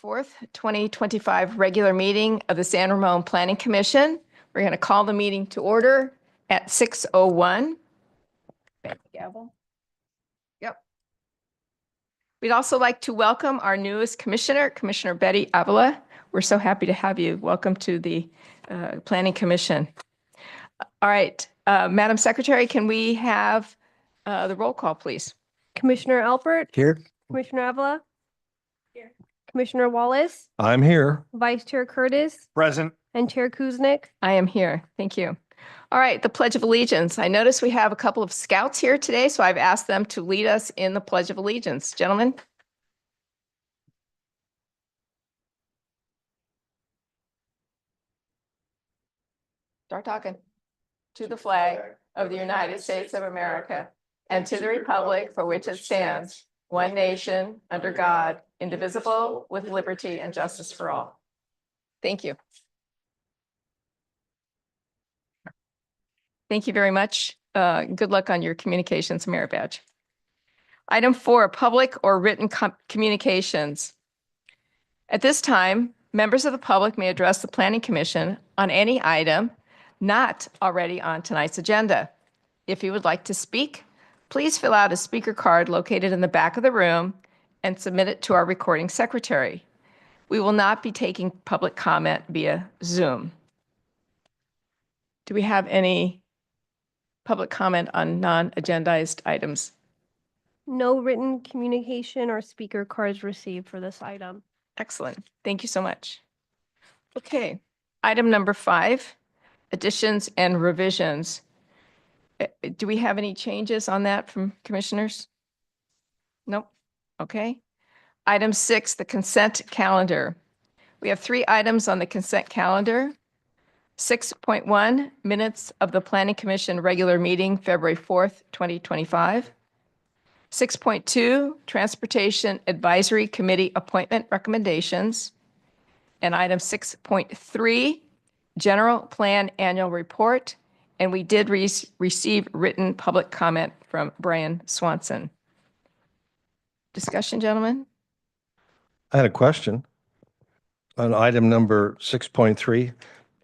4th, 2025 regular meeting of the San Ramon Planning Commission. We're going to call the meeting to order at 6:01. Gavel. Yep. We'd also like to welcome our newest commissioner, Commissioner Betty Avila. We're so happy to have you. Welcome to the Planning Commission. All right, Madam Secretary, can we have the roll call, please? Commissioner Alpert? Here. Commissioner Avila? Here. Commissioner Wallace? I'm here. Vice Chair Curtis? Present. And Chair Kuznick? I am here. Thank you. All right, the Pledge of Allegiance. I notice we have a couple of scouts here today, so I've asked them to lead us in the Pledge of Allegiance. Gentlemen. Start talking. To the flag of the United States of America and to the republic for which it stands, one nation, under God, indivisible, with liberty and justice for all. Thank you. Thank you very much. Good luck on your communications merit badge. Item 4, public or written communications. At this time, members of the public may address the Planning Commission on any item not already on tonight's agenda. If you would like to speak, please fill out a speaker card located in the back of the room and submit it to our recording secretary. We will not be taking public comment via Zoom. Do we have any public comment on non-agendized items? No written communication or speaker cards received for this item. Excellent. Thank you so much. Okay, item number 5, additions and revisions. Do we have any changes on that from commissioners? Nope. Okay. Item 6, the consent calendar. We have 3 items on the consent calendar. 6.1, minutes of the Planning Commission regular meeting, February 4th, 2025. 6.2, Transportation Advisory Committee appointment recommendations. And item 6.3, General Plan Annual Report. And we did receive written public comment from Brian Swanson. Discussion, gentlemen? I had a question on item number 6.3.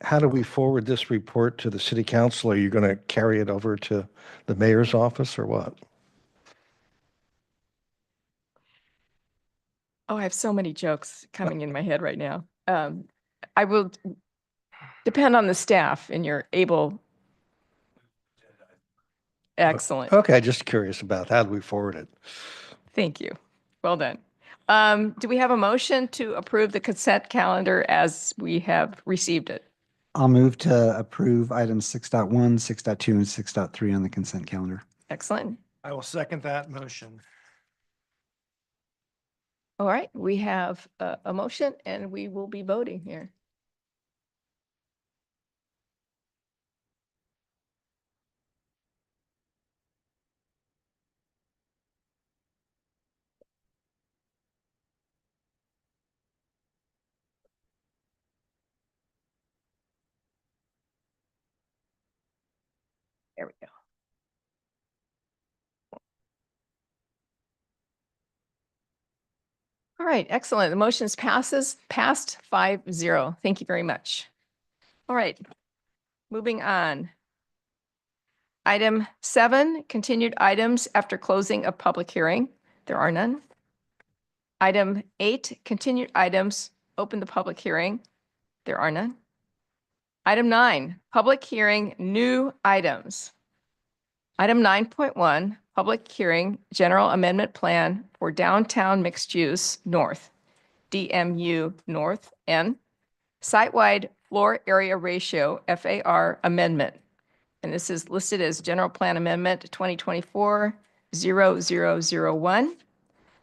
How do we forward this report to the city council? Are you going to carry it over to the mayor's office or what? Oh, I have so many jokes coming in my head right now. I will depend on the staff and your able. Excellent. Okay, just curious about how do we forward it? Thank you. Well done. Do we have a motion to approve the consent calendar as we have received it? I'll move to approve items 6.1, 6.2, and 6.3 on the consent calendar. Excellent. I will second that motion. All right, we have a motion and we will be voting here. There we go. All right, excellent. The motion passed 5-0. Thank you very much. All right, moving on. Item 7, continued items after closing of public hearing. There are none. Item 8, continued items, open the public hearing. There are none. Item 9, public hearing, new items. Item 9.1, public hearing, general amendment plan for downtown mixed use north, DMU North, and site-wide floor area ratio, FAR amendment. And this is listed as General Plan Amendment 2024-0001,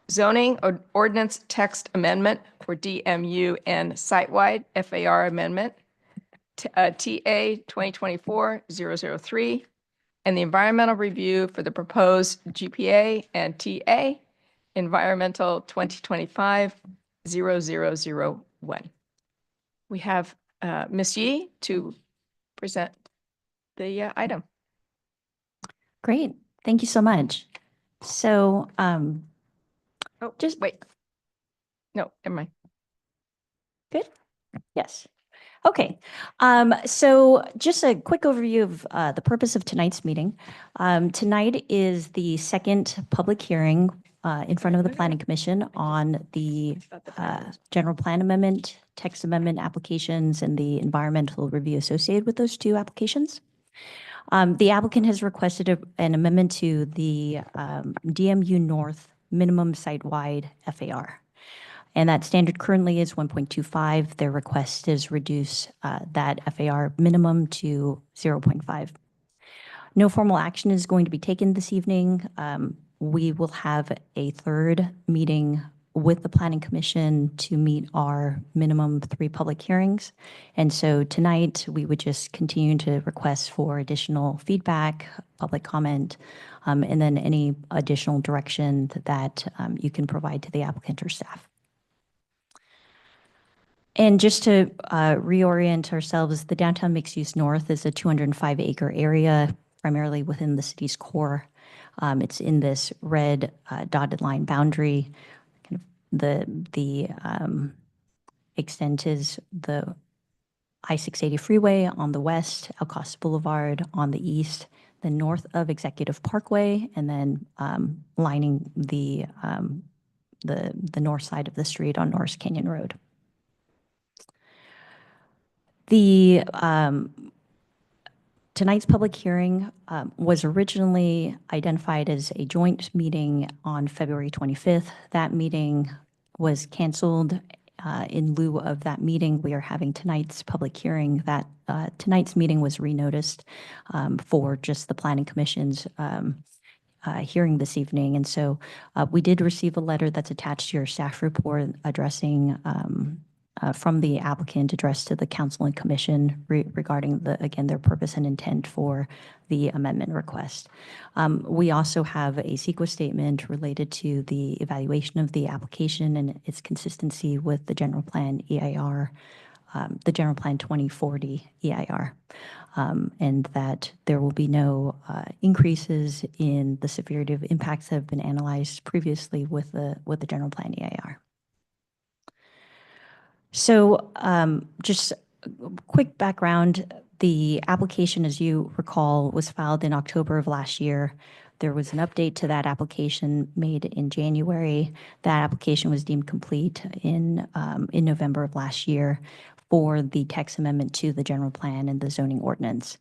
zoning ordinance text amendment for DMU and site-wide FAR amendment, TA 2024-003, and the environmental review for the proposed GPA and TA environmental 2025-0001. We have Ms. Yee to present the item. Great. Thank you so much. So Oh, just wait. No, never mind. Good? Yes. Okay. So just a quick overview of the purpose of tonight's meeting. Tonight is the second public hearing in front of the Planning Commission on the general plan amendment, text amendment applications, and the environmental review associated with those two applications. The applicant has requested an amendment to the DMU North minimum site-wide FAR. And that standard currently is 1.25. Their request is reduce that FAR minimum to 0.5. No formal action is going to be taken this evening. We will have a third meeting with the Planning Commission to meet our minimum 3 public hearings. And so tonight, we would just continue to request for additional feedback, public comment, and then any additional direction that you can provide to the applicant or staff. And just to reorient ourselves, the downtown mixed-use north is a 205-acre area, primarily within the city's core. It's in this red dotted line boundary. Kind of the extent is the I-680 freeway on the west, El Costa Boulevard on the east, then north of Executive Parkway, and then lining the north side of the street on Norris Canyon Road. The tonight's public hearing was originally identified as a joint meeting on February 25th. That meeting was canceled. In lieu of that meeting, we are having tonight's public hearing. That tonight's meeting was renoticed for just the Planning Commission's hearing this evening. And so we did receive a letter that's attached to your staff report addressing from the applicant addressed to the council and commission regarding again, their purpose and intent for the amendment request. We also have a CEQA statement related to the evaluation of the application and its consistency with the general plan EIR, the general plan 2040 EIR, and that there will be no increases in the severity of impacts that have been analyzed previously with the general plan EIR. So just a quick background, the application, as you recall, was filed in October of last year. There was an update to that application made in January. That application was deemed complete in November of last year for the text amendment to the general plan and the zoning ordinance.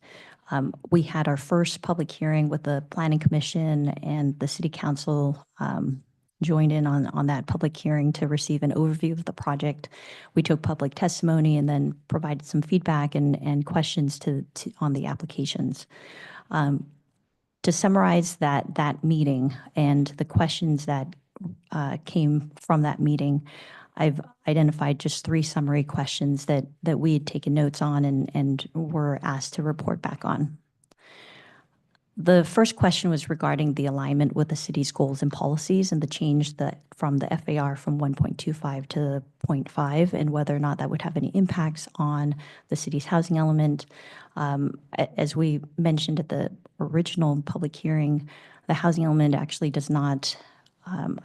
We had our first public hearing with the Planning Commission, and the City Council joined in on that public hearing to receive an overview of the project. We took public testimony and then provided some feedback and questions on the applications. To summarize that meeting and the questions that came from that meeting, I've identified just 3 summary questions that we had taken notes on and were asked to report back on. The first question was regarding the alignment with the city's goals and policies and the change from the FAR from 1.25 to 0.5 and whether or not that would have any impacts on the city's housing element. As we mentioned at the original public hearing, the housing element actually does not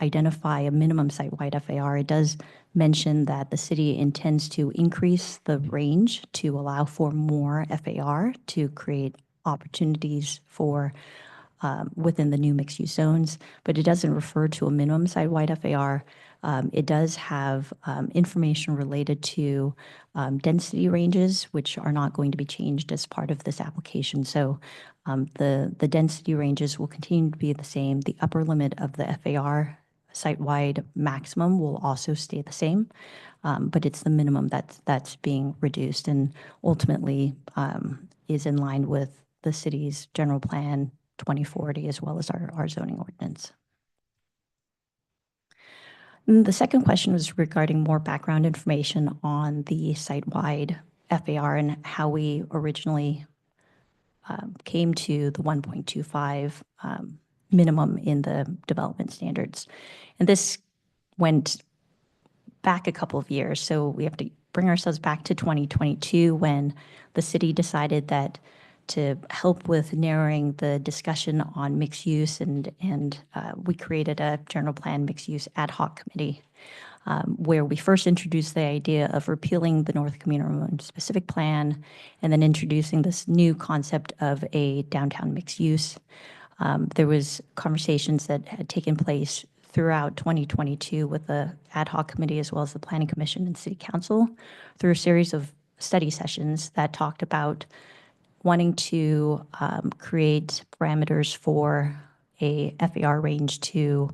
identify a minimum site-wide FAR. It does mention that the city intends to increase the range to allow for more FAR to create opportunities for within the new mixed-use zones, but it doesn't refer to a minimum site-wide FAR. It does have information related to density ranges, which are not going to be changed as part of this application. So the density ranges will continue to be the same. The upper limit of the FAR site-wide maximum will also stay the same, but it's the minimum that's being reduced and ultimately is in line with the city's general plan 2040 as well as our zoning ordinance. And the second question was regarding more background information on the site-wide FAR and how we originally came to the 1.25 minimum in the development standards. And this went back a couple of years. So we have to bring ourselves back to 2022 when the city decided that to help with narrowing the discussion on mixed use and we created a general plan mixed use ad hoc committee. where we first introduced the idea of repealing the North Community Specific Plan and then introducing this new concept of a downtown mixed use. There was conversations that had taken place throughout 2022 with the ad hoc committee as well as the planning commission and city council through a series of study sessions that talked about wanting to create parameters for a FAR range to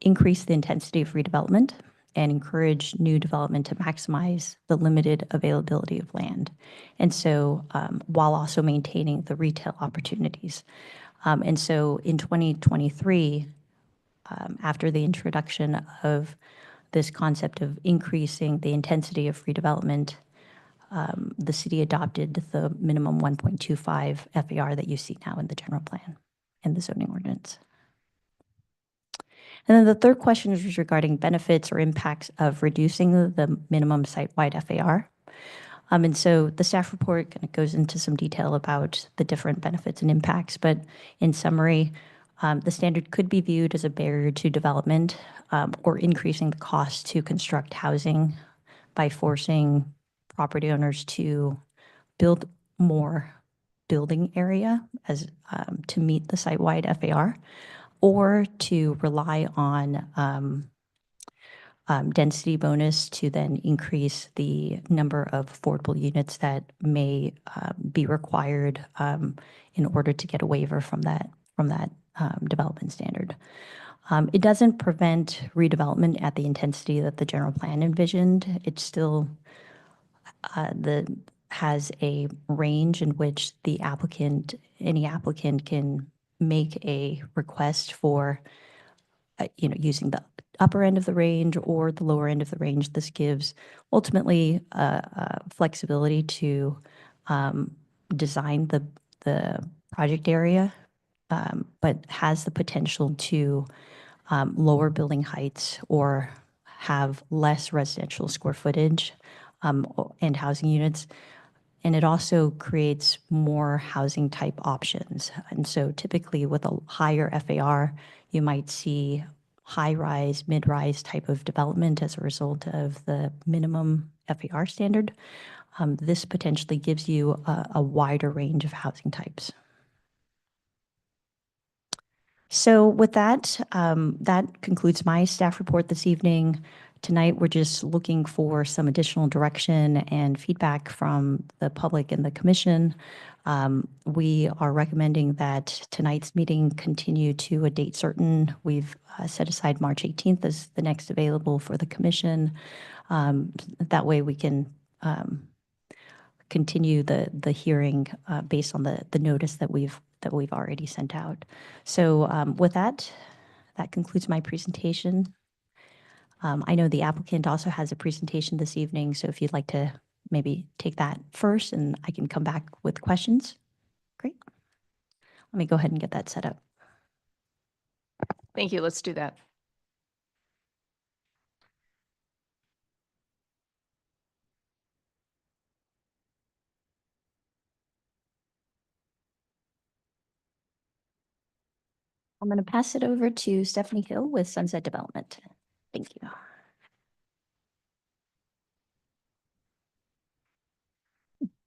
increase the intensity of redevelopment and encourage new development to maximize the limited availability of land. And so while also maintaining the retail opportunities. And so in 2023, after the introduction of this concept of increasing the intensity of redevelopment, the city adopted the minimum 1.25 FAR that you see now in the general plan and the zoning ordinance. And then the third question is regarding benefits or impacts of reducing the minimum site-wide FAR. And so the staff report kind of goes into some detail about the different benefits and impacts, but in summary, the standard could be viewed as a barrier to development or increasing the cost to construct housing by forcing property owners to build more building area as to meet the site-wide FAR, or to rely on density bonus to then increase the number of affordable units that may be required in order to get a waiver from that development standard. It doesn't prevent redevelopment at the intensity that the general plan envisioned. It still has a range in which the applicant, any applicant can make a request for, using the upper end of the range or the lower end of the range. This gives ultimately flexibility to design the project area, but has the potential to lower building heights or have less residential square footage and housing units. And it also creates more housing type options. And so typically with a higher FAR, you might see high-rise, mid-rise type of development as a result of the minimum FAR standard. This potentially gives you a wider range of housing types. So with that, that concludes my staff report this evening. Tonight, we're just looking for some additional direction and feedback from the public and the commission. We are recommending that tonight's meeting continue to a date certain. We've set aside March 18th as the next available for the commission. That way we can continue the hearing based on the notice that we've already sent out. So with that, that concludes my presentation. I know the applicant also has a presentation this evening, so if you'd like to maybe take that first and I can come back with questions. Great. Let me go ahead and get that set up. Thank you. Let's do that. I'm going to pass it over to Stephanie Hill with Sunset Development. Thank you.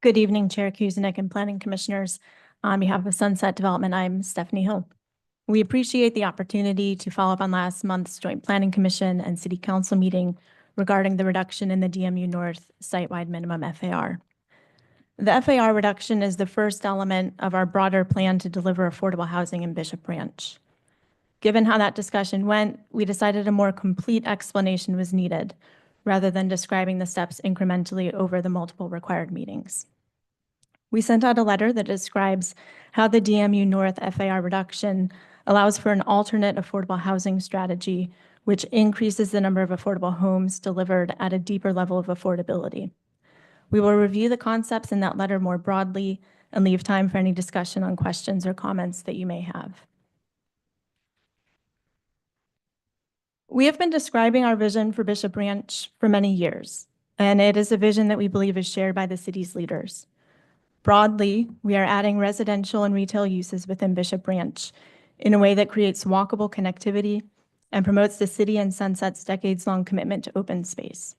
Good evening, Chair Kuzinik and Planning Commissioners. On behalf of Sunset Development, I'm Stephanie Hill. We appreciate the opportunity to follow up on last month's Joint Planning Commission and City Council meeting regarding the reduction in the DMU North site-wide minimum FAR. The FAR reduction is the first element of our broader plan to deliver affordable housing in Bishop Ranch. Given how that discussion went, we decided a more complete explanation was needed, rather than describing the steps incrementally over the multiple required meetings. We sent out a letter that describes how the DMU North FAR reduction allows for an alternate affordable housing strategy, which increases the number of affordable homes delivered at a deeper level of affordability. We will review the concepts in that letter more broadly and leave time for any discussion on questions or comments that you may have. We have been describing our vision for Bishop Ranch for many years, and it is a vision that we believe is shared by the city's leaders. Broadly, we are adding residential and retail uses within Bishop Ranch in a way that creates walkable connectivity and promotes the city and Sunset's decades-long commitment to open space.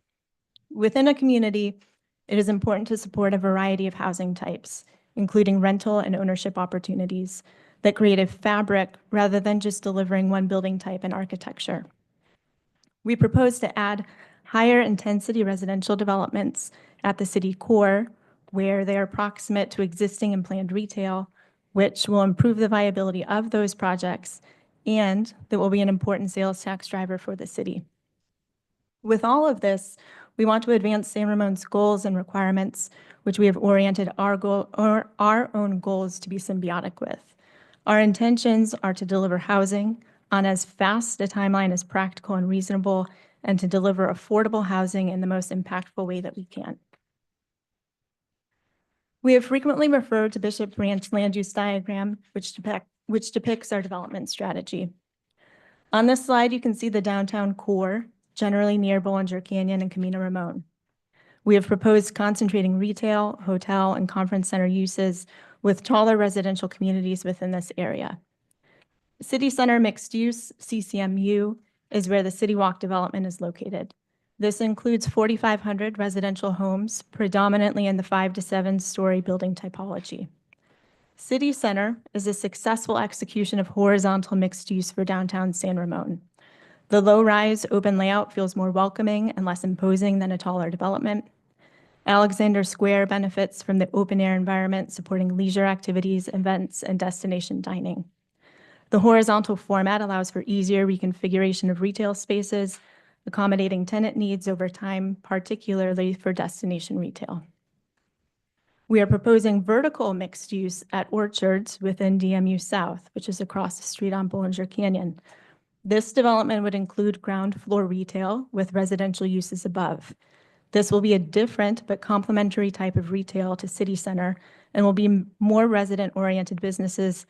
Within a community, it is important to support a variety of housing types, including rental and ownership opportunities that create a fabric rather than just delivering one building type and architecture. We propose to add higher intensity residential developments at the city core where they are proximate to existing and planned retail, which will improve the viability of those projects and that will be an important sales tax driver for the city. With all of this, we want to advance San Ramon's goals and requirements, which we have oriented our own goals to be symbiotic with. Our intentions are to deliver housing on as fast a timeline as practical and reasonable, and to deliver affordable housing in the most impactful way that we can. We have frequently referred to Bishop Branch land use diagram, which depicts our development strategy. On this slide, you can see the downtown core, generally near Bollinger Canyon and Camino Ramon. We have proposed concentrating retail, hotel, and conference center uses with taller residential communities within this area. City Center Mixed Use, CCMU, is where the City Walk development is located. This includes 4,500 residential homes, predominantly in the 5 to 7 story building typology. City Center is a successful execution of horizontal mixed use for downtown San Ramon. The low-rise open layout feels more welcoming and less imposing than a taller development. Alexander Square benefits from the open-air environment supporting leisure activities, events, and destination dining. The horizontal format allows for easier reconfiguration of retail spaces, accommodating tenant needs over time, particularly for destination retail. We are proposing vertical mixed use at Orchards within DMU South, which is across the street on Bollinger Canyon. This development would include ground floor retail with residential uses above. This will be a different but complementary type of retail to City Center and will be more resident-oriented businesses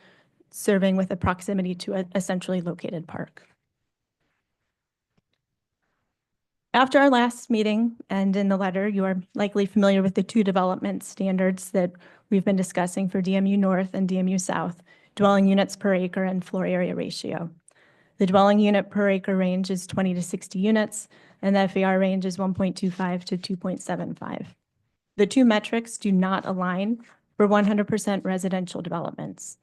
serving with a proximity to a centrally located park. After our last meeting and in the letter, you are likely familiar with the two development standards that we've been discussing for DMU North and DMU South, dwelling units per acre and floor area ratio. The dwelling unit per acre range is 20 to 60 units, and the FAR range is 1.25 to 2.75. The two metrics do not align for 100% residential developments.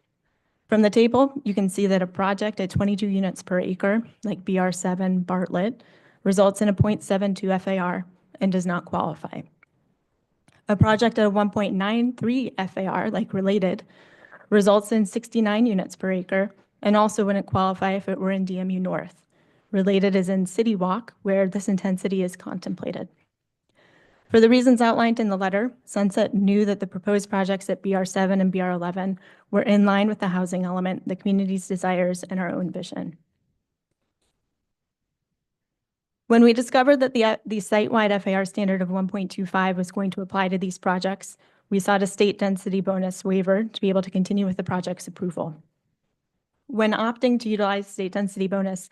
From the table, you can see that a project at 22 units per acre, like BR7 Bartlett, results in a 0.72 FAR and does not qualify. A project at a 1.93 FAR, like Related, results in 69 units per acre and also wouldn't qualify if it were in DMU North. Related is in City Walk, where this intensity is contemplated. For the reasons outlined in the letter, Sunset knew that the proposed projects at BR7 and BR11 were in line with the housing element, the community's desires, and our own vision. When we discovered that the site-wide FAR standard of 1.25 was going to apply to these projects, we sought a state density bonus waiver to be able to continue with the project's approval. When opting to utilize state density bonus,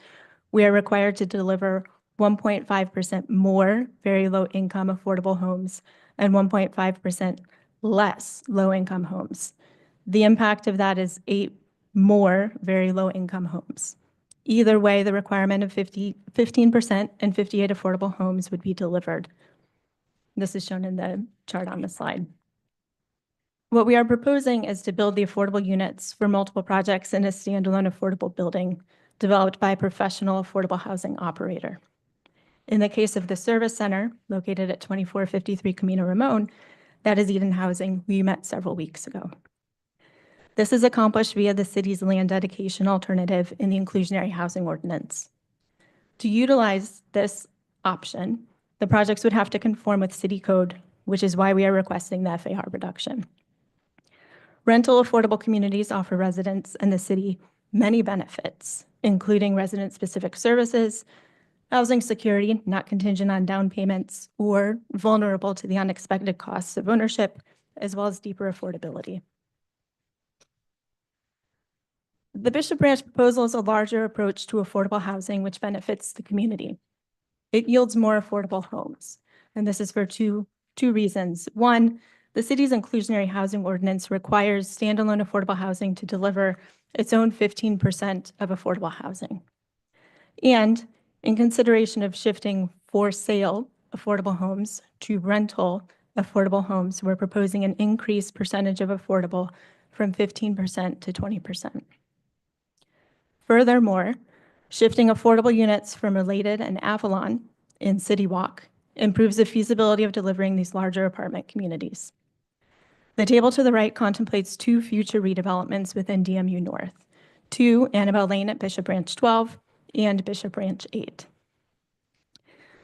we are required to deliver 1.5% more very low-income affordable homes and 1.5% less low-income homes. The impact of that is 8 more very low-income homes. Either way, the requirement of 15% and 58 affordable homes would be delivered. This is shown in the chart on the slide. What we are proposing is to build the affordable units for multiple projects in a standalone affordable building developed by a professional affordable housing operator. In the case of the service center, located at 2453 Camino Ramon, that is Eden Housing we met several weeks ago. This is accomplished via the city's land dedication alternative in the inclusionary housing ordinance. To utilize this option, the projects would have to conform with city code, which is why we are requesting the FAR reduction. Rental affordable communities offer residents and the city many benefits, including resident-specific services, housing security not contingent on down payments, or vulnerable to the unexpected costs of ownership, as well as deeper affordability. The Bishop Branch proposal is a larger approach to affordable housing, which benefits the community. It yields more affordable homes, and this is for two reasons. One, the city's inclusionary housing ordinance requires standalone affordable housing to deliver its own 15% of affordable housing. And in consideration of shifting for sale affordable homes to rental affordable homes, we're proposing an increased percentage of affordable from 15% to 20%. Furthermore, shifting affordable units from Related and Avalon in City Walk improves the feasibility of delivering these larger apartment communities. The table to the right contemplates 2 future redevelopments within DMU North, 2 Annabelle Lane at Bishop Branch 12 and Bishop Branch 8.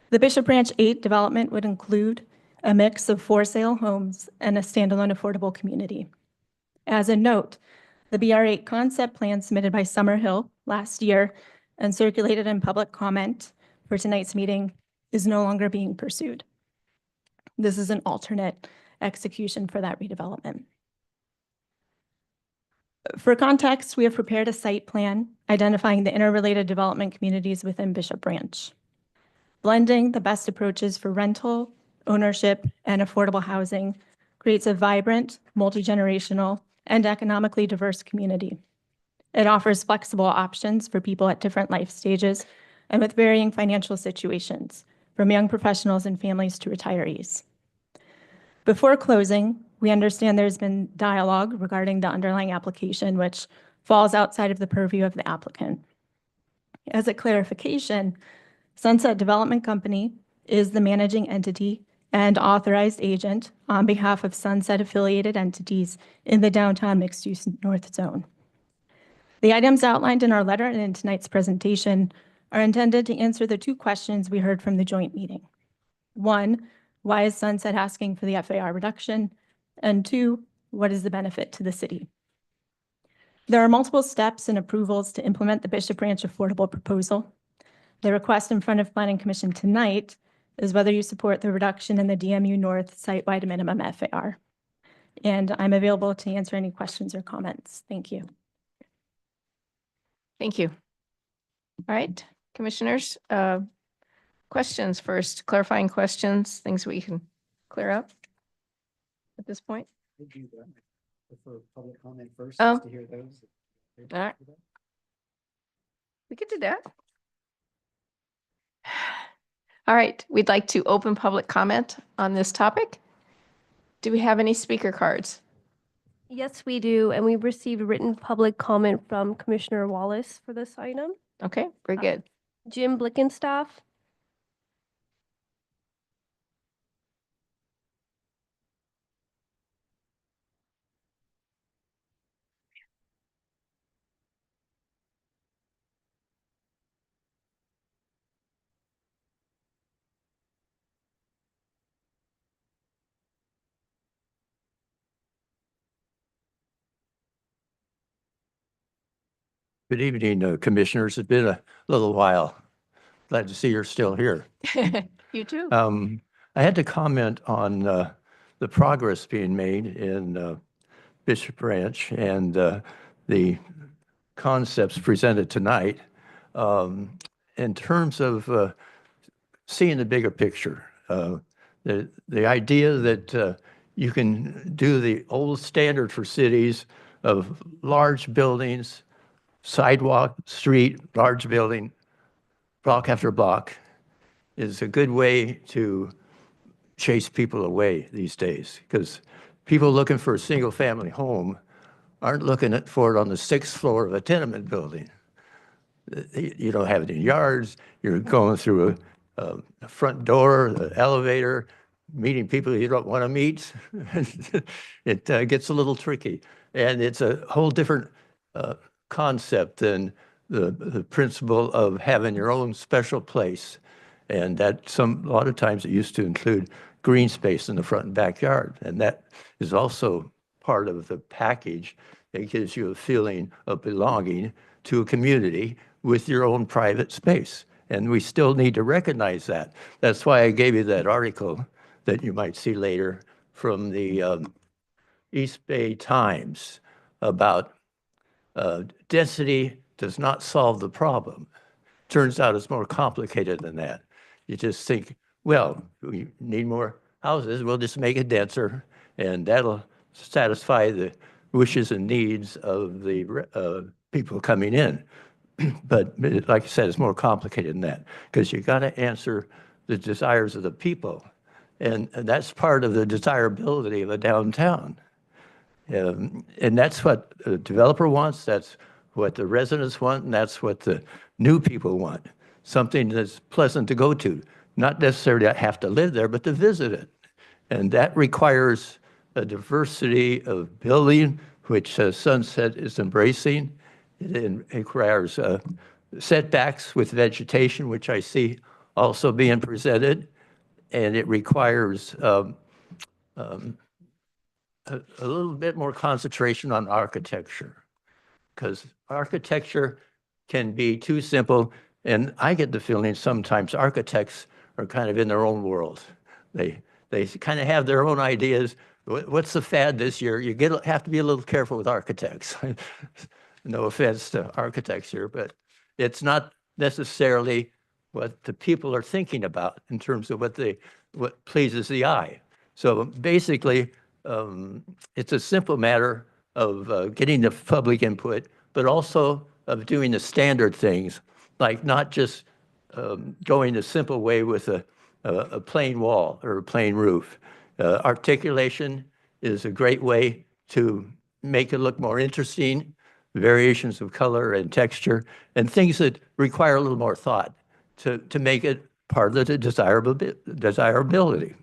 The Bishop Branch 8 development would include a mix of for-sale homes and a standalone affordable community. As a note, the BR8 concept plan submitted by Summerhill last year and circulated in public comment for tonight's meeting is no longer being pursued. This is an alternate execution for that redevelopment. For context, we have prepared a site plan identifying the interrelated development communities within Bishop Branch, blending the best approaches for rental, ownership, and affordable housing creates a vibrant, multi-generational, and economically diverse community. It offers flexible options for people at different life stages and with varying financial situations, from young professionals and families to retirees. Before closing, we understand there's been dialogue regarding the underlying application, which falls outside of the purview of the applicant. As a clarification, Sunset Development Company is the managing entity and authorized agent on behalf of Sunset-affiliated entities in the downtown mixed-use North Zone. The items outlined in our letter and in tonight's presentation are intended to answer the 2 questions we heard from the joint meeting. 1, why is Sunset asking for the FAR reduction? And 2, what is the benefit to the city? There are multiple steps and approvals to implement the Bishop Branch affordable proposal. The request in front of Planning Commission tonight is whether you support the reduction in the DMU North site-wide minimum FAR. And I'm available to answer any questions or comments. Thank you. Thank you. All right, commissioners, questions first, clarifying questions, things we can clear up at this point. Prefer public comment first, Oh. just to hear those. All right. We could do that. All right, we'd like to open public comment on this topic. Do we have any speaker cards? Yes, we do, and we received written public comment from Commissioner Wallace for this item. Okay, very good. Jim Blickenstaff. Good evening, Commissioners. It's been a little while. Glad to see you're still here. You too. I had to comment on the progress being made in Bishop Branch and the concepts presented tonight in terms of seeing the bigger picture. The idea that you can do the old standard for cities of large buildings, sidewalk, street, large building, block after block, is a good way to chase people away these days, because people looking for a single-family home aren't looking for it on the 6th floor of a tenement building. You don't have any yards. You're going through a front door, the elevator, meeting people you don't want to meet. It gets a little tricky, and it's a whole different concept than the principle of having your own special place. And that a lot of times it used to include green space in the front and backyard. And that is also part of the package that gives you a feeling of belonging to a community with your own private space. And we still need to recognize that. That's why I gave you that article that you might see later from the East Bay Times about density does not solve the problem. Turns out it's more complicated than that. You just think, well, we need more houses, we'll just make it denser, and that'll satisfy the wishes and needs of the people coming in. But like I said, it's more complicated than that because you got to answer the desires of the people. And that's part of the desirability of a downtown. And that's what the developer wants, that's what the residents want, and that's what the new people want. Something that's pleasant to go to, not necessarily have to live there, but to visit it. And that requires a diversity of building, which Sunset is embracing. It requires setbacks with vegetation, which I see also being presented. And it requires a little bit more concentration on architecture, because architecture can be too simple. And I get the feeling sometimes architects are kind of in their own world. They kind of have their own ideas. What's the fad this year? You have to be a little careful with architects. No offense to architects here, but it's not necessarily what the people are thinking about in terms of what pleases the eye. So basically, it's a simple matter of getting the public input, but also of doing the standard things, like not just going the simple way with a plain wall or a plain roof. Articulation is a great way to make it look more interesting, variations of color and texture, and things that require a little more thought to make it part of the desirability.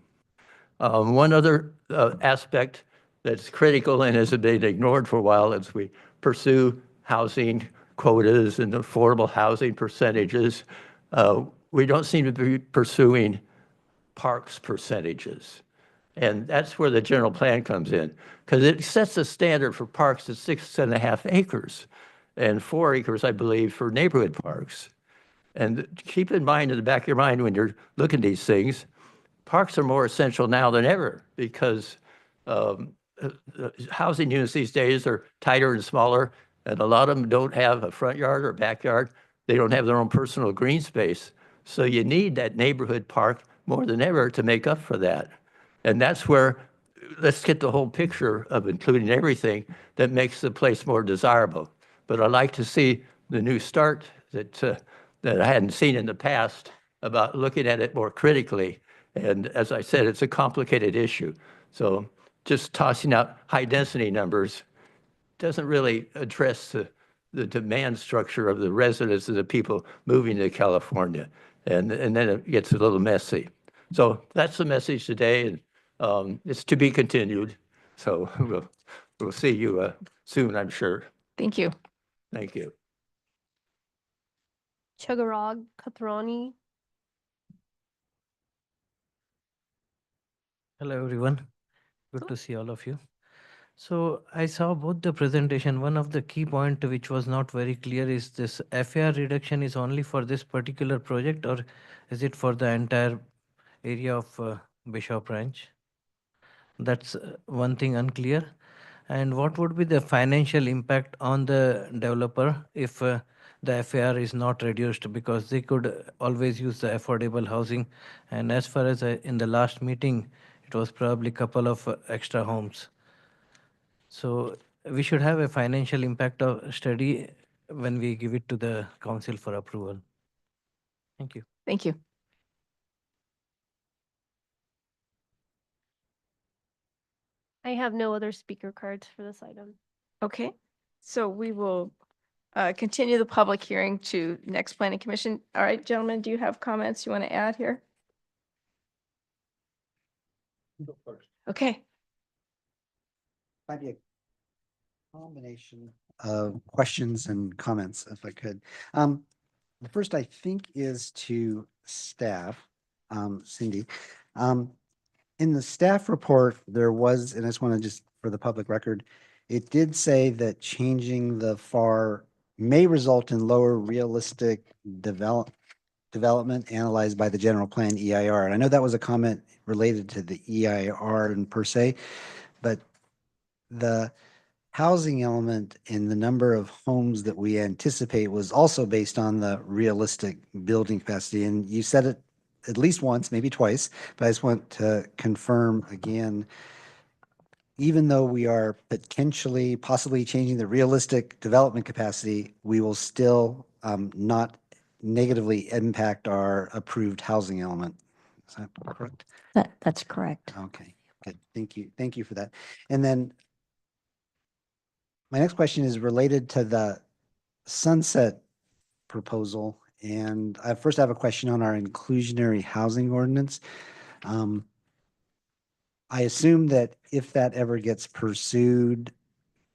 One other aspect that's critical and has been ignored for a while as we pursue housing quotas and affordable housing percentages, we don't seem to be pursuing parks percentages. And that's where the general plan comes in, because it sets a standard for parks at 6.5 acres and 4 acres, I believe, for neighborhood parks. And keep in mind, in the back of your mind, when you're looking at these things, parks are more essential now than ever because housing units these days are tighter and smaller, and a lot of them don't have a front yard or backyard. They don't have their own personal green space. So you need that neighborhood park more than ever to make up for that. And that's where, let's get the whole picture of including everything that makes the place more desirable. But I'd like to see the new start that I hadn't seen in the past about looking at it more critically. And as I said, it's a complicated issue. So just tossing out high density numbers doesn't really address the demand structure of the residents of the people moving to California. And then it gets a little messy. So that's the message today, and it's to be continued. So we'll see you soon, I'm sure. Thank you. Thank you. Chagarag Kathrani. Hello, everyone. Good to see all of you. So I saw both the presentation. One of the key point which was not very clear is this FAR reduction is only for this particular project, or is it for the entire area of Bishop Ranch? That's one thing unclear. And what would be the financial impact on the developer if the FAR is not reduced, because they could always use the affordable housing. And as far as in the last meeting, it was probably a couple of extra homes. So we should have a financial impact of study when we give it to the council for approval. Thank you. Thank you. I have no other speaker cards for this item. Okay, so we will continue the public hearing to next planning commission. All right, gentlemen, do you have comments you want to add here? Go first. Okay, Might be a combination of questions and comments, if I could. The first, I think, is to staff, Cindy. In the staff report, there was, and I just want to just for the public record, it did say that changing the FAR may result in lower realistic development analyzed by the general plan EIR. And I know that was a comment related to the EIR and per se, but the housing element in the number of homes that we anticipate was also based on the realistic building capacity. And you said it at least once, maybe twice, but I just want to confirm again even though we are potentially, possibly changing the realistic development capacity, we will still not negatively impact our approved housing element. Is that correct? That's correct. Okay, good. Thank you. Thank you for that. And then my next question is related to the sunset proposal. And I first have a question on our inclusionary housing ordinance. I assume that if that ever gets pursued,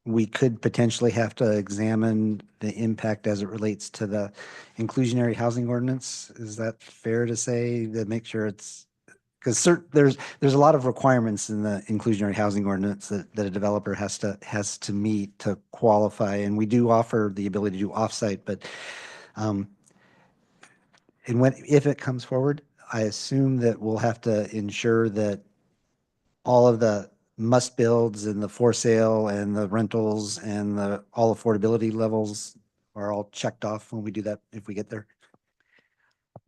we could potentially have to examine the impact as it relates to the inclusionary housing ordinance. Is that fair to say, to make sure it's, because there's a lot of requirements in the inclusionary housing ordinance that a developer has to meet to qualify, and we do offer the ability to do offsite, but and if it comes forward, I assume that we'll have to ensure that all of the must builds and the for sale and the rentals and the all affordability levels are all checked off when we do that, if we get there.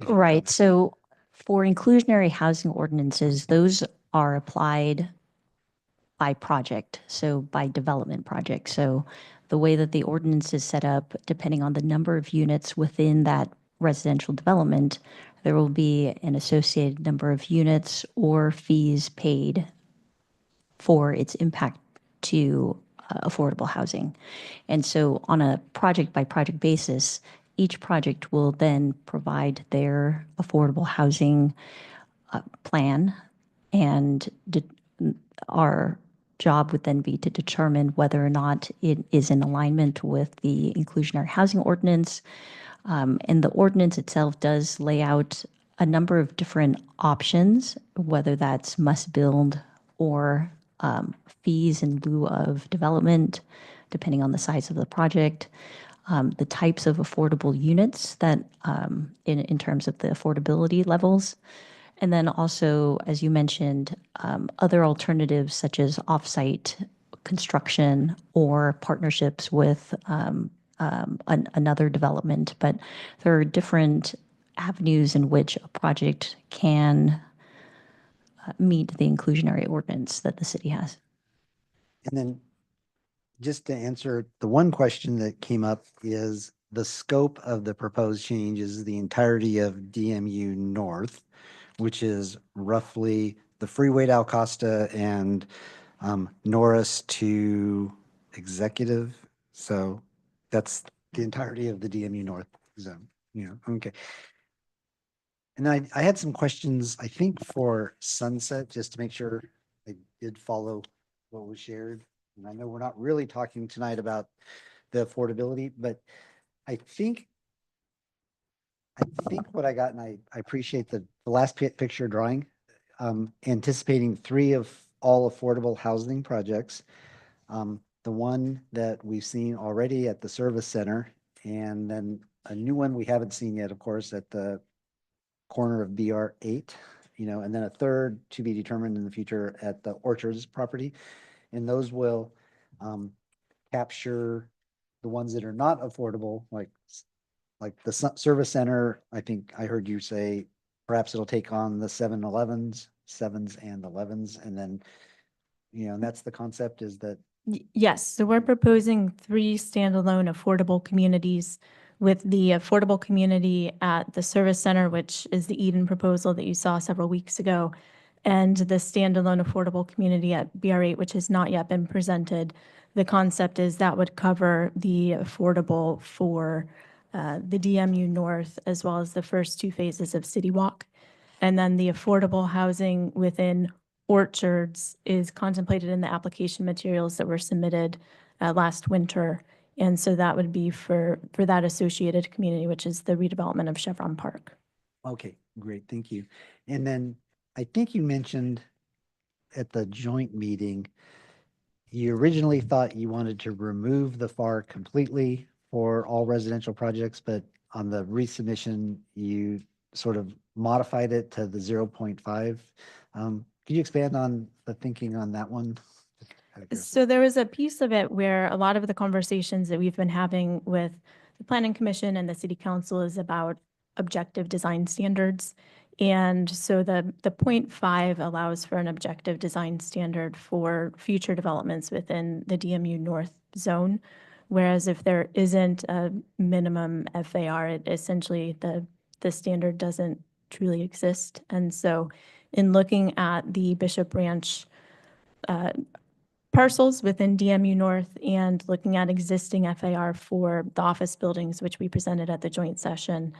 Right. So for inclusionary housing ordinances, those are applied by project, so by development project. So the way that the ordinance is set up, depending on the number of units within that residential development, there will be an associated number of units or fees paid for its impact to affordable housing. And so on a project by project basis, each project will then provide their affordable housing plan, and our job would then be to determine whether or not it is in alignment with the inclusionary housing ordinance. And the ordinance itself does lay out a number of different options, whether that's must build or fees in lieu of development, depending on the size of the project, the types of affordable units that in terms of the affordability levels. And then also, as you mentioned, other alternatives such as offsite construction or partnerships with another development. But there are different avenues in which a project can meet the inclusionary ordinance that the city has. And then just to answer the one question that came up is the scope of the proposed change is the entirety of DMU North, which is roughly the freeway to Alcosta and Norris to Executive. So that's the entirety of the DMU North zone. Okay. And I had some questions, I think, for Sunset, just to make sure I did follow what was shared. And I know we're not really talking tonight about the affordability, but I think what I got, and I appreciate the last picture drawing, anticipating 3 of all affordable housing projects. The one that we've seen already at the service center, and then a new one we haven't seen yet, of course, at the corner of BR 8, and then a third to be determined in the future at the Orchards property. And those will capture the ones that are not affordable, like the service center. I think I heard you say perhaps it'll take on the 7-Elevens, 7s and 11s. And then, and that's the concept, is that. Yes, so we're proposing 3 standalone affordable communities, with the affordable community at the service center, which is the Eden proposal that you saw several weeks ago, and the standalone affordable community at BR8, which has not yet been presented. The concept is that would cover the affordable for the DMU North, as well as the first 2 phases of City Walk. And then the affordable housing within Orchards is contemplated in the application materials that were submitted last winter. And so that would be for that associated community, which is the redevelopment of Chevron Park. Okay, great, thank you. And then I think you mentioned at the joint meeting, you originally thought you wanted to remove the FAR completely for all residential projects, but on the resubmission, you sort of modified it to the 0.5. Could you expand on the thinking on that one? So there was a piece of it where a lot of the conversations that we've been having with the Planning Commission and the City Council is about objective design standards. And so the 0.5 allows for an objective design standard for future developments within the DMU North zone. Whereas if there isn't a minimum FAR, it essentially the standard doesn't truly exist. And so in looking at the Bishop Ranch parcels within DMU North and looking at existing FAR for the office buildings, which we presented at the joint session,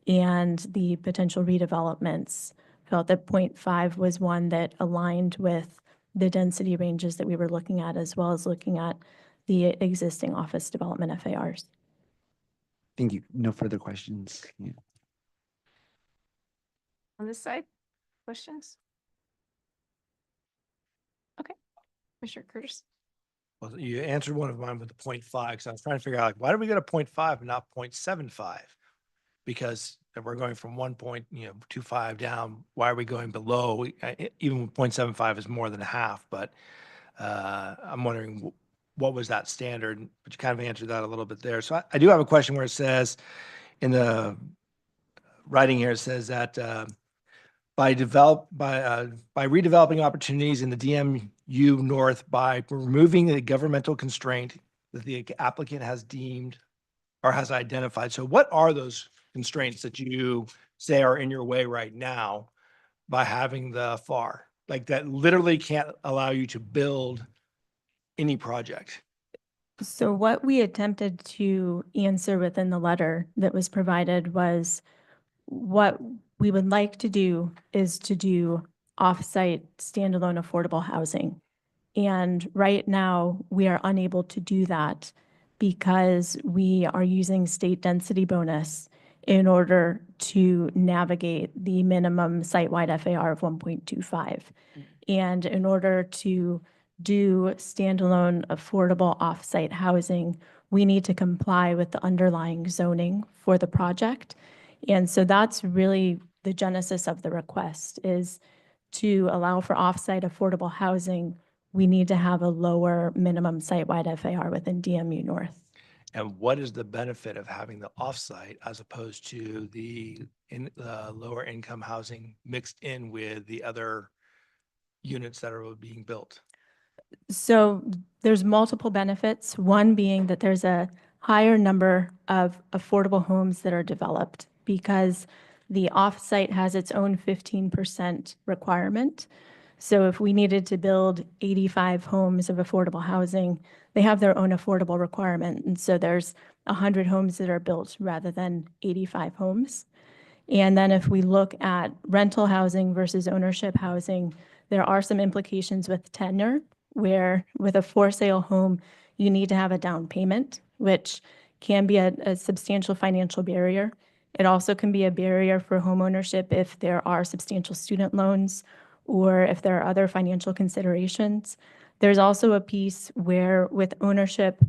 and the potential redevelopments, felt that 0.5 was one that aligned with the density ranges that we were looking at, as well as looking at the existing office development FARs. Thank you. No further questions. Yeah. On this side, questions? Okay, Commissioner Curtis. Well, you answered one of mine with the 0.5, because I was trying to figure out, like, why did we get a 0.5 and not 0.75? Because if we're going from 1.25 down, why are we going below? Even 0.75 is more than a half, but I'm wondering what was that standard? But you kind of answered that a little bit there. So I do have a question where it says in the writing here, it says that by redeveloping opportunities in the DMU North by removing the governmental constraint that the applicant has deemed or has identified. So what are those constraints that you say are in your way right now by having the FAR? Like that literally can't allow you to build any project? So what we attempted to answer within the letter that was provided was what we would like to do is to do off-site standalone affordable housing. And right now, we are unable to do that because we are using state density bonus in order to navigate the minimum site-wide FAR of 1.25. And in order to do standalone affordable off-site housing, we need to comply with the underlying zoning for the project. And so that's really the genesis of the request, is to allow for off-site affordable housing. We need to have a lower minimum site-wide FAR within DMU North. And what is the benefit of having the offsite as opposed to the lower income housing mixed in with the other units that are being built? So there's multiple benefits. One being that there's a higher number of affordable homes that are developed because the offsite has its own 15% requirement. So if we needed to build 85 homes of affordable housing, they have their own affordable requirement. And so there's 100 homes that are built rather than 85 homes. And then if we look at rental housing versus ownership housing, there are some implications with tenure, where with a for sale home, you need to have a down payment, which can be a substantial financial barrier. It also can be a barrier for homeownership if there are substantial student loans or if there are other financial considerations. There's also a piece where with ownership,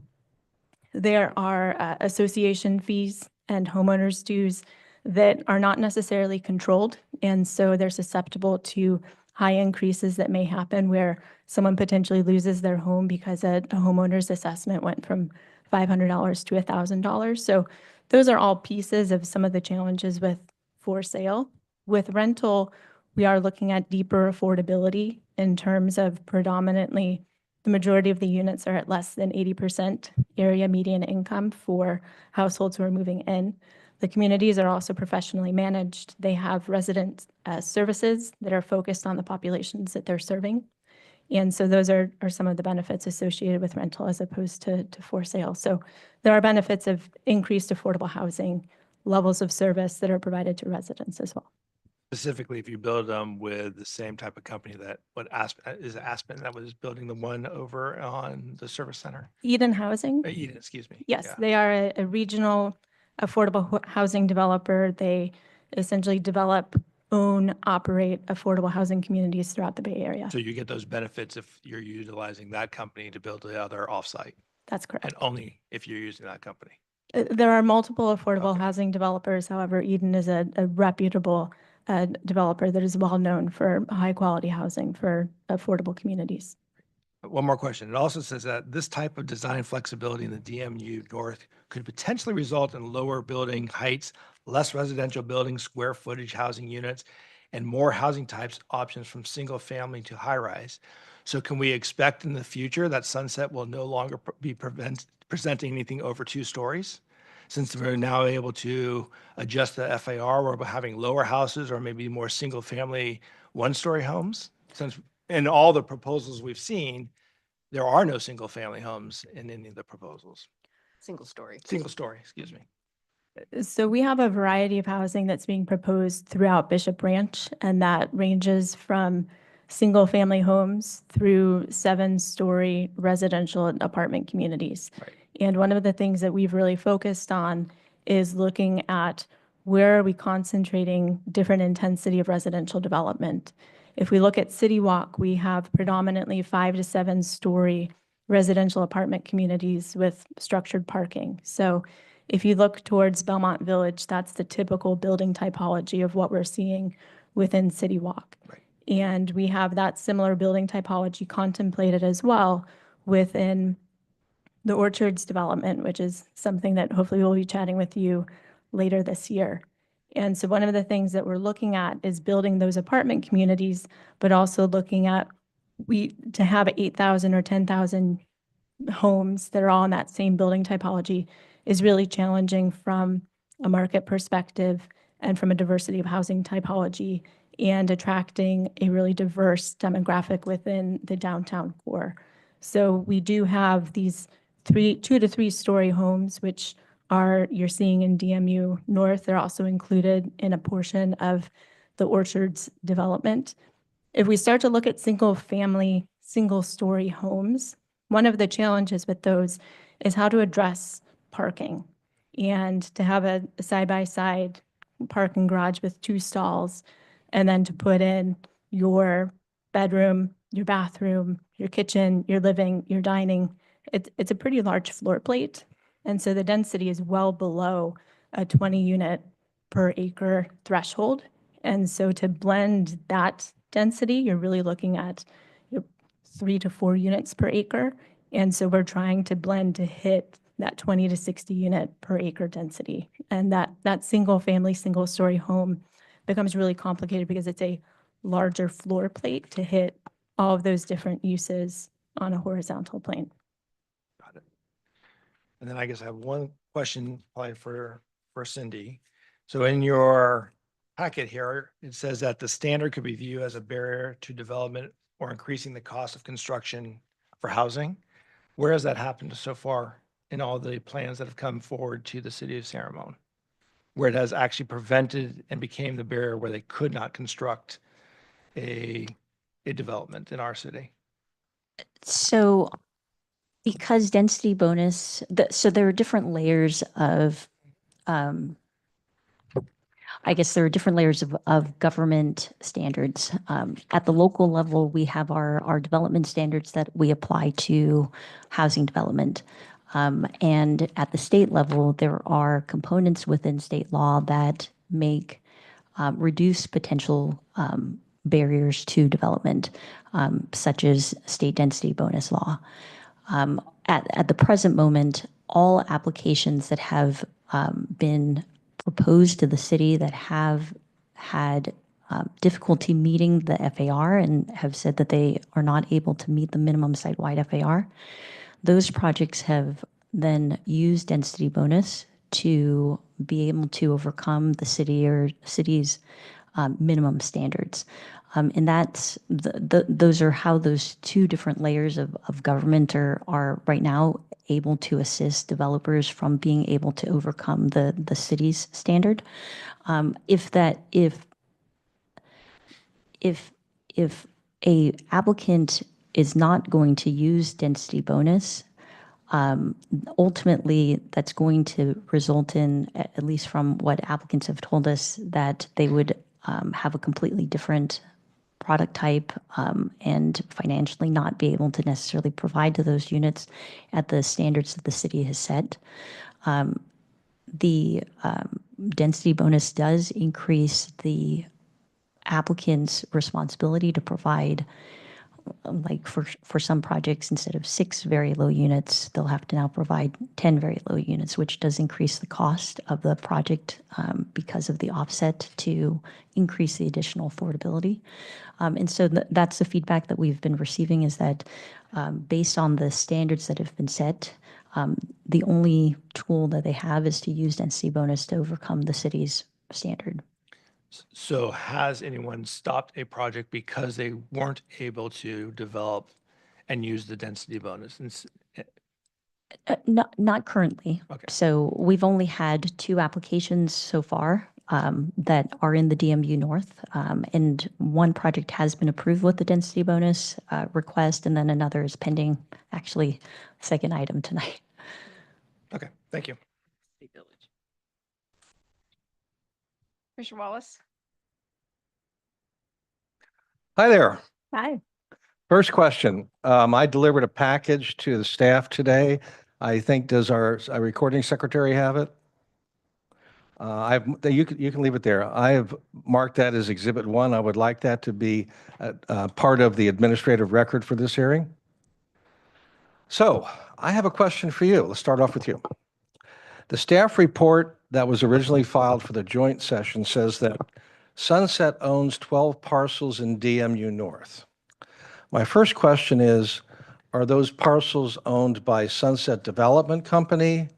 there are association fees and homeowners dues that are not necessarily controlled. And so they're susceptible to high increases that may happen where someone potentially loses their home because a homeowner's assessment went from $500 to $1,000. So those are all pieces of some of the challenges with for sale. With rental, we are looking at deeper affordability in terms of predominantly the majority of the units are at less than 80% area median income for households who are moving in. The communities are also professionally managed. They have resident services that are focused on the populations that they're serving. And so those are some of the benefits associated with rental as opposed to for sale. So there are benefits of increased affordable housing, levels of service that are provided to residents as well. Specifically, if you build them with the same type of company that Aspen that was building the one over on the service center? Eden Housing? Eden, excuse me. Yes, Yeah. they are a regional affordable housing developer. They essentially develop, own, operate affordable housing communities throughout the Bay Area. So you get those benefits if you're utilizing that company to build the other offsite, That's correct. and only if you're using that company. There are multiple affordable Okay. housing developers. However, Eden is a reputable developer that is well known for high quality housing for affordable communities. One more question. It also says that this type of design flexibility in the DMU North could potentially result in lower building heights, less residential building square footage housing units, and more housing types options from single family to high rise. So can we expect in the future that Sunset will no longer be presenting anything over 2 stories? Since we're now able to adjust the FAR, we're having lower houses or maybe more single family 1-story homes? Since in all the proposals we've seen, there are no single family homes in any of the proposals. Single story. Single story, excuse me. So we have a variety of housing that's being proposed throughout Bishop Branch, and that ranges from single-family homes through 7-story residential and apartment communities. Right. And one of the things that we've really focused on is looking at where are we concentrating different intensity of residential development. If we look at City Walk, we have predominantly 5 to 7-story residential apartment communities with structured parking. So if you look towards Belmont Village, that's the typical building typology of what we're seeing within City Walk. Right. And we have that similar building typology contemplated as well within the Orchards development, which is something that hopefully we'll be chatting with you later this year. And so one of the things that we're looking at is building those apartment communities, but also looking at to have 8,000 or 10,000 homes that are all in that same building typology is really challenging from a market perspective and from a diversity of housing typology and attracting a really diverse demographic within the downtown core. So we do have these 2 to 3-story homes, which you're seeing in DMU North. They're also included in a portion of the Orchards development. If we start to look at single-family, single-story homes, one of the challenges with those is how to address parking and to have a side-by-side parking garage with 2 stalls, and then to put in your bedroom, your bathroom, your kitchen, your living, your dining. It's a pretty large floor plate. And so the density is well below a 20 unit per acre threshold. And so to blend that density, you're really looking at 3 to 4 units per acre. And so we're trying to blend to hit that 20 to 60 unit per acre density. And that single family, single story home becomes really complicated because it's a larger floor plate to hit all of those different uses on a horizontal plane. Got it. And then I guess I have one question probably for Cindy. So in your packet here, it says that the standard could be viewed as a barrier to development or increasing the cost of construction for housing. Where has that happened so far in all the plans that have come forward to the city of San Ramon? Where it has actually prevented and became the barrier where they could not construct a development in our city? So because density bonus, so there are different layers of, I guess there are different layers of government standards. At the local level, we have our development standards that we apply to housing development. And at the state level, there are components within state law that make reduce potential barriers to development, such as state density bonus law. At the present moment, all applications that have been proposed to the city that have had difficulty meeting the FAR and have said that they are not able to meet the minimum site-wide FAR, those projects have then used density bonus to be able to overcome the city or city's minimum standards. And that's those are how those 2 different layers of government are right now able to assist developers from being able to overcome the city's standard. If a applicant is not going to use density bonus, ultimately that's going to result in, at least from what applicants have told us, that they would have a completely different product type and financially not be able to necessarily provide to those units at the standards that the city has set. The density bonus does increase the applicant's responsibility to provide like for some projects, instead of 6 very low units, they'll have to now provide 10 very low units, which does increase the cost of the project because of the offset to increase the additional affordability. And so that's the feedback that we've been receiving, is that based on the standards that have been set, the only tool that they have is to use density bonus to overcome the city's standard. So has anyone stopped a project because they weren't able to develop and use the density bonus? Not currently. Okay. So we've only had 2 applications so far that are in the DMU North. And one project has been approved with the density bonus request, and then another is pending, actually, second item tonight. Okay, thank you. Commissioner Wallace? Hi there. Hi. First question. I delivered a package to the staff today. I think, does our recording secretary have it? You can leave it there. I have marked that as Exhibit 1. I would like that to be part of the administrative record for this hearing. So I have a question for you. Let's start off with you. The staff report that was originally filed for the joint session says that Sunset owns 12 parcels in DMU North. My first question is, are those parcels owned by Sunset Development Company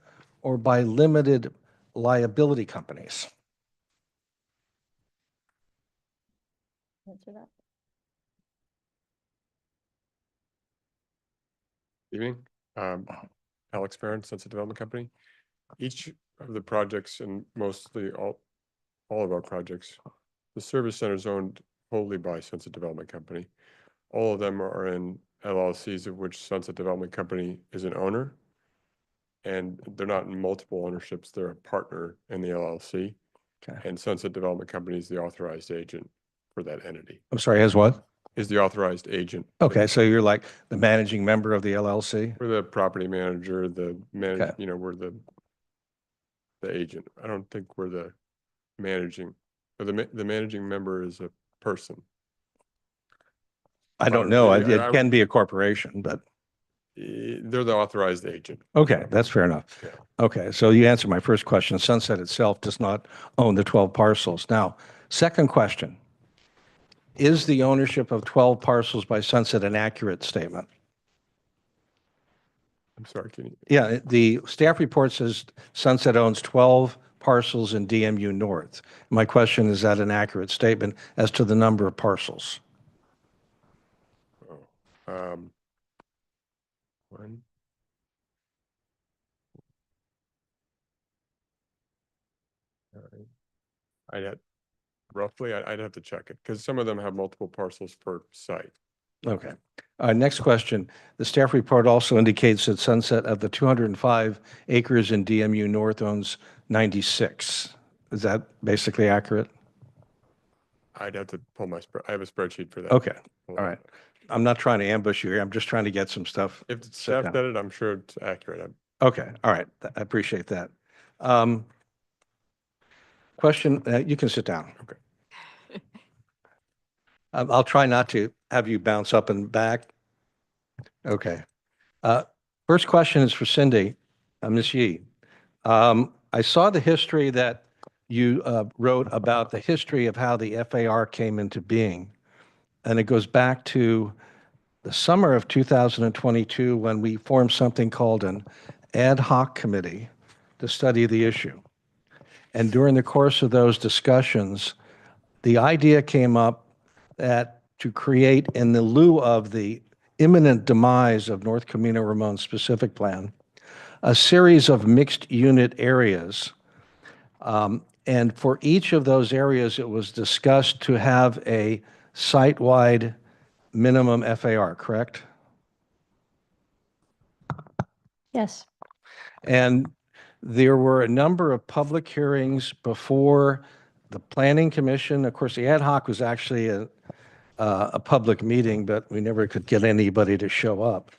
or by limited liability companies? Answer that. Evening, Alex Barron, Sunset Development Company. Each of the projects, and mostly all of our projects, the service center is owned wholly by Sunset Development Company. All of them are in LLCs of which Sunset Development Company is an owner. And they're not in multiple ownerships, they're a partner in the LLC. Okay. And Sunset Development Company is the authorized agent for that entity, I'm sorry, has what? is the authorized agent. Okay, so you're like the managing member of the LLC? We're the property manager, the Okay. we're the agent. I don't think we're the managing, or the managing member is a person. I don't know. Yeah, It can be a corporation, but They're the authorized agent. okay, that's fair enough. Yeah. Okay, so you answered my first question. Sunset itself does not own the 12 parcels. Now, second question. Is the ownership of 12 parcels by Sunset an accurate statement? I'm sorry, can you? Yeah, the staff report says Sunset owns 12 parcels in DMU North. My question, is that an accurate statement as to the number of parcels? One. I'd have to check it, because some of them have multiple parcels per site. Okay. Next question. The staff report also indicates that Sunset, of the 205 acres in DMU North, owns 96. Is that basically accurate? I'd have to pull I have a spreadsheet for that. Okay, Hold all on. right. I'm not trying to ambush you here. I'm just trying to get some stuff. If the set staff down. did it, I'm sure it's accurate. Okay, all right. I appreciate that. Question, you can sit down. Okay. I'll try not to have you bounce up and back. Okay. First question is for Cindy, Ms. Yee. I saw the history that you wrote about the history of how the FAR came into being. And it goes back to the summer of 2022 when we formed something called an ad hoc committee to study the issue. And during the course of those discussions, the idea came up that to create, in the lieu of the imminent demise of North Camino Ramon specific plan, a series of mixed unit areas. And for each of those areas, it was discussed to have a site-wide minimum FAR, correct? Yes. And there were a number of public hearings before the Planning Commission. Of course, the ad hoc was actually a public meeting, but we never could get anybody to show up.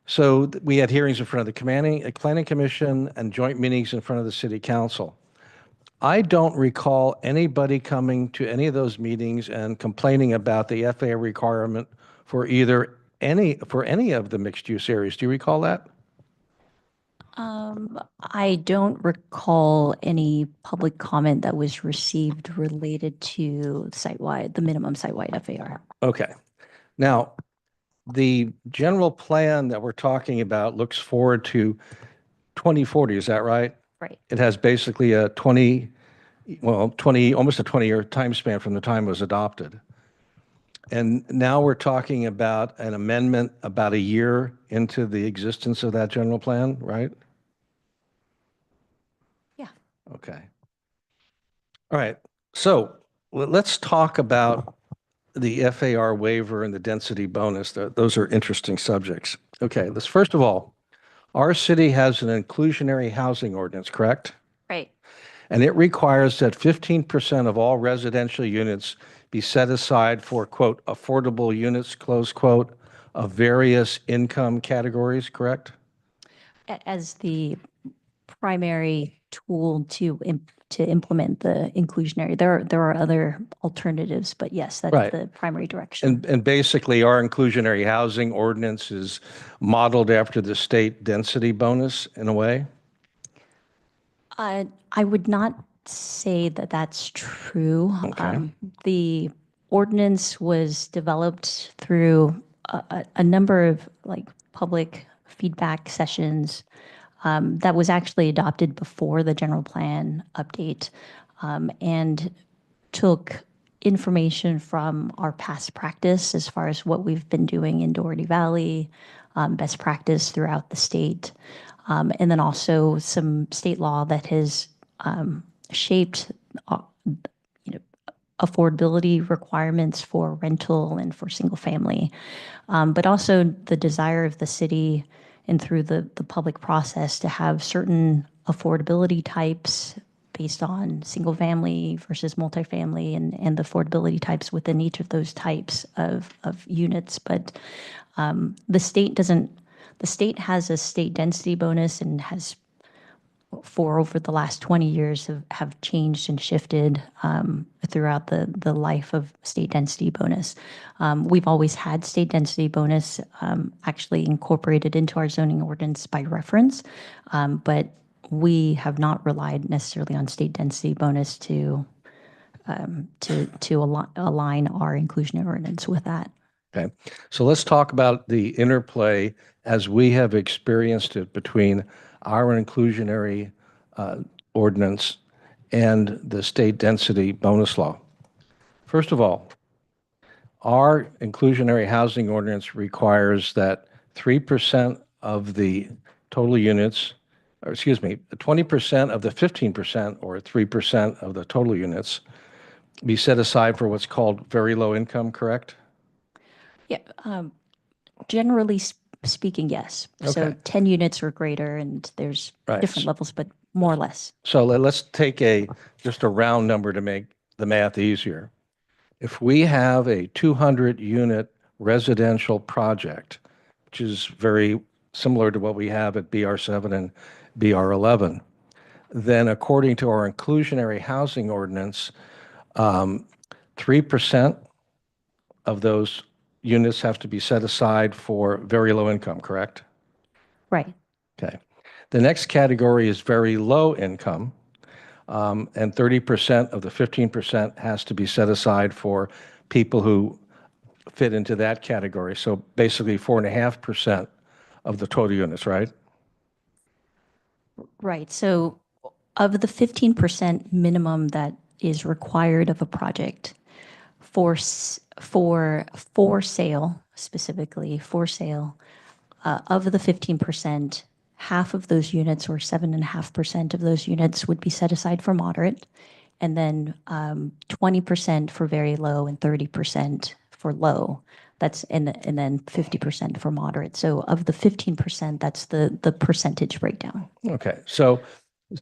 So we had hearings in front of the Planning Commission and joint meetings in front of the City Council. I don't recall anybody coming to any of those meetings and complaining about the FAR requirement for any of the mixed-use areas. Do you recall that? I don't recall any public comment that was received related to the minimum site-wide FAR. Okay. Now, the general plan that we're talking about looks forward to 2040, is that right? Right. It has basically almost a 20-year time span from the time it was adopted. And now we're talking about an amendment about a year into the existence of that general plan, right? Yeah. Okay. All right. So let's talk about the FAR waiver and the density bonus. Those are interesting subjects. Okay, let's first of all, our city has an inclusionary housing ordinance, correct? Right. And it requires that 15% of all residential units be set aside for, quote, affordable units, close quote, of various income categories, correct? As the primary tool to implement the inclusionary, there are other alternatives, but yes, that's Right. the primary direction. And basically, our inclusionary housing ordinance is modeled after the state density bonus in a way? I would not say that that's true. Okay. The ordinance was developed through a number of public feedback sessions that was actually adopted before the general plan update, and took information from our past practice as far as what we've been doing in Doherty Valley, best practice throughout the state, and then also some state law that has shaped affordability requirements for rental and for single family, but also the desire of the city and through the public process to have certain affordability types based on single family versus multifamily and the affordability types within each of those types of units. But the state has a state density bonus and has for over the last 20 years have changed and shifted throughout the life of state density bonus. We've always had state density bonus actually incorporated into our zoning ordinance by reference, but we have not relied necessarily on state density bonus to align our inclusionary ordinance with that. Okay. So let's talk about the interplay as we have experienced it between our inclusionary ordinance and the state density bonus law. First of all, our inclusionary housing ordinance requires that 3% of the total units, or excuse me, 20% of the 15% or 3% of the total units be set aside for what's called very low income, correct? Yeah, generally speaking, yes. So Okay. 10 units or greater, and there's Right. different levels, but more or less. So let's take just a round number to make the math easier. If we have a 200-unit residential project, which is very similar to what we have at BR7 and BR11, then according to our inclusionary housing ordinance, 3% of those units have to be set aside for very low income, correct? Right. Okay. The next category is very low income, and 30% of the 15% has to be set aside for people who fit into that category. So basically 4.5% of the total units, right? Right. So of the 15% minimum that is required of a project for sale, specifically for sale, of the 15%, half of those units or 7.5% of those units would be set aside for moderate, and then 20% for very low and 30% for low. That's and then 50% for moderate. So of the 15%, that's the percentage breakdown. Okay. So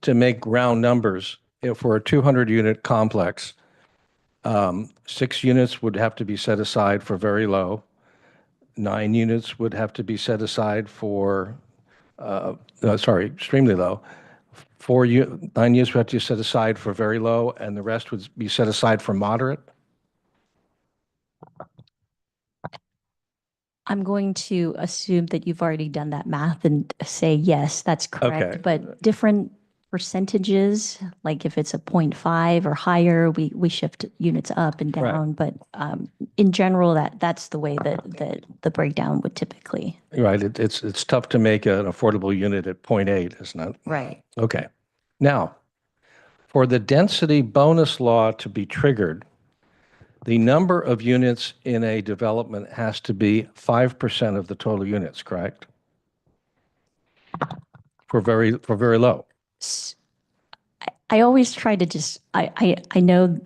to make round numbers, if we're a 200-unit complex, 6 units would have to be set aside for very low. 9 units would have to be set aside for, extremely low. 9 units we have to set aside for very low, and the rest would be set aside for moderate? I'm going to assume that you've already done that math and say, yes, that's Okay. correct. But different percentages, like if it's a 0.5 or higher, we shift units up and Right. down. But in general, that's the way that the breakdown would typically. Right, it's tough to make an affordable unit at 0.8, isn't it? Right. Okay. Now, for the density bonus law to be triggered, the number of units in a development has to be 5% of the total units, correct? For very low. I always try to just, I know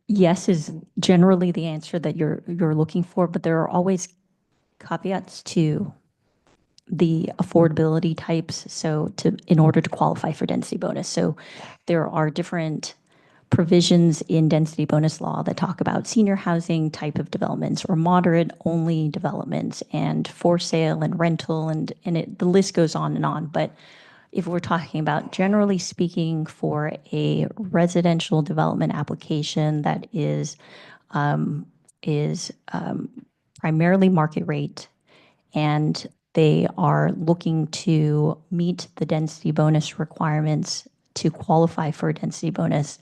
yes is generally the answer that you're looking for, but there are always caveats to the affordability types. So in order to qualify for density bonus. So there are different provisions in density bonus law that talk about senior housing type of developments or moderate only developments and for sale and rental and the list goes on and on. But if we're talking about generally speaking for a residential development application that is primarily market rate and they are looking to meet the density bonus requirements to qualify for a density bonus,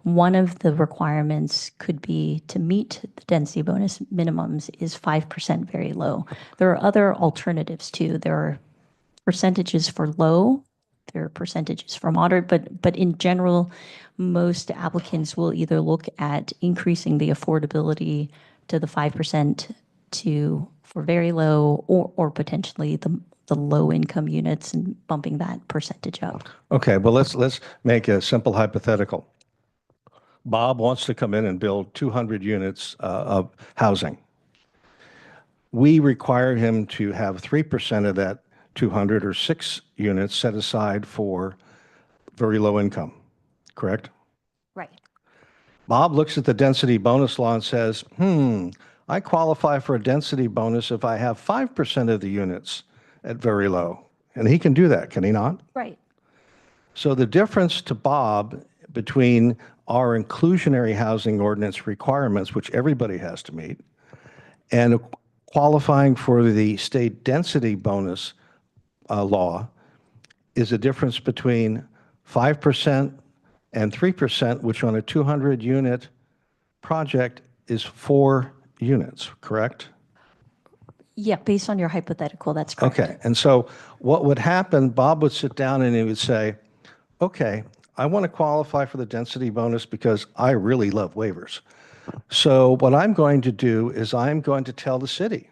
one of the requirements could be to meet the density bonus minimums is 5% very low. There are other alternatives too. There are percentages for low, there are percentages for moderate, but in general, most applicants will either look at increasing the affordability to the 5% for very low or potentially the low income units and bumping that percentage up. Okay, well, let's make a simple hypothetical. Bob wants to come in and build 200 units of housing. We require him to have 3% of that 200 or 6 units set aside for very low income, correct? Right. Bob looks at the density bonus law and says, I qualify for a density bonus if I have 5% of the units at very low. And he can do that, can he not? Right. So the difference to Bob between our inclusionary housing ordinance requirements, which everybody has to meet, and qualifying for the state density bonus law is a difference between 5% and 3%, which on a 200-unit project is 4 units, correct? Yeah, based on your hypothetical, that's correct. Okay, and so what would happen, Bob would sit down and he would say, okay, I want to qualify for the density bonus because I really love waivers. So what I'm going to do is I'm going to tell the city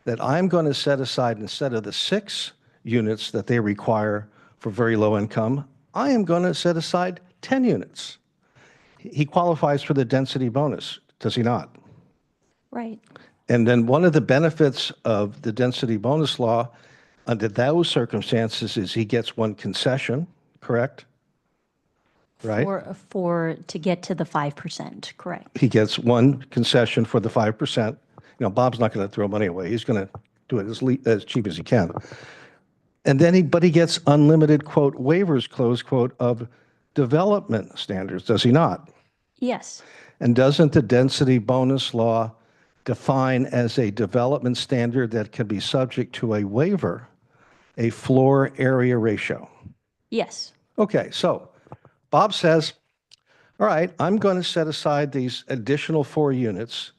that I'm going to set aside, instead of the 6 units that they require for very low income, I am going to set aside 10 units. He qualifies for the density bonus, does he not? Right. And then one of the benefits of the density bonus law under those circumstances is he gets one concession, correct? Right? To get to the 5%, correct. He gets one concession for the 5%. Bob's not going to throw money away. He's going to do it as cheap as he can. And then but he gets unlimited, quote, waivers, close quote, of development standards, does he not? Yes. And doesn't the density bonus law define as a development standard that can be subject to a waiver, a floor area ratio? Yes. Okay, so Bob says, all right, I'm going to set aside these additional 4 units.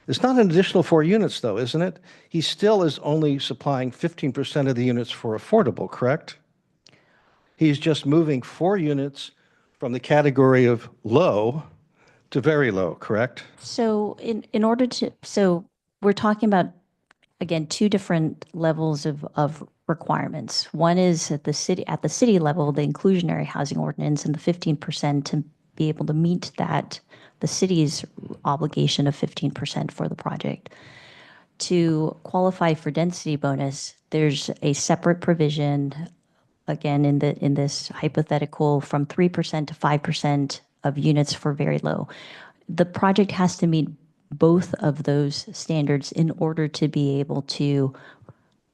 It's not an additional 4 units, though, isn't it? He still is only supplying 15% of the units for affordable, correct? He's just moving 4 units from the category of low to very low, correct? So so we're talking about, again, 2 different levels of requirements. One is at the city level, the inclusionary housing ordinance and the 15% to be able to meet that, the city's obligation of 15% for the project. To qualify for density bonus, there's a separate provision, again, in this hypothetical, from 3% to 5% of units for very low. The project has to meet both of those standards in order to be able to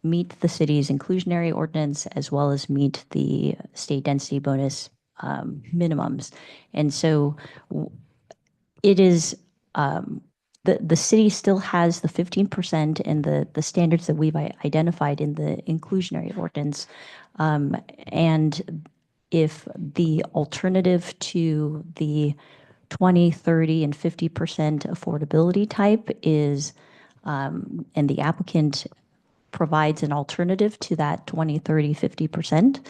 meet the city's inclusionary ordinance as well as meet the state density bonus minimums. And so it is, the city still has the 15% and the standards that we've identified in the inclusionary ordinance. And if the alternative to the 20, 30, and 50% affordability type is, and the applicant provides an alternative to that 20, 30, 50%,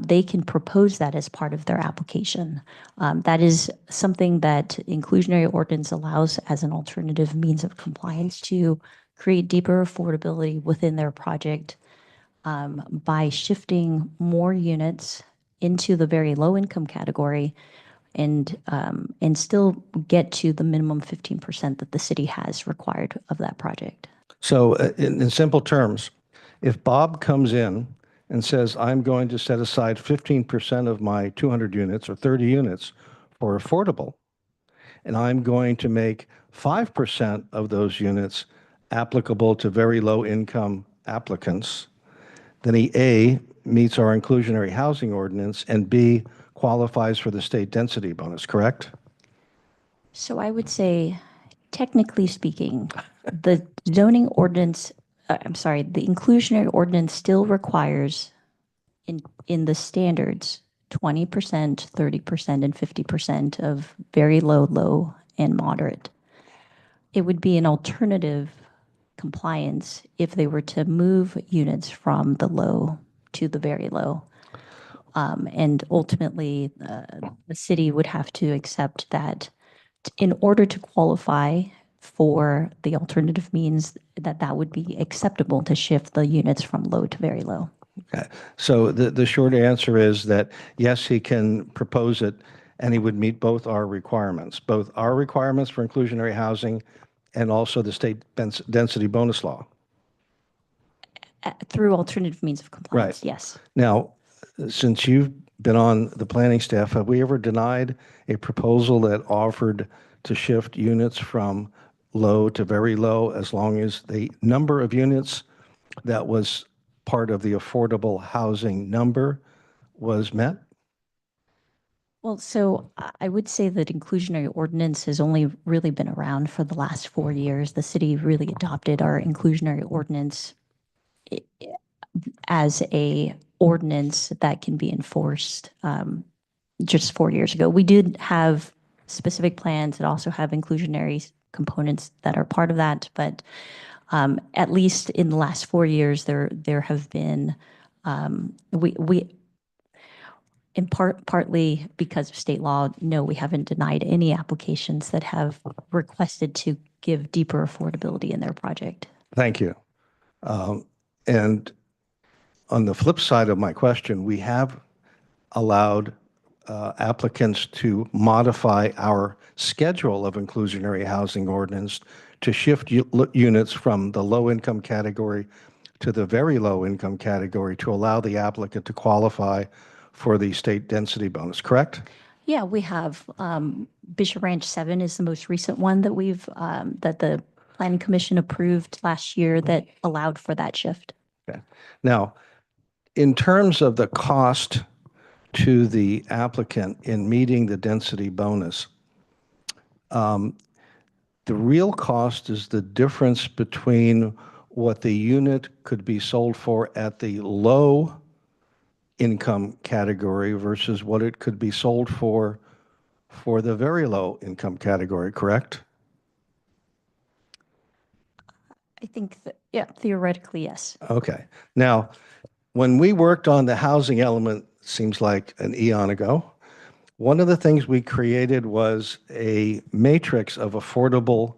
they can propose that as part of their application. That is something that inclusionary ordinance allows as an alternative means of compliance to create deeper affordability within their project by shifting more units into the very low income category and still get to the minimum 15% that the city has required of that project. So in simple terms, if Bob comes in and says, I'm going to set aside 15% of my 200 units or 30 units for affordable, and I'm going to make 5% of those units applicable to very low income applicants, then he A, meets our inclusionary housing ordinance, and B, qualifies for the state density bonus, correct? So I would say, technically speaking, the zoning ordinance, the inclusionary ordinance still requires in the standards 20%, 30%, and 50% of very low, low, and moderate. It would be an alternative compliance if they were to move units from the low to the very low. And ultimately, the city would have to accept that in order to qualify for the alternative means that would be acceptable to shift the units from low to very low. Okay. So the short answer is that, yes, he can propose it, and he would meet both our requirements for inclusionary housing and also the state density bonus law. Through alternative means of compliance, yes. Now, since you've been on the planning staff, have we ever denied a proposal that offered to shift units from low to very low as long as the number of units that was part of the affordable housing number was met? Well, so I would say that inclusionary ordinance has only really been around for the last 4 years. The city really adopted our inclusionary ordinance as a ordinance that can be enforced just 4 years ago. We did have specific plans that also have inclusionary components that are part of that, but at least in the last 4 years, there have been, we in partly because of state law, no, we haven't denied any applications that have requested to give deeper affordability in their project. Thank you. And on the flip side of my question, we have allowed applicants to modify our schedule of inclusionary housing ordinance to shift units from the low income category to the very low income category to allow the applicant to qualify for the state density bonus, correct? Yeah, we have Bishop Ranch 7 is the most recent one that we've that the Planning Commission approved last year that allowed for that shift. Okay. Now, in terms of the cost to the applicant in meeting the density bonus, the real cost is the difference between what the unit could be sold for at the low income category versus what it could be sold for the very low income category, correct? I think that, yeah, theoretically, yes. Okay. Now, when we worked on the housing element, seems like an eon ago, one of the things we created was a matrix of affordable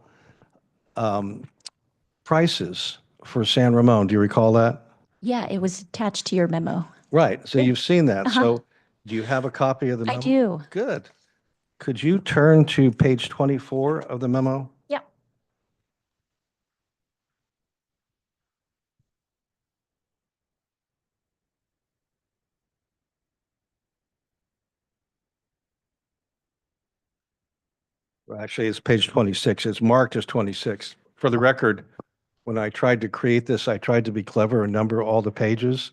prices for San Ramon. Do you recall that? Yeah, it was attached to your memo. Right. So you've seen that. Uh-huh. So do you have a copy of the memo? I do. Good. Could you turn to page 24 of the memo? Yeah. Well, actually, it's page 26. It's marked as 26. For the record, when I tried to create this, I tried to be clever and number all the pages,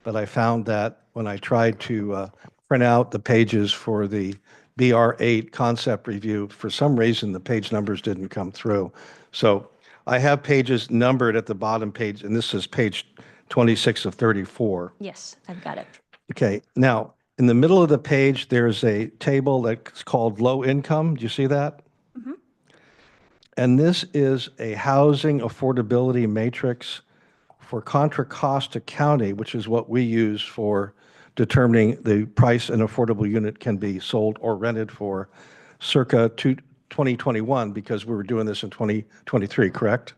but I found that when I tried to print out the pages for the BR8 concept review, for some reason, the page numbers didn't come through. So I have pages numbered at the bottom page, and this is page 26 of 34. Yes, I've got it. Okay, now, in the middle of the page, there's a table that's called low income. Do you see that? Mhm. And this is a housing affordability matrix for Contra Costa County, which is what we use for determining the price an affordable unit can be sold or rented for circa 2021, because we were doing this in 2023, correct?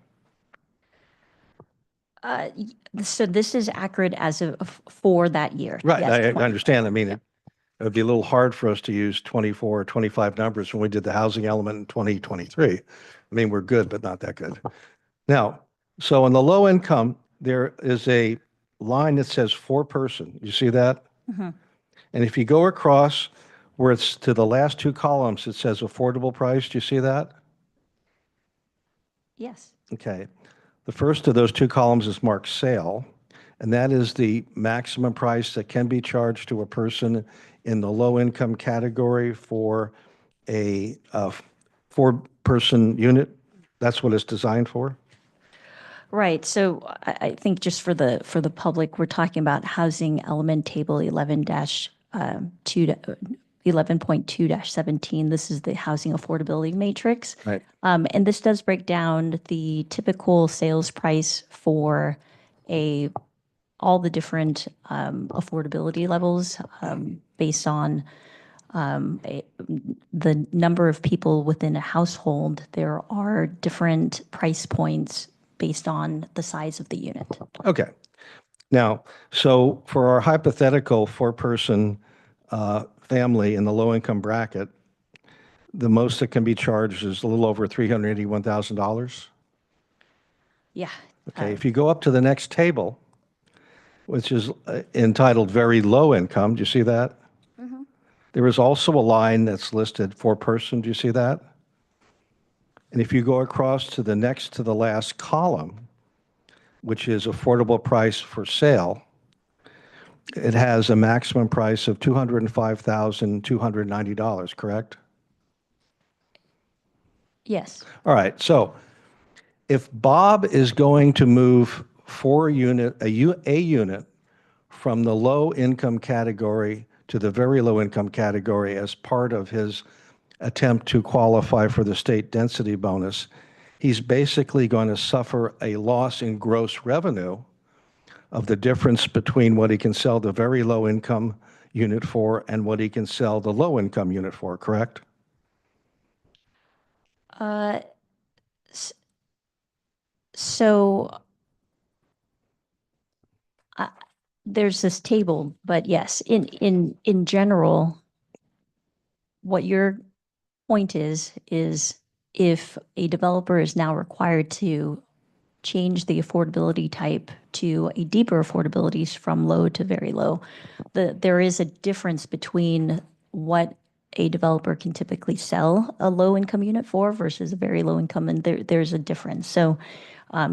So this is accurate as of for that year. Right, Yes, I 20. understand. I mean, it would be a little hard for us to use 24 or 25 numbers when we did the housing element in 2023. I mean, we're good, but not that good. Now, so in the low income, there is a line that says 4-person. You see that? Mhm. And if you go across where it's to the last 2 columns, it says affordable price. Do you see that? Yes. Okay. The first of those 2 columns is marked sale, and that is the maximum price that can be charged to a person in the low income category for a 4-person unit. That's what it's designed for. Right. So I think just for the public, we're talking about housing element table 11.2-17. This is the housing affordability matrix. Right. And this does break down the typical sales price for all the different affordability levels based on the number of people within a household. There are different price points based on the size of the unit. Okay. Now, so for our hypothetical 4-person family in the low income bracket, the most that can be charged is a little over $381,000. Yeah. Okay, if you go up to the next table, which is entitled very low income, do you see that? Mhm. There is also a line that's listed 4-person, do you see that? And if you go across to the next to the last column, which is affordable price for sale, it has a maximum price of $205,290, correct? Yes. All right, so if Bob is going to move a unit from the low income category to the very low income category as part of his attempt to qualify for the state density bonus, he's basically going to suffer a loss in gross revenue of the difference between what he can sell the very low income unit for and what he can sell the low income unit for, correct? So there's this table, but yes, in general, what your point is if a developer is now required to change the affordability type to a deeper affordability from low to very low, there is a difference between what a developer can typically sell a low income unit for versus a very low income, and there's a difference. So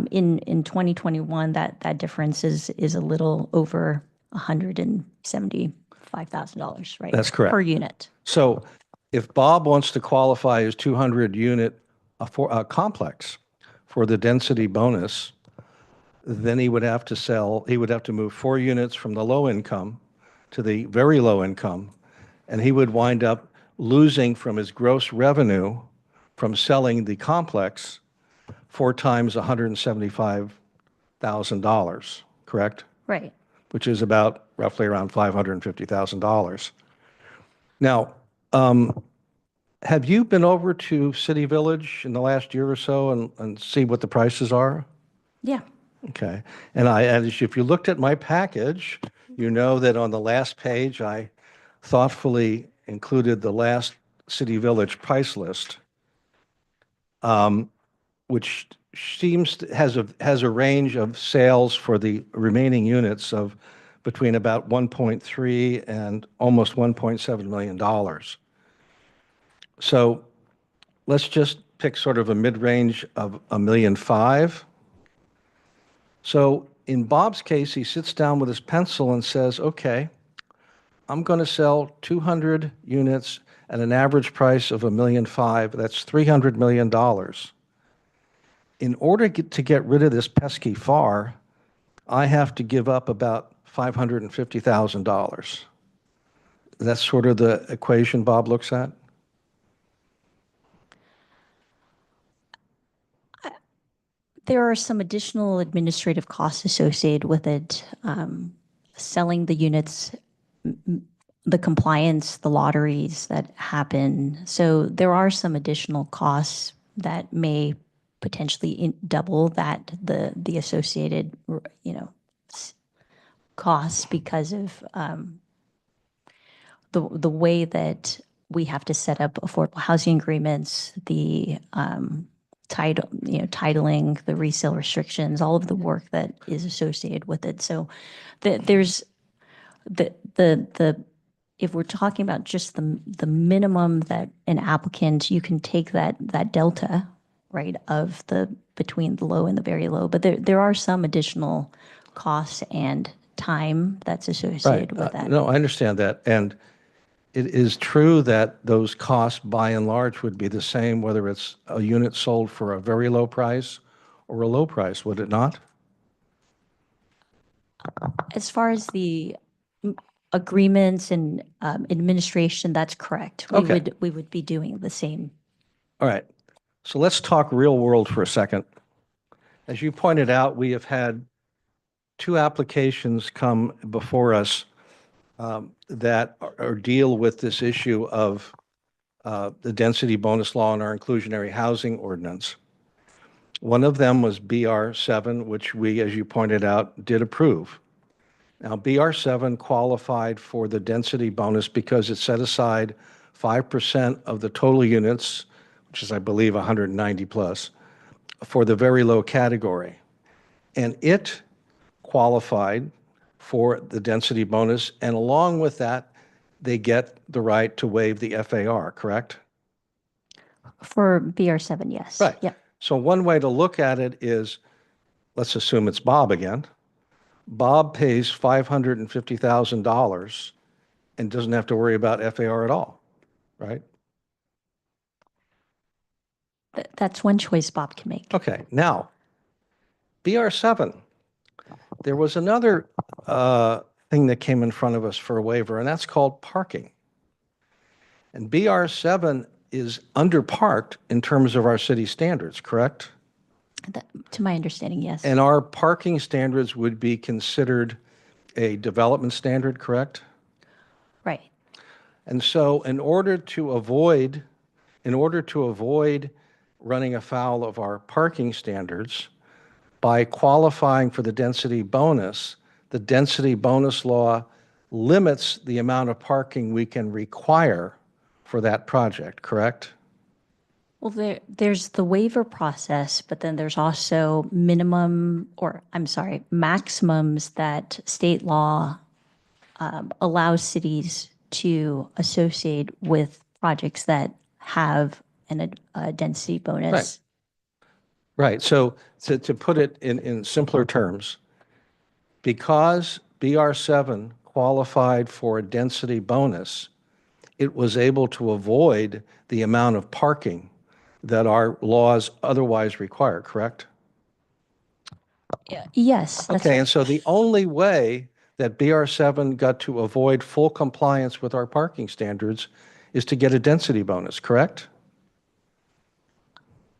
in 2021, that difference is a little over $175,000, right? That's correct. Per unit. So if Bob wants to qualify as 200 unit complex for the density bonus, then he would have to move 4 units from the low income to the very low income, and he would wind up losing from his gross revenue from selling the complex 4 times $175,000, correct? Right. Which is about roughly around $550,000. Now, have you been over to City Village in the last year or so and see what the prices are? Yeah. Okay. And if you looked at my package, you know that on the last page, I thoughtfully included the last City Village price list, which has a range of sales for the remaining units of between about 1.3 and almost $1.7 million. So let's just pick sort of a mid-range of $1.5 million. So in Bob's case, he sits down with his pencil and says, okay, I'm going to sell 200 units at an average price of $1.5 million. That's $300 million. In order to get rid of this pesky FAR, I have to give up about $550,000. That's sort of the equation Bob looks at? There are some additional administrative costs associated with it. Selling the units, the compliance, the lotteries that happen. So there are some additional costs that may potentially double that, the associated, costs because of the way that we have to set up affordable housing agreements, the titling, the resale restrictions, all of the work that is associated with it. So there's if we're talking about just the minimum that an applicant, you can take that delta, right, of between the low and the very low, but there are some additional costs and time that's associated with that. No, I understand that. And it is true that those costs by and large would be the same whether it's a unit sold for a very low price or a low price, would it not? As far as the agreements and administration, that's correct. Okay. We would be doing the same. All right. So let's talk real world for a second. As you pointed out, we have had 2 applications come before us that deal with this issue of the density bonus law and our inclusionary housing ordinance. One of them was BR7, which we, as you pointed out, did approve. Now, BR7 qualified for the density bonus because it set aside 5% of the total units, which is, I believe, 190 plus, for the very low category. And it qualified for the density bonus, and along with that, they get the right to waive the FAR, correct? For BR7, yes. Right. Yep. So one way to look at it is, let's assume it's Bob again. Bob pays $550,000 and doesn't have to worry about FAR at all, right? That's one choice Bob can make. Okay, now, BR7, there was another thing that came in front of us for a waiver, and that's called parking. And BR7 is underparked in terms of our city standards, correct? To my understanding, yes. And our parking standards would be considered a development standard, correct? Right. And so in order to avoid running afoul of our parking standards, by qualifying for the density bonus law limits the amount of parking we can require for that project, correct? Well, there's the waiver process, but then there's also maximums that state law allows cities to associate with projects that have a density bonus. Right. So to put it in simpler terms, because BR7 qualified for a density bonus, it was able to avoid the amount of parking that our laws otherwise require, correct? Yes. That's Okay, right. and so the only way that BR7 got to avoid full compliance with our parking standards is to get a density bonus, correct?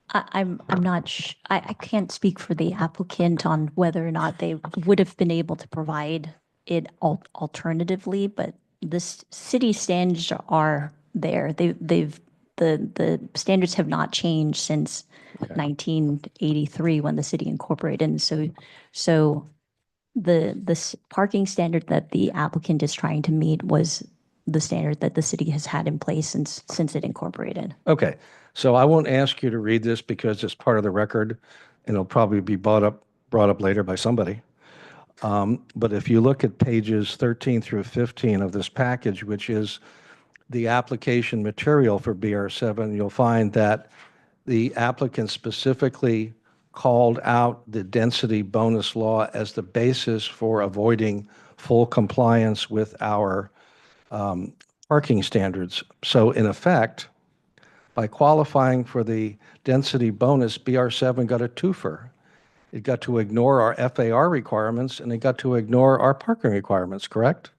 I'm not, I can't speak for the applicant on whether or not they would have been able to provide it alternatively, but the city standards are there. The standards have not changed since 1983 when the city incorporated. And so the parking standard that the applicant is trying to meet was the standard that the city has had in place since it incorporated. Okay, so I won't ask you to read this because it's part of the record and it'll probably be brought up later by somebody. But if you look at pages 13 through 15 of this package, which is the application material for BR7, you'll find that the applicant specifically called out the density bonus law as the basis for avoiding full compliance with our parking standards. So in effect, by qualifying for the density bonus, BR7 got a twofer. It got to ignore our FAR requirements and it got to ignore our parking requirements, correct?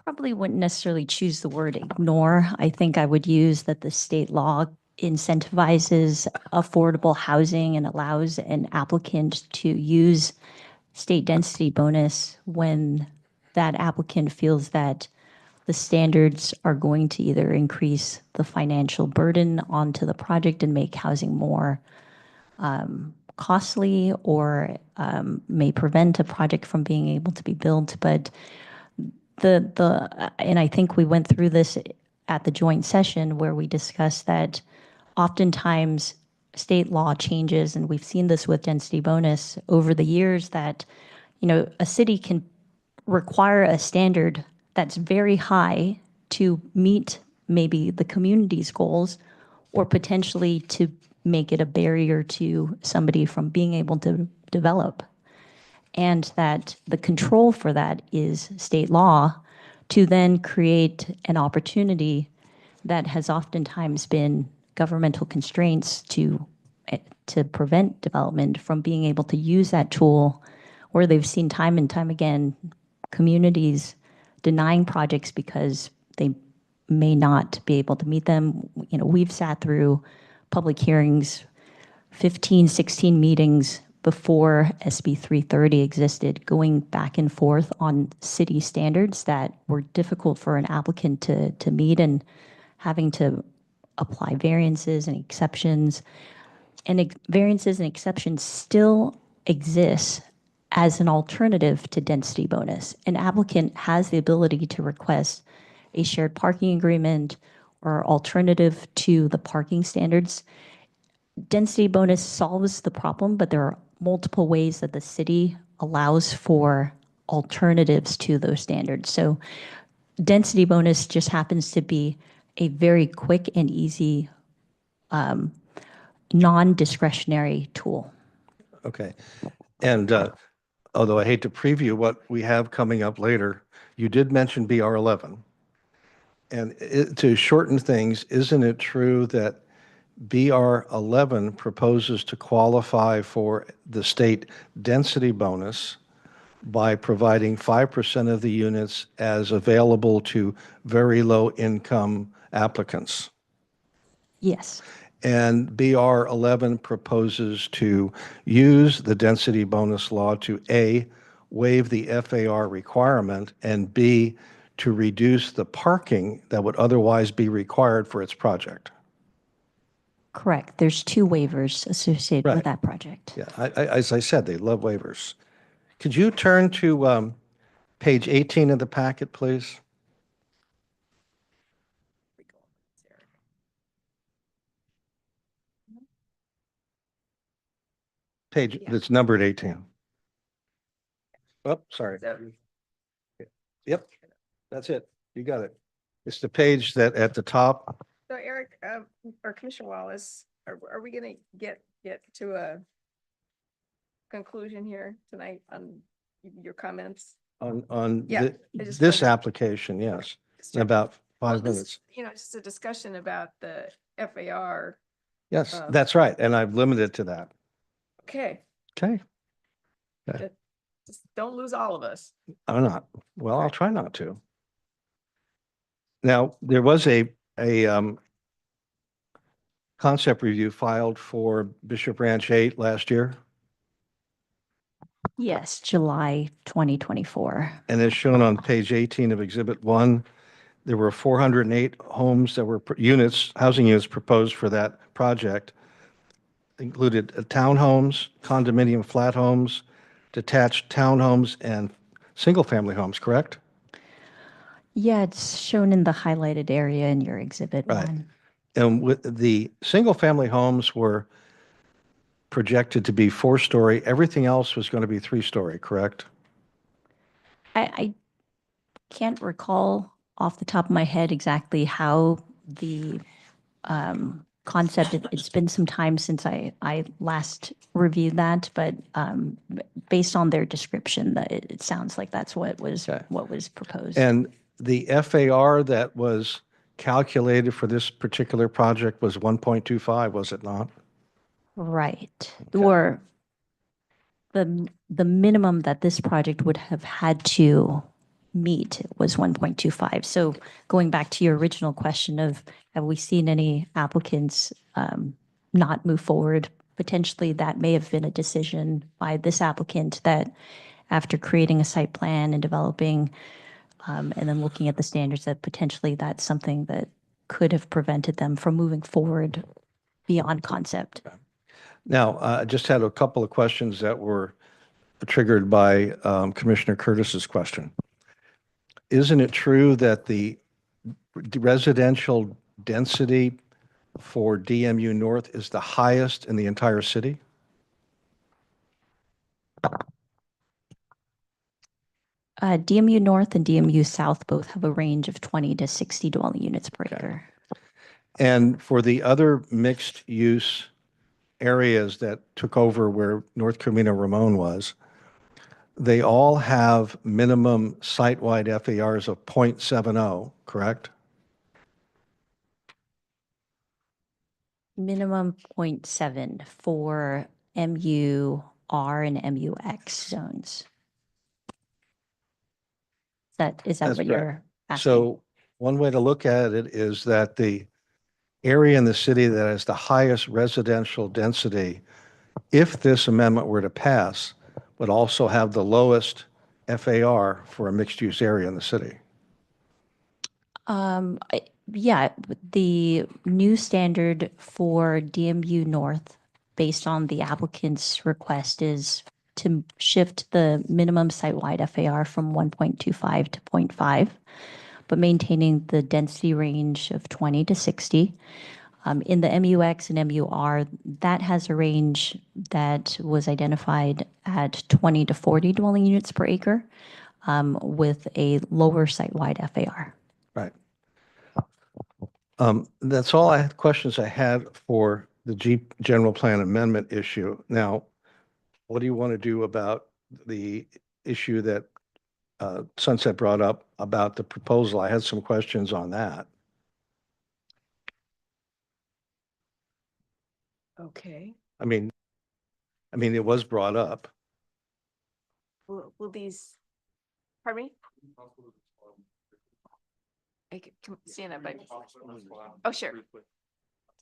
Probably wouldn't necessarily choose the word ignore. I think I would use that the state law incentivizes affordable housing and allows an applicant to use state density bonus when that applicant feels that the standards are going to either increase the financial burden onto the project and make housing more costly, or may prevent a project from being able to be built. But and I think we went through this at the joint session where we discussed that oftentimes state law changes, and we've seen this with density bonus over the years, that, you know, a city can require a standard that's very high to meet maybe the community's goals, or potentially to make it a barrier to somebody from being able to develop. And that the control for that is state law, to then create an opportunity that has oftentimes been governmental constraints to prevent development from being able to use that tool, where they've seen time and time again communities denying projects because they may not be able to meet them. You know, we've sat through public hearings, 15, 16 meetings before SB 330 existed, going back and forth on city standards that were difficult for an applicant to meet, and having to apply variances and exceptions. And variances and exceptions still exist as an alternative to density bonus. An applicant has the ability to request a shared parking agreement or alternative to the parking standards. Density bonus solves the problem, but there are multiple ways that the city allows for alternatives to those standards. So density bonus just happens to be a very quick and easy non-discretionary tool. Okay. And although I hate to preview what we have coming up later, you did mention BR11. And to shorten things, isn't it true that BR11 proposes to qualify for the state density bonus by providing 5% of the units as available to very low income applicants? Yes. And BR11 proposes to use the density bonus law to A, waive the FAR requirement, and B, to reduce the parking that would otherwise be required for its project. Correct. There's two waivers associated Right. with that project. Yeah, as I said, they love waivers. Could you turn to page 18 of the packet, please? Page that's numbered 18. Oh, sorry. Yep, that's it. You got it. It's the page that at the top. So Eric, or Commissioner Wallace, are we going to get to a conclusion here tonight on your comments? On Yeah, I just this wanted- application, yes, Just in about Well, 5 minutes. You know, just a discussion about the FAR. Yes, that's right, and I've limited to that. Okay, Okay, just don't lose all of us. I'm not. Well, I'll try not to. Now, there was a concept review filed for Bishop Ranch 8 last year, Yes, July 2024. and as shown on page 18 of Exhibit 1, there were 408 homes that were housing units proposed for that project. Included townhomes, condominium flat homes, detached townhomes, and single-family homes, correct? Yeah, it's shown in the highlighted area in your exhibit Right. 1. And with the single-family homes were projected to be 4-story. Everything else was going to be 3-story, correct? I can't recall off the top of my head exactly how the concept. It's been some time since I last reviewed that, but based on their description, that it sounds like that's Okay. what was proposed. And the FAR that was calculated for this particular project was 1.25, was it not? Right. Okay. Or the minimum that this project would have had to meet was 1.25. So going back to your original question of, have we seen any applicants not move forward? Potentially that may have been a decision by this applicant that after creating a site plan and developing and then looking at the standards, that potentially that's something that could have prevented them from moving forward beyond concept. Now, I just had a couple of questions that were triggered by Commissioner Curtis's question. Isn't it true that the residential density for DMU North is the highest in the entire city? DMU North and DMU South both have a range of 20 to 60 dwelling units per Okay. acre. And for the other mixed use areas that took over where North Camino Ramon was, they all have minimum site-wide FARs of 0.70, correct? Minimum 0.7 for MUR and MUX zones. Is that That's what correct. you're asking? So one way to look at it is that the area in the city that has the highest residential density, if this amendment were to pass, would also have the lowest FAR for a mixed-use area in the city. Yeah, the new standard for DMU North, based on the applicant's request, is to shift the minimum site-wide FAR from 1.25 to 0.5, but maintaining the density range of 20 to 60. In the MUX and MUR, that has a range that was identified at 20 to 40 dwelling units per acre with a lower site-wide FAR. Right. That's all questions I had for the general plan amendment issue. Now, what do you want to do about the issue that Sunset brought up about the proposal? I had some questions on that. Okay. I mean, it was brought up. Will these, pardon me? Stand up. Oh, sure.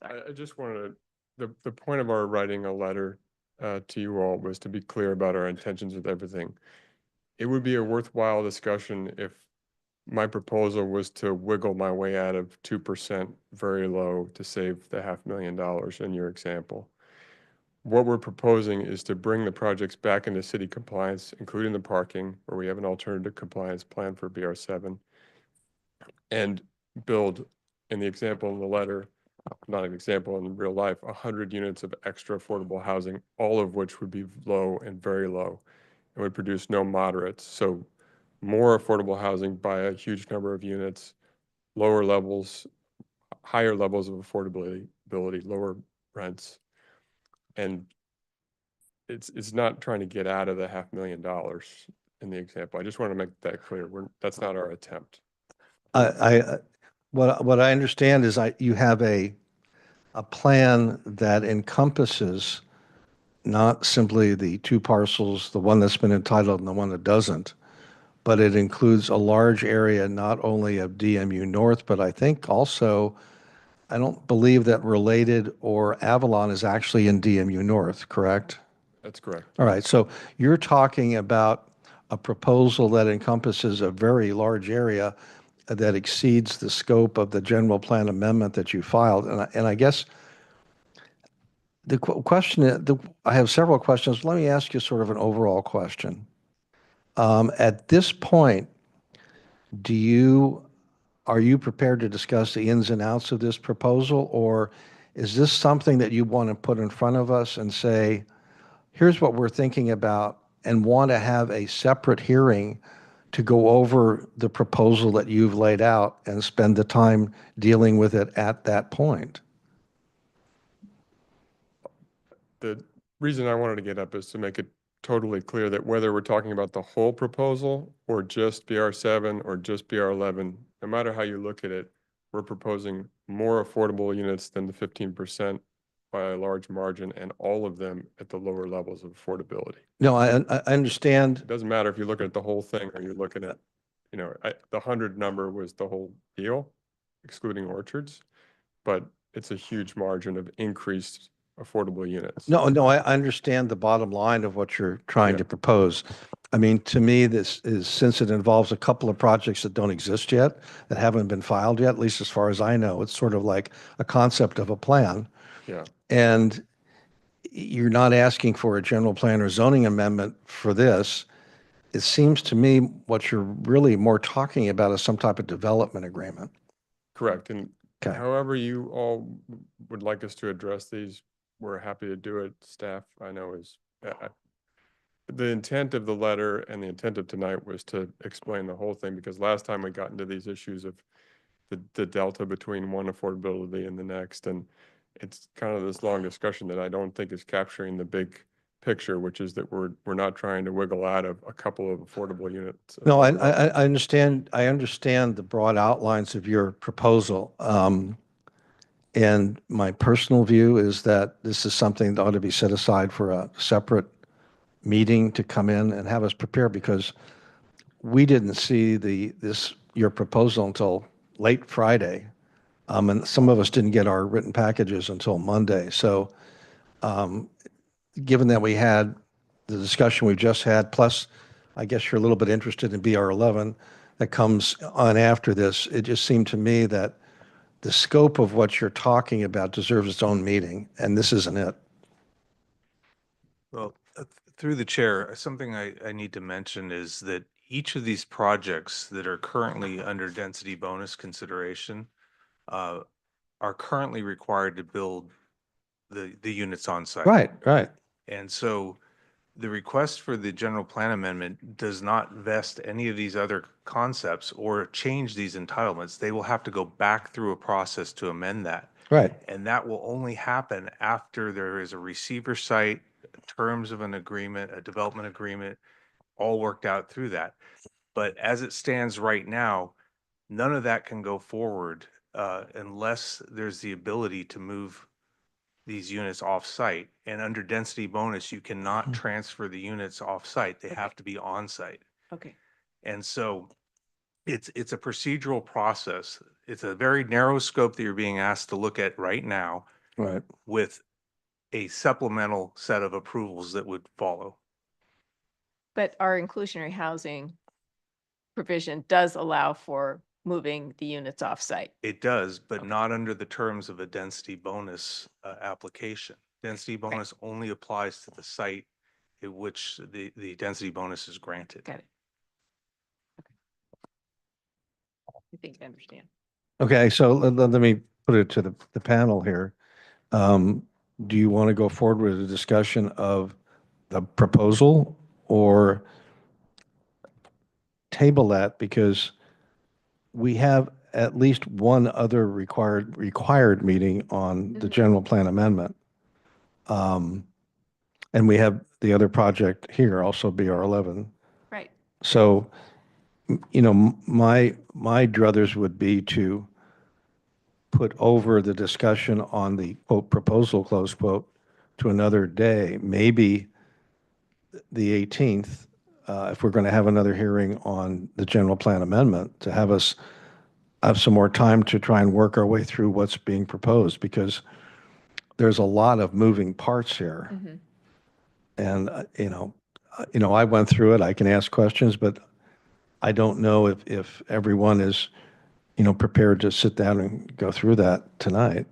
Sorry. I just wanted to, the point of our writing a letter to you all was to be clear about our intentions with everything. It would be a worthwhile discussion if my proposal was to wiggle my way out of 2% very low to save the $500,000 in your example. What we're proposing is to bring the projects back into city compliance, including the parking, where we have an alternative compliance plan for BR7, and build, in the example in the letter, not an example in real life, 100 units of extra affordable housing, all of which would be low and very low, and would produce no moderates. So more affordable housing by a huge number of units, lower levels, higher levels of affordability, lower rents. And it's not trying to get out of the $500,000 in the example. I just want to make that clear. That's not our attempt. What I understand is you have a plan that encompasses not simply the two parcels, the one that's been entitled and the one that doesn't, but it includes a large area not only of DMU North, but I think also, I don't believe that Related or Avalon is actually in DMU North, correct? That's correct. All right, so you're talking about a proposal that encompasses a very large area that exceeds the scope of the general plan amendment that you filed. And I guess the question, I have several questions. Let me ask you sort of an overall question. At this point, are you prepared to discuss the ins and outs of this proposal, or is this something that you want to put in front of us and say, here's what we're thinking about, and want to have a separate hearing to go over the proposal that you've laid out and spend the time dealing with it at that point? the reason I wanted to get up is to make it totally clear that whether we're talking about the whole proposal or just BR7 or just BR11, no matter how you look at it, we're proposing more affordable units than the 15% by a large margin, and all of them at the lower levels of affordability. No, I understand. It doesn't matter if you're looking at the whole thing or you're looking at, the 100 number was the whole deal, excluding orchards, but it's a huge margin of increased affordable units. No, I understand the bottom line of what you're trying Yeah. to propose. I mean, to me, this is, since it involves a couple of projects that don't exist yet, that haven't been filed yet, at least as far as I know, it's sort of like a concept of a plan. Yeah. And you're not asking for a general plan or zoning amendment for this. It seems to me what you're really more talking about is some type of development agreement. Correct. And Okay. however you all would like us to address these, we're happy to do it. Staff, I know, is the intent of the letter and the intent of tonight was to explain the whole thing, because last time we got into these issues of the delta between one affordability and the next, and it's kind of this long discussion that I don't think is capturing the big picture, which is that we're not trying to wiggle out of a couple of affordable units. No, I understand. I understand the broad outlines of your proposal. And my personal view is that this is something that ought to be set aside for a separate meeting to come in and have us prepare, because we didn't see your proposal until late Friday. And some of us didn't get our written packages until Monday. So given that we had the discussion we've just had, plus I guess you're a little bit interested in BR11 that comes on after this, it just seemed to me that the scope of what you're talking about deserves its own meeting, and this isn't it. Well, through the chair, something I need to mention is that each of these projects that are currently under density bonus consideration are currently required to build the units on site. Right. And so the request for the general plan amendment does not vest any of these other concepts or change these entitlements. They will have to go back through a process to amend that. Right. And that will only happen after there is a receiver site, terms of an agreement, a development agreement, all worked out through that. But as it stands right now, none of that can go forward unless there's the ability to move these units off-site. And under density bonus, you cannot transfer the units off-site. They have to be on-site. Okay. And so it's a procedural process. It's a very narrow scope that you're being asked to look at right now Right. with a supplemental set of approvals that would follow. But our inclusionary housing provision does allow for moving the units off-site. It does, but not under the terms of a density bonus application. Density bonus only applies to the site in which the density bonus is granted. Got it. Okay. I think I understand. Okay, so let me put it to the panel here. Do you want to go forward with a discussion of the proposal or table that? Because we have at least one other required meeting on the general plan amendment. And we have the other project here, also BR11. Right. So, my druthers would be to put over the discussion on the quote proposal, close quote, to another day, maybe the 18th, if we're going to have another hearing on the general plan amendment, to have us have some more time to try and work our way through what's being proposed, because there's a lot of moving parts here. Mhm. And, I went through it. I can ask questions, but I don't know if everyone is, prepared to sit down and go through that tonight.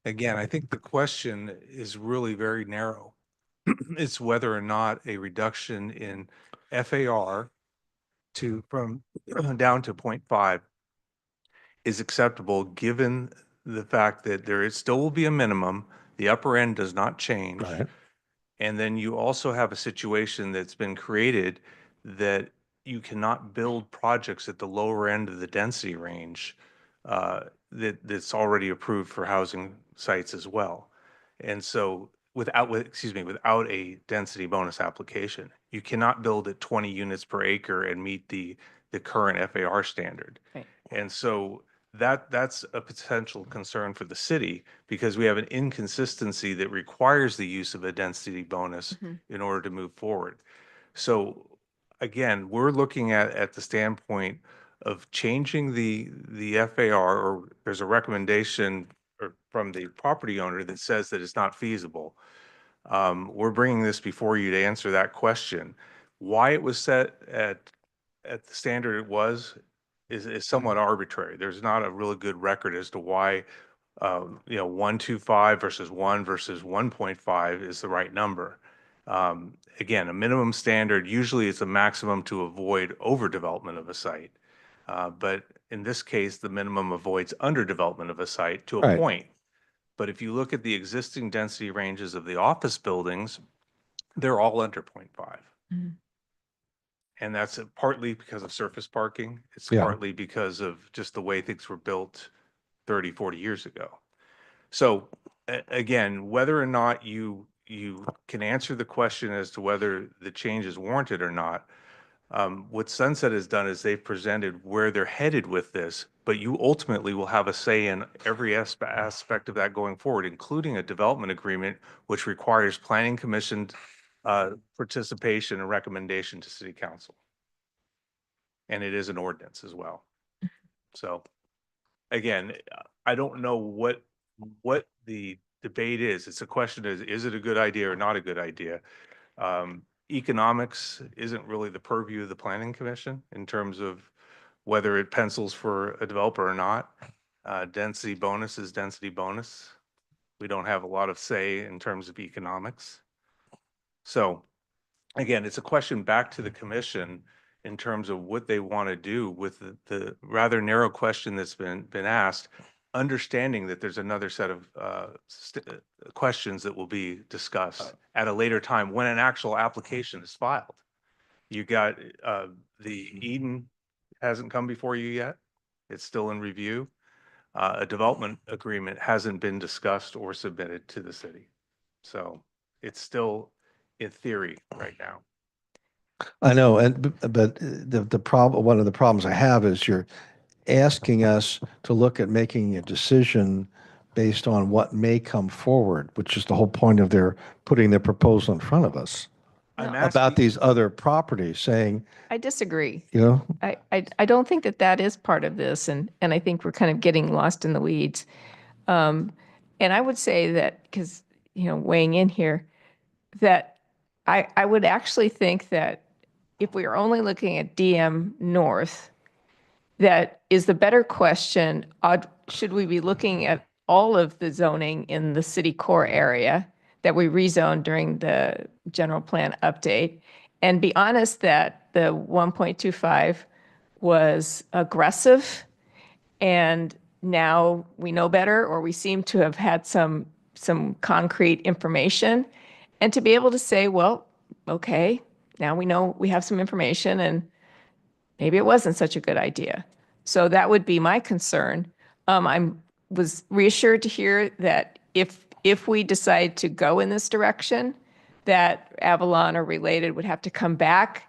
Again, I think the question is really very narrow. It's whether or not a reduction in FAR from down to 0.5 is acceptable, given the fact that still will be a minimum. The upper end does not change. Right. And then you also have a situation that's been created that you cannot build projects at the lower end of the density range that's already approved for housing sites as well. And so without a density bonus application, you cannot build at 20 units per acre and meet the current FAR standard. Right. And so that's a potential concern for the city because we have an inconsistency that requires the use of a density bonus in order to move forward. So again, we're looking at the standpoint of changing the FAR, or there's a recommendation from the property owner that says that it's not feasible. We're bringing this before you to answer that question. Why it was set at the standard it was is somewhat arbitrary. There's not a really good record as to why 125 versus 1 versus 1.5 is the right number. Again, a minimum standard, usually it's a maximum to avoid overdevelopment of a site. But in this case, the minimum avoids underdevelopment of a site to a Right. point. But if you look at the existing density ranges of the office buildings, they're all under 0.5. Mhm. And that's partly because of surface parking. It's Yeah. partly because of just the way things were built 30, 40 years ago. So again, whether or not you can answer the question as to whether the change is warranted or not, what Sunset has done is they've presented where they're headed with this, but you ultimately will have a say in every aspect of that going forward, including a development agreement, which requires planning commission participation and recommendation to city council. And it is an ordinance as well. So again, I don't know what the debate is. It's a question is it a good idea or not a good idea? Economics isn't really the purview of the planning commission in terms of whether it pencils for a developer or not. Density bonus is density bonus. We don't have a lot of say in terms of economics. So again, it's a question back to the commission in terms of what they want to do with the rather narrow question that's been asked, understanding that there's another set of questions that will be discussed at a later time when an actual application is filed. You got the Eden hasn't come before you yet. It's still in review. A development agreement hasn't been discussed or submitted to the city. So it's still in theory right now. I know, but the problem, one of the problems I have is you're asking us to look at making a decision based on what may come forward, which is the whole point of their putting their proposal in front of us I'm about asking, these other properties, saying, I disagree. I don't think that is part of this, and I think we're kind of getting lost in the weeds. And I would say that, because, weighing in here, that I would actually think that if we are only looking at DM North, that is the better question. Should we be looking at all of the zoning in the city core area that we rezoned during the general plan update? And be honest that the 1.25 was aggressive, and now we know better, or we seem to have had some concrete information, and to be able to say, well, okay, now we know we have some information, and maybe it wasn't such a good idea. So that would be my concern. I was reassured to hear that if we decide to go in this direction, that Avalon or related would have to come back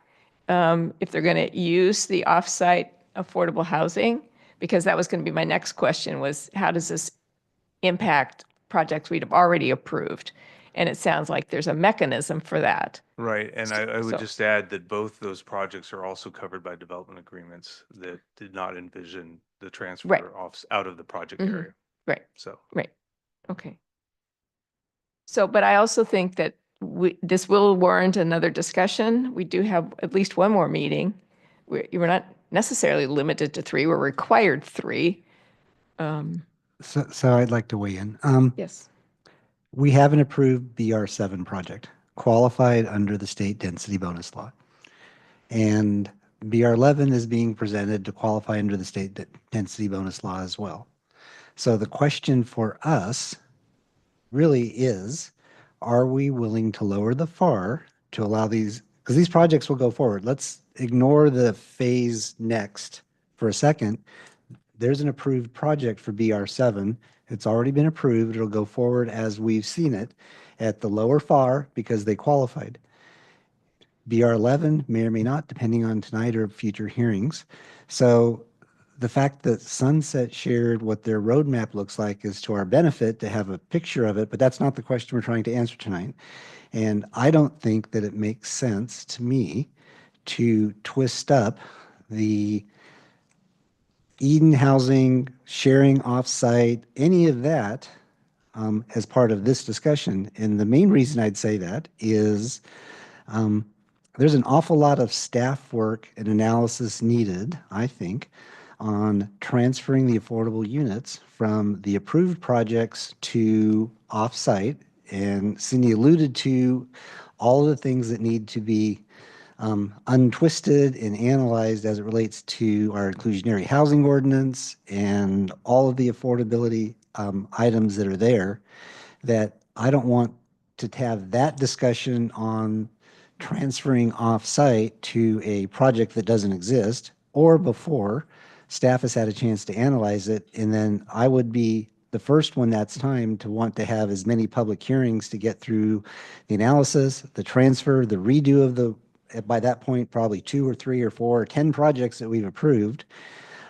if they're going to use the offsite affordable housing, because that was going to be my next question, was how does this impact projects we'd have already approved? And it sounds like there's a mechanism for that. right, and I would So- just add that both those projects are also covered by development agreements that did not envision the transfer Right. out of the project Mhm. area. Right. So Okay. So, but I also think that this will warrant another discussion. We do have at least one more meeting. We're not necessarily limited to 3, we're required 3. So I'd like to weigh in. Yes. We have an approved BR7 project qualified under the state density bonus law. And BR11 is being presented to qualify under the state density bonus law as well. So the question for us really is, are we willing to lower the FAR to allow these, because these projects will go forward. Let's ignore the phase next for a second. there's an approved project for BR7. It's already been approved. It'll go forward as we've seen it at the lower FAR because they qualified. BR11 may or may not, depending on tonight or future hearings. So the fact that Sunset shared what their roadmap looks like is to our benefit to have a picture of it, but that's not the question we're trying to answer tonight. And I don't think that it makes sense to me to twist up the Eden housing, sharing offsite, any of that as part of this discussion. And the main reason I'd say that is there's an awful lot of staff work and analysis needed, I think, on transferring the affordable units from the approved projects to offsite. And Cindy alluded to all of the things that need to be untwisted and analyzed as it relates to our inclusionary housing ordinance and all of the affordability items that are there, that I don't want to have that discussion on transferring off-site to a project that doesn't exist or before staff has had a chance to analyze it. And then I would be the first one that's time to want to have as many public hearings to get through the analysis, the transfer, the redo of the, by that point, probably 2 or 3 or 4 or 10 projects that we've approved,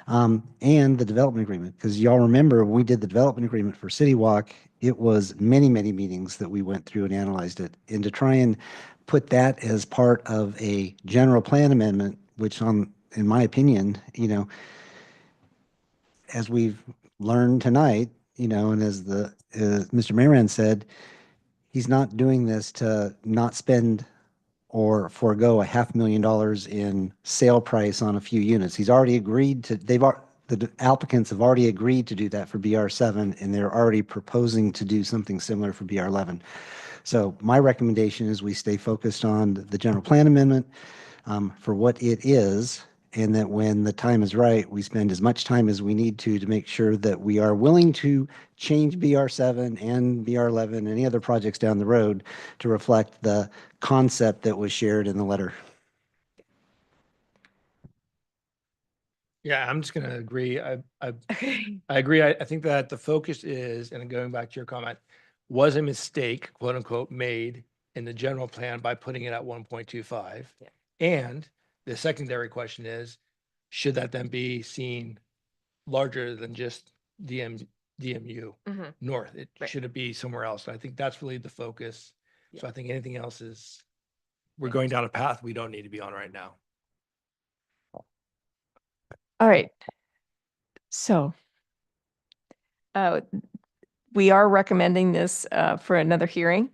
and the development agreement. Because y'all remember when we did the development agreement for City Walk, it was many, many meetings that we went through and analyzed it. And to try and put that as part of a general plan amendment, which in my opinion, as we've learned tonight, and as Mr. Maran said, he's not doing this to not spend or forego $500,000 in sale price on a few units. He's already agreed to, the applicants have already agreed to do that for BR7, and they're already proposing to do something similar for BR11. So my recommendation is we stay focused on the general plan amendment for what it is, and that when the time is right, we spend as much time as we need to make sure that we are willing to change BR7 and BR11 and any other projects down the road to reflect the concept that was shared in the letter. Yeah, I'm just going to agree. I agree. I think that the focus is, and going back to your comment, was a mistake, quote unquote, made in the general plan by putting it at 1.25. Yeah. And the secondary question is, should that then be seen larger than just DMU Mhm. North? Right. Should it be somewhere else? I think that's really the focus. So Yeah. I think anything else is, we're going down a path we don't need to be on right now. All right. So we are recommending this for another hearing.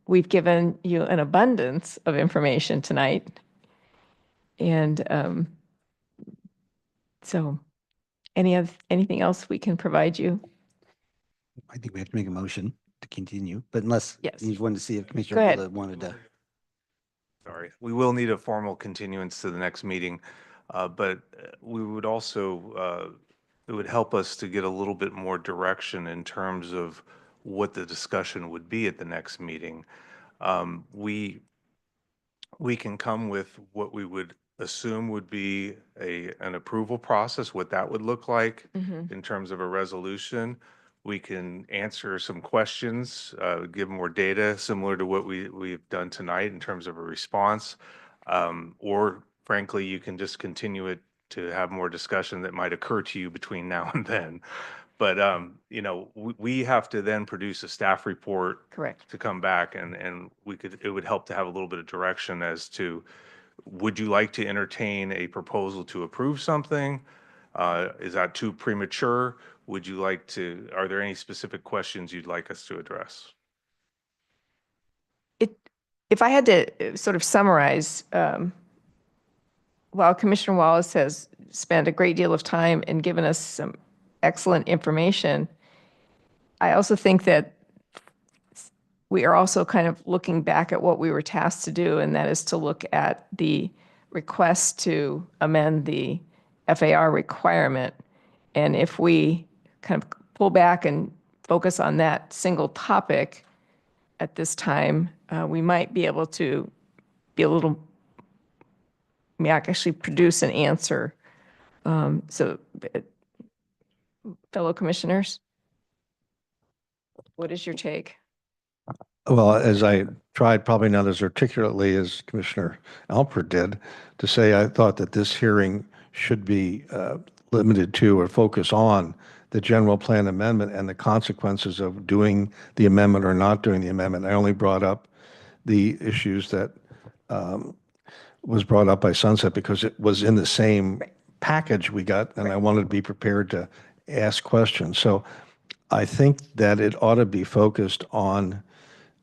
We've given you an abundance of information tonight. And so anything else we can provide you? I think we have to make a motion to continue, but unless Yes. you wanted to see if Go Commissioner ahead. Villa wanted to. Sorry, we will need a formal continuance to the next meeting, but we would also, it would help us to get a little bit more direction in terms of what the discussion would be at the next meeting. We can come with what we would assume would be an approval process, what that would look like Mhm. in terms of a resolution. We can answer some questions, give more data similar to what we've done tonight in terms of a response. Or frankly, you can just continue it to have more discussion that might occur to you between now and then. But, we have to then produce a staff report Correct. to come back, and it would help to have a little bit of direction as to, would you like to entertain a proposal to approve something? Is that too premature? Would you like to, are there any specific questions you'd like us to address? If I had to sort of summarize, while Commissioner Wallace has spent a great deal of time and given us some excellent information, I also think that we are also kind of looking back at what we were tasked to do, and that is to look at the request to amend the FAR requirement. And if we kind of pull back and focus on that single topic at this time, we might be able to be a little, actually produce an answer So fellow commissioners, what is your take? Well, as I tried, probably not as articulately as Commissioner Alpert did, to say I thought that this hearing should be limited to or focus on the general plan amendment and the consequences of doing the amendment or not doing the amendment. I only brought up the issues that was brought up by Sunset because it was in the same package we got, and I wanted to be prepared to ask questions. So I think that it ought to be focused on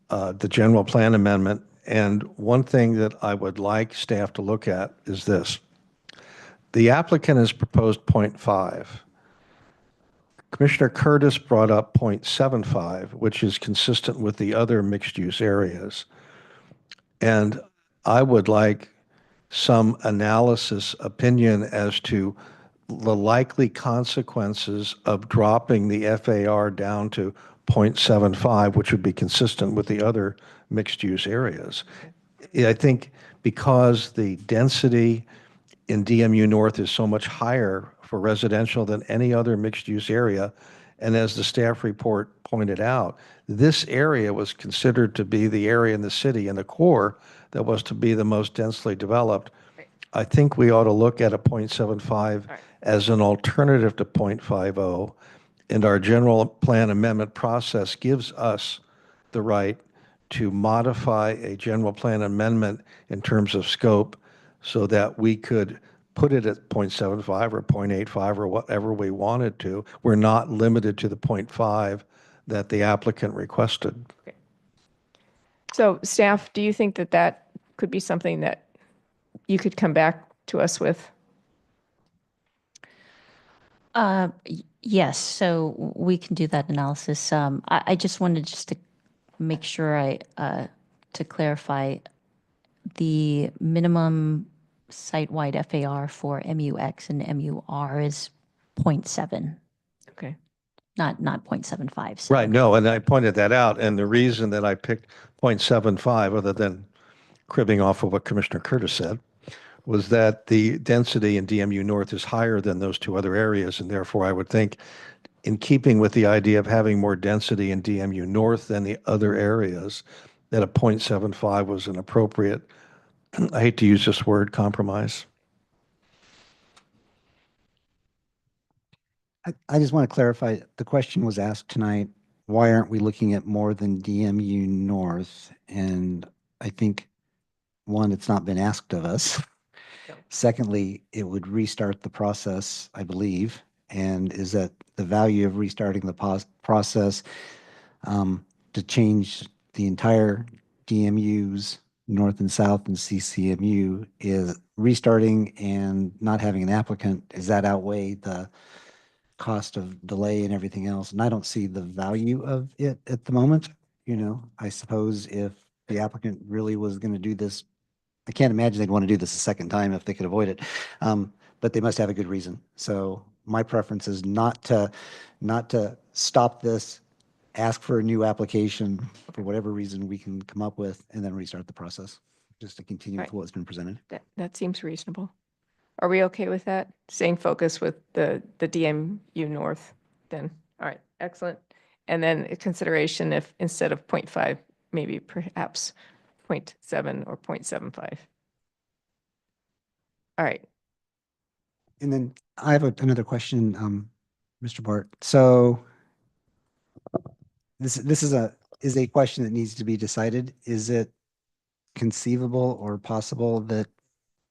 the general plan amendment. And one thing that I would like staff to look at is this. The applicant has proposed 0.5. Commissioner Curtis brought up 0.75, which is consistent with the other mixed-use areas. And I would like some analysis opinion as to the likely consequences of dropping the FAR down to 0.75, which would be consistent with the other mixed-use areas. I think because the density in DMU North is so much higher for residential than any other mixed-use area, and as the staff report pointed out, this area was considered to be the area in the city in the core that was to be the most densely developed. I think we ought to look at a 0.75 as an alternative to 0.50, and our general plan amendment process gives us the right to modify a general plan amendment in terms of scope so that we could put it at 0.75 or 0.85 or whatever we wanted to. We're not limited to the 0.5 that the applicant requested. Okay. So staff, do you think that that could be something that you could come back to us with? Yes, so we can do that analysis. I just wanted just to make sure to clarify, the minimum site-wide FAR for MUX and MUR is 0.7, Okay. not 0.75. So. Right, no, and I pointed that out, and the reason that I picked 0.75, other than cribbing off of what Commissioner Curtis said, was that the density in DMU North is higher than those two other areas, and therefore I would think, in keeping with the idea of having more density in DMU North than the other areas, that a 0.75 was an appropriate, I hate to use this word, compromise. I just want to clarify, the question was asked tonight, why aren't we looking at more than DMU North? And I think, one, it's not been asked of us. Yep. Secondly, it would restart the process, I believe, and is that the value of restarting the process to change the entire DMUs, North and South and CCMU, is restarting and not having an applicant. Does that outweigh the cost of delay and everything else? And I don't see the value of it at the moment. You know, I suppose if the applicant really was going to do this, I can't imagine they'd want to do this a second time if they could avoid it. But they must have a good reason. So my preference is not to stop this, ask for a new application for whatever reason we can come up with, and then restart the process, just to continue with what's been presented. That seems reasonable. Are we okay with that? Staying focused with the DMU North then? All right, excellent. And then a consideration if instead of 0.5, maybe perhaps 0.7 or 0.75. All right. And then I have another question, Mr. Bart. So this is a question that needs to be decided. Is it conceivable or possible that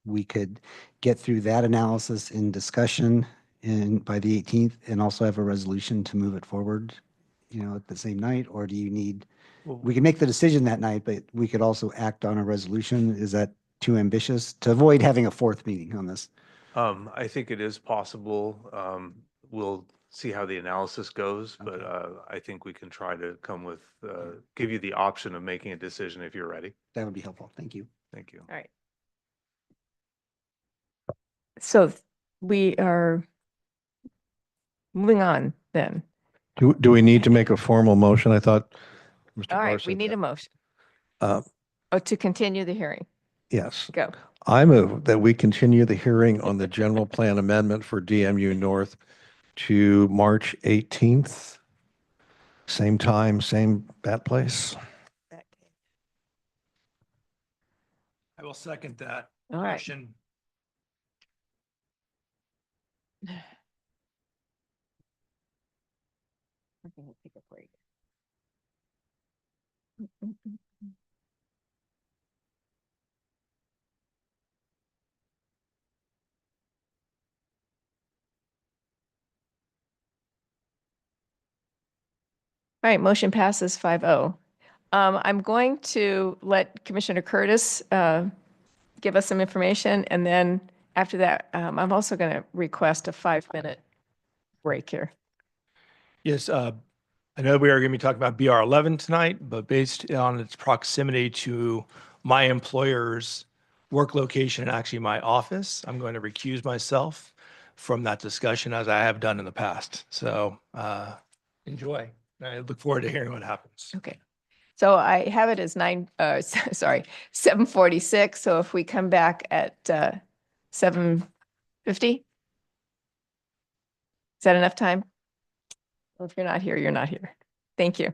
we could get through that analysis in discussion by the 18th and also have a resolution to move it forward, you know, at the same night? Or do you need, we can make the decision that night, but we could also act on a resolution? Is that too ambitious to avoid having a fourth meeting on this? I think it is possible. We'll see how the analysis goes, but I think we can try to come with, give you the option of making a decision if you're ready. That would be helpful. Thank you. Thank you. All right. So we are moving on then. Do we need to make a formal motion? I thought Mr. All Barr right, we said need that. a motion Uh, to continue the hearing. Yes. Go. I move that we continue the hearing on the general plan amendment for DMU North to March 18th. Same time, same bat place. I will second that All right. motion. Okay, we'll take a break. All right, motion passes 5-0. I'm going to let Commissioner Curtis give us some information, and then after that, I'm also going to request a 5-minute break here. Yes, I know we are going to be talking about BR 11 tonight, but based on its proximity to my employer's work location and actually my office, I'm going to recuse myself from that discussion as I have done in the past. So enjoy. I look forward to hearing what happens. Okay. So I have it as 7:46. So if we come back at 7:50? Is that enough time? Well, if you're not here, you're not here. Thank you.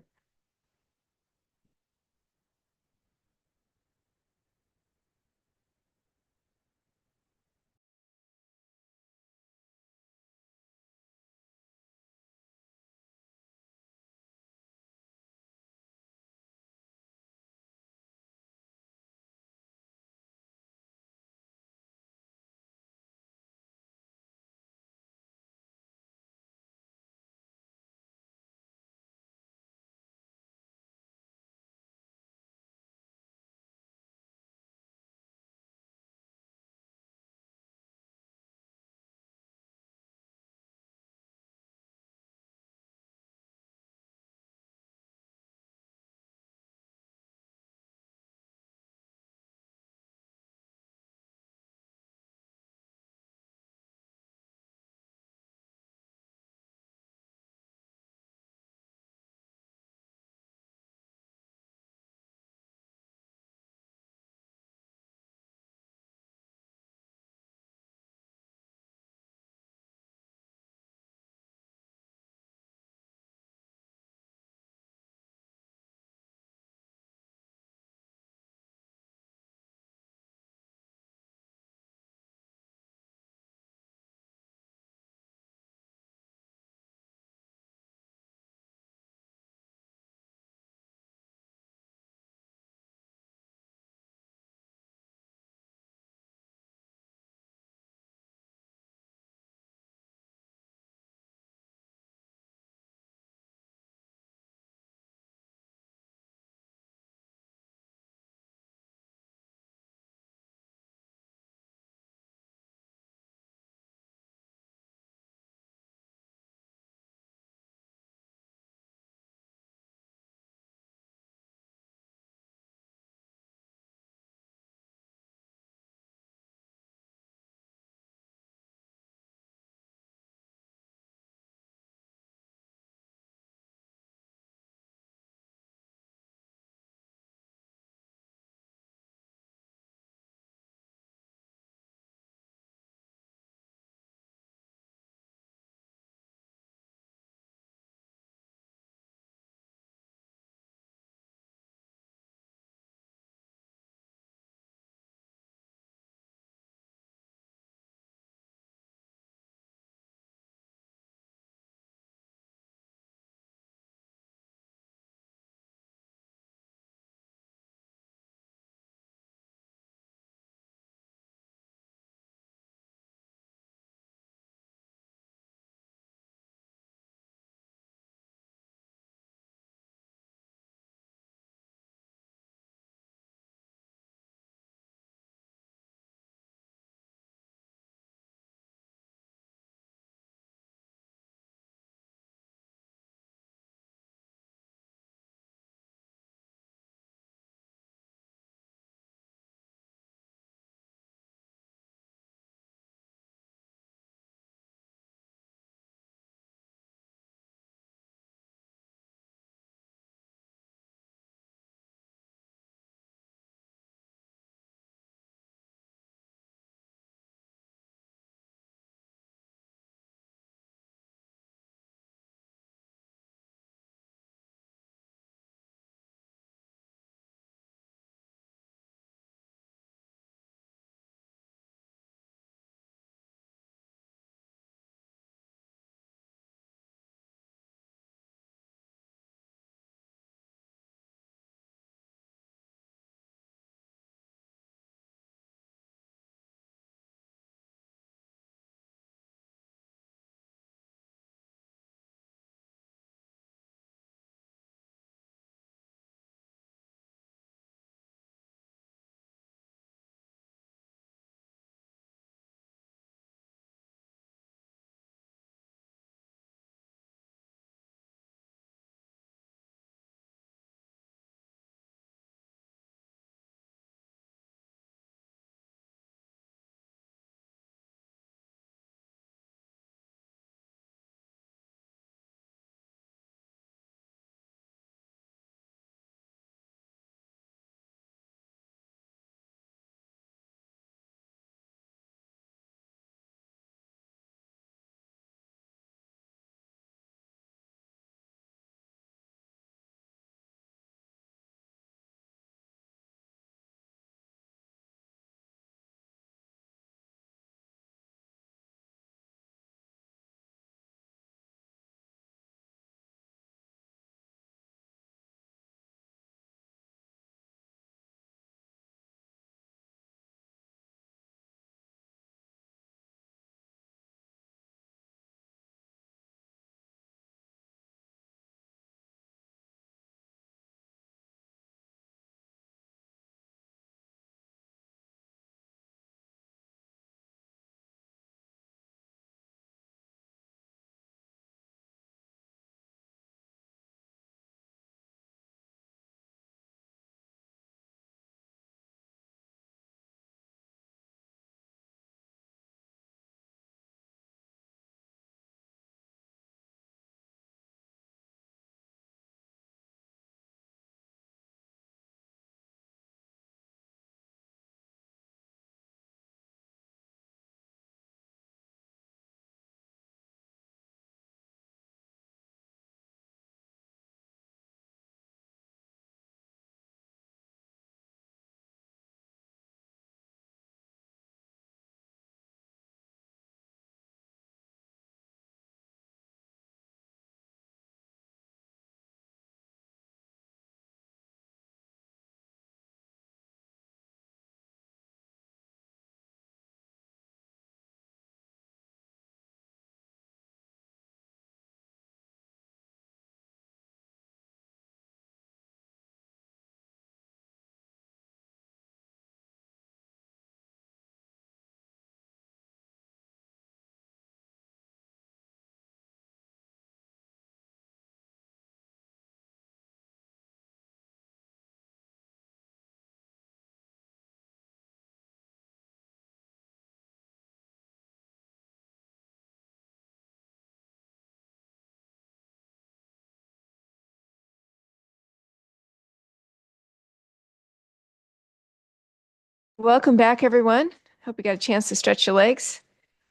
Welcome back, everyone. Hope you got a chance to stretch your legs.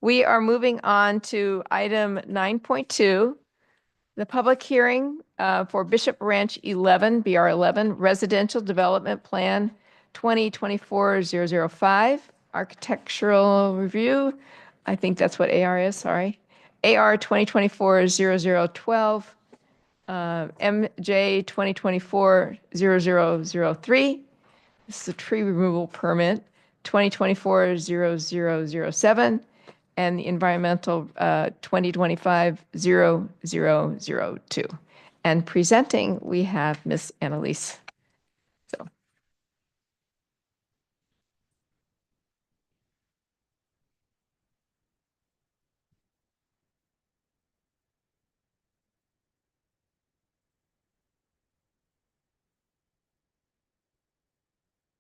We are moving on to item 9.2, the public hearing for Bishop Ranch 11, BR 11, Residential Development Plan 2024-005, Architectural Review. I think that's what AR is, sorry. AR 2024-0012, MJ 2024-0003. This is a tree removal permit, 2024-0007, and the environmental 2025-0002. And presenting, we have Miss Annalise. So,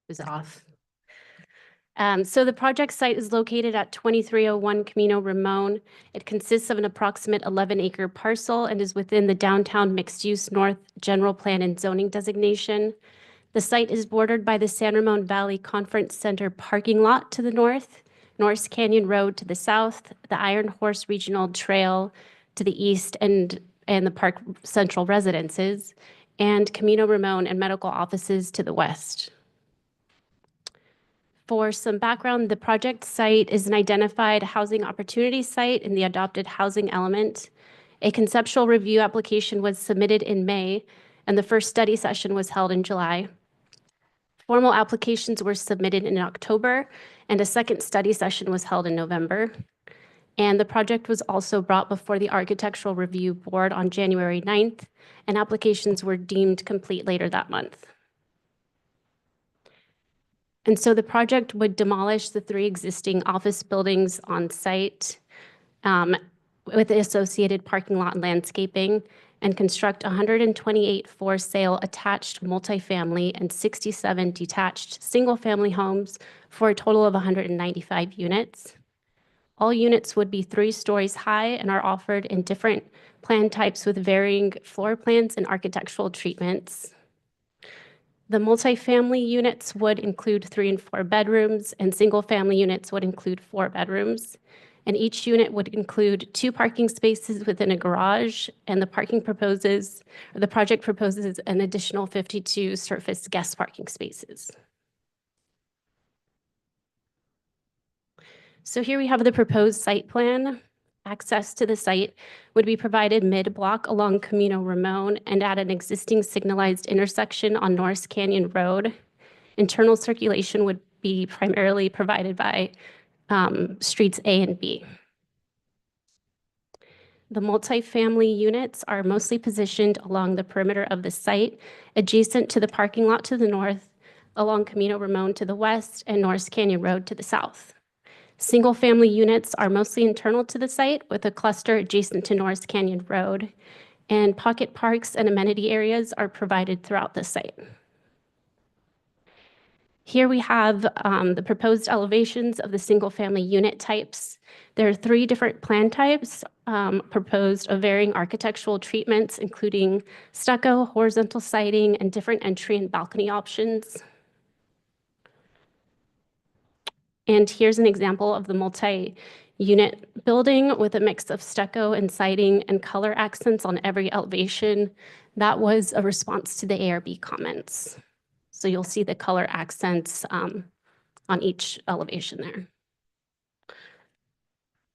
is off. So the project site is located at 2301 Camino Ramon. It consists of an approximate 11-acre parcel and is within the downtown mixed-use North General Plan and Zoning designation. The site is bordered by the San Ramon Valley Conference Center parking lot to the north, Norris Canyon Road to the south, the Iron Horse Regional Trail to the east, and the Park Central residences, and Camino Ramon and medical offices to the west. For some background, the project site is an identified housing opportunity site in the adopted housing element. A conceptual review application was submitted in May, and the first study session was held in July. Formal applications were submitted in October, and a second study session was held in November. And the project was also brought before the Architectural Review Board on January 9th, and applications were deemed complete later that month. And so the project would demolish the 3 existing office buildings on site with the associated parking lot and landscaping, and construct 128 for-sale attached multifamily and 67 detached single-family homes for a total of 195 units. All units would be 3 stories high and are offered in different plan types with varying floor plans and architectural treatments. The multifamily units would include 3 and 4 bedrooms, and single-family units would include 4 bedrooms. And each unit would include 2 parking spaces within a garage, and the project proposes an additional 52 surface guest parking spaces. So here we have the proposed site plan. Access to the site would be provided mid-block along Camino Ramon and at an existing signalized intersection on Norris Canyon Road. Internal circulation would be primarily provided by streets A and B. The multifamily units are mostly positioned along the perimeter of the site, adjacent to the parking lot to the north, along Camino Ramon to the west, and Norris Canyon Road to the south. Single-family units are mostly internal to the site with a cluster adjacent to Norris Canyon Road, and pocket parks and amenity areas are provided throughout the site. Here we have the proposed elevations of the single-family unit types. There are 3 different plan types proposed of varying architectural treatments, including stucco, horizontal siding, and different entry and balcony options. And here's an example of the multi-unit building with a mix of stucco and siding and color accents on every elevation. That was a response to the ARB comments. So you'll see the color accents on each elevation there.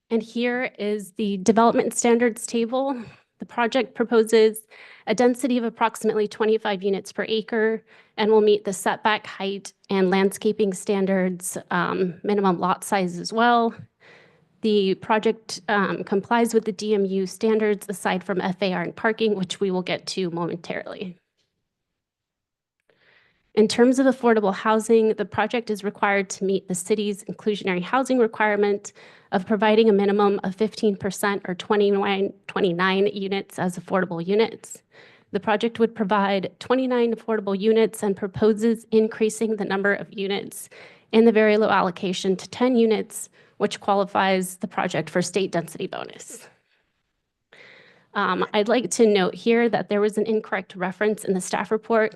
And here is the development standards table. The project proposes a density of approximately 25 units per acre and will meet the setback height and landscaping standards, minimum lot size as well. The project complies with the DMU standards aside from FAR and parking, which we will get to momentarily. In terms of affordable housing, the project is required to meet the city's inclusionary housing requirement of providing a minimum of 15% or 29 units as affordable units. The project would provide 29 affordable units and proposes increasing the number of units in the very low allocation to 10 units, which qualifies the project for state density bonus. I'd like to note here that there was an incorrect reference in the staff report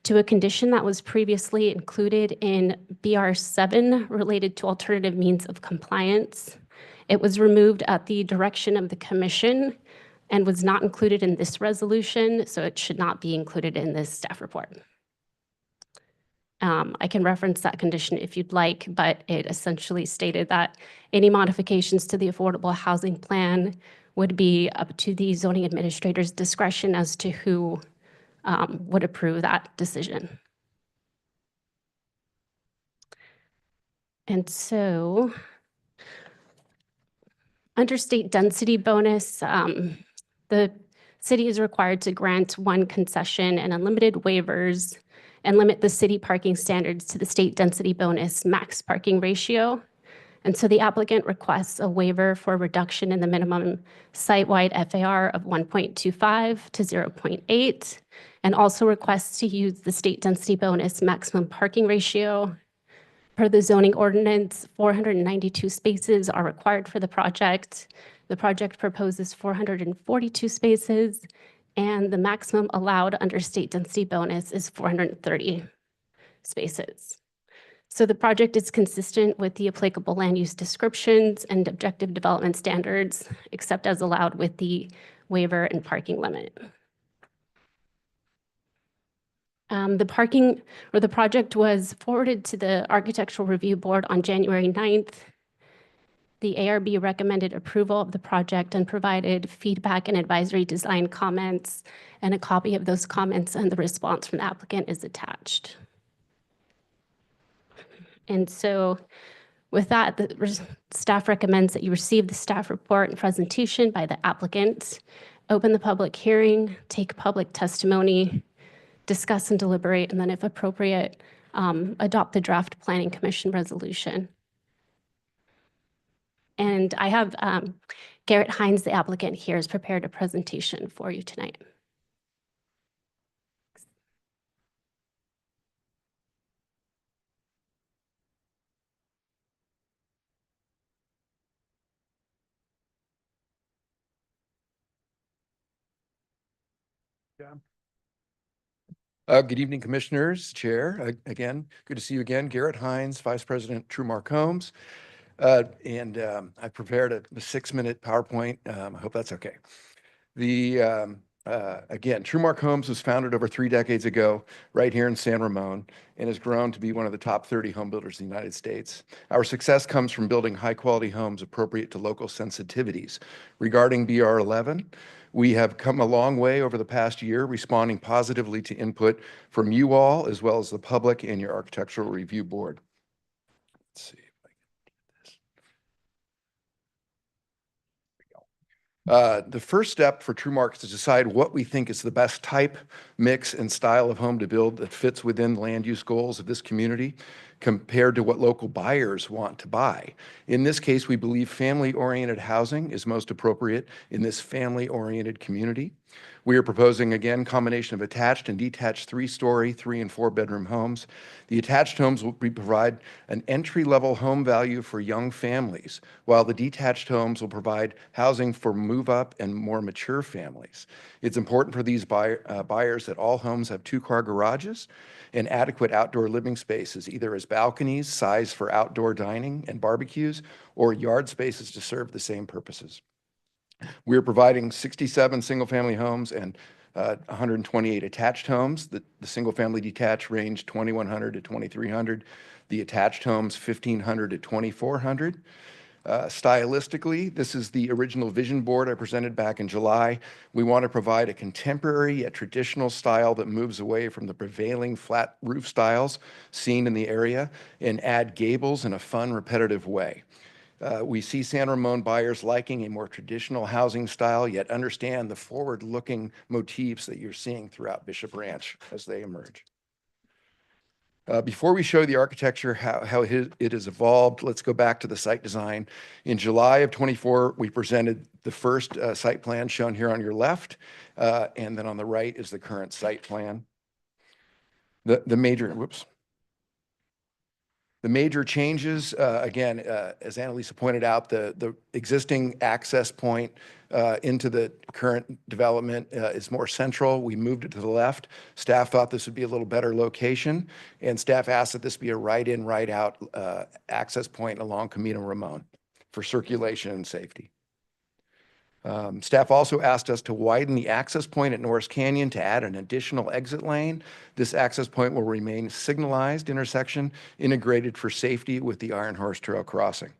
to a condition that was previously included in BR 7 related to alternative means of compliance. It was removed at the direction of the commission and was not included in this resolution, so it should not be included in this staff report. I can reference that condition if you'd like, but it essentially stated that any modifications to the affordable housing plan would be up to the zoning administrator's discretion as to who would approve that decision. And so, under state density bonus, the city is required to grant one concession and unlimited waivers and limit the city parking standards to the state density bonus max parking ratio. And so the applicant requests a waiver for reduction in the minimum site-wide FAR of 1.25 to 0.8, and also requests to use the state density bonus maximum parking ratio. Per the zoning ordinance, 492 spaces are required for the project. The project proposes 442 spaces, and the maximum allowed under state density bonus is 430 spaces. So the project is consistent with the applicable land use descriptions and objective development standards, except as allowed with the waiver and parking limit. The project was forwarded to the Architectural Review Board on January 9th. The ARB recommended approval of the project and provided feedback and advisory design comments, and a copy of those comments and the response from the applicant is attached. And so with that, the staff recommends that you receive the staff report and presentation by the applicant, open the public hearing, take public testimony, discuss and deliberate, and then if appropriate, adopt the draft Planning Commission resolution. And I have Garrett Hines, the applicant here, has prepared a presentation for you tonight. Good evening, Commissioners, Chair. Again, good to see you again. Garrett Hines, Vice President TrueMark Homes. I prepared a 6-minute PowerPoint. I hope that's okay. Again, TrueMark Homes was founded over 3 decades ago right here in San Ramon and has grown to be one of the top 30 home builders in the United States. Our success comes from building high-quality homes appropriate to local sensitivities. Regarding BR 11, we have come a long way over the past year, responding positively to input from you all, as well as the public and your Architectural Review Board. Let's see. The first step for TrueMark is to decide what we think is the best type, mix, and style of home to build that fits within land use goals of this community compared to what local buyers want to buy. In this case, we believe family-oriented housing is most appropriate in this family-oriented community. We are proposing, again, combination of attached and detached 3-story, 3- and 4-bedroom homes. The attached homes will provide an entry-level home value for young families, while the detached homes will provide housing for move-up and more mature families. It's important for these buyers that all homes have 2-car garages and adequate outdoor living spaces, either as balconies, sized for outdoor dining and barbecues, or yard spaces to serve the same purposes. We're providing 67 single-family homes and 128 attached homes. The single-family detached range 2,100 to 2,300. The attached homes 1,500 to 2,400. Stylistically, this is the original vision board I presented back in July. We want to provide a contemporary yet traditional style that moves away from the prevailing flat roof styles seen in the area and add gables in a fun, repetitive way. We see San Ramon buyers liking a more traditional housing style, yet understand the forward-looking motifs that you're seeing throughout Bishop Ranch as they emerge. Before we show the architecture, how it has evolved, let's go back to the site design. In July of 24, we presented the first site plan shown here on your left, and then on the right is the current site plan. The major changes, again, as Annalisa pointed out, the existing access point into the current development is more central. We moved it to the left. Staff thought this would be a little better location, and staff asked that this be a right-in, right-out access point along Camino Ramon for circulation and safety. Staff also asked us to widen the access point at Norris Canyon to add an additional exit lane. This access point will remain signalized intersection integrated for safety with the Iron Horse Trail crossing.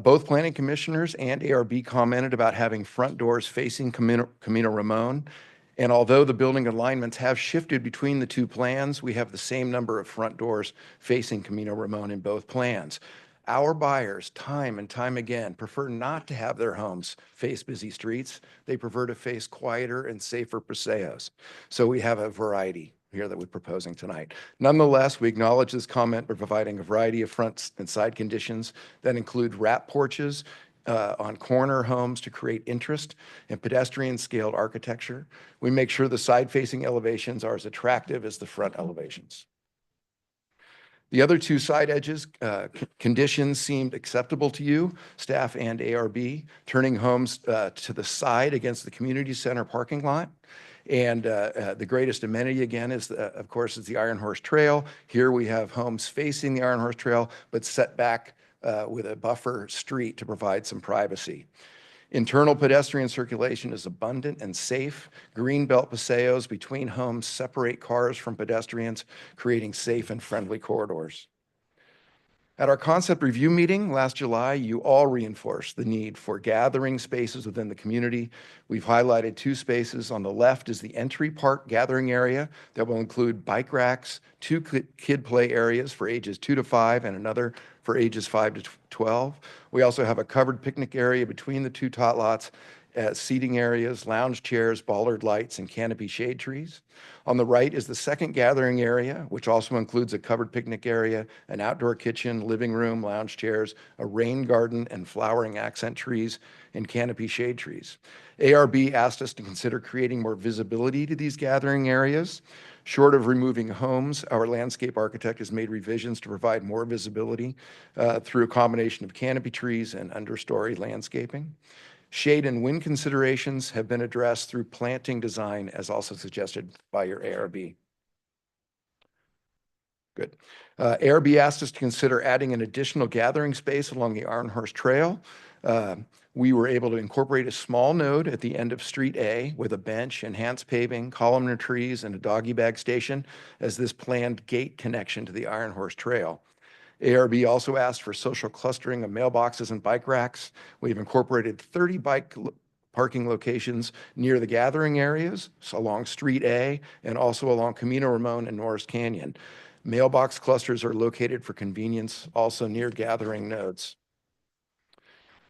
Both planning commissioners and ARB commented about having front doors facing Camino Ramon. And although the building alignments have shifted between the two plans, we have the same number of front doors facing Camino Ramon in both plans. Our buyers, time and time again, prefer not to have their homes face busy streets. They prefer to face quieter and safer paseos. So we have a variety here that we're proposing tonight. Nonetheless, we acknowledge this comment by providing a variety of front and side conditions that include wrap porches on corner homes to create interest and pedestrian scaled architecture. We make sure the side-facing elevations are as attractive as the front elevations. The other two side edges conditions seemed acceptable to you, staff and ARB, turning homes to the side against the community center parking lot. And the greatest amenity, again, is, of course, is the Iron Horse Trail. Here we have homes facing the Iron Horse Trail, but set back with a buffer street to provide some privacy. Internal pedestrian circulation is abundant and safe. Greenbelt paseos between homes separate cars from pedestrians, creating safe and friendly corridors. At our concept review meeting last July, you all reinforced the need for gathering spaces within the community. We've highlighted two spaces. On the left is the entry park gathering area that will include bike racks, two kid play areas for ages 2 to 5 and another for ages 5 to 12. We also have a covered picnic area between the two tot lots, seating areas, lounge chairs, bollard lights, and canopy shade trees. On the right is the second gathering area, which also includes a covered picnic area, an outdoor kitchen, living room, lounge chairs, a rain garden, and flowering accent trees and canopy shade trees. ARB asked us to consider creating more visibility to these gathering areas. Short of removing homes, our landscape architect has made revisions to provide more visibility through a combination of canopy trees and understory landscaping. Shade and wind considerations have been addressed through planting design, as also suggested by your ARB. Good. ARB asked us to consider adding an additional gathering space along the Iron Horse Trail. We were able to incorporate a small node at the end of Street A with a bench, enhanced paving, columnar trees, and a doggy bag station as this planned gate connection to the Iron Horse Trail. ARB also asked for social clustering of mailboxes and bike racks. We've incorporated 30 bike parking locations near the gathering areas, so along Street A and also along Camino Ramon and Norris Canyon. Mailbox clusters are located for convenience, also near gathering nodes.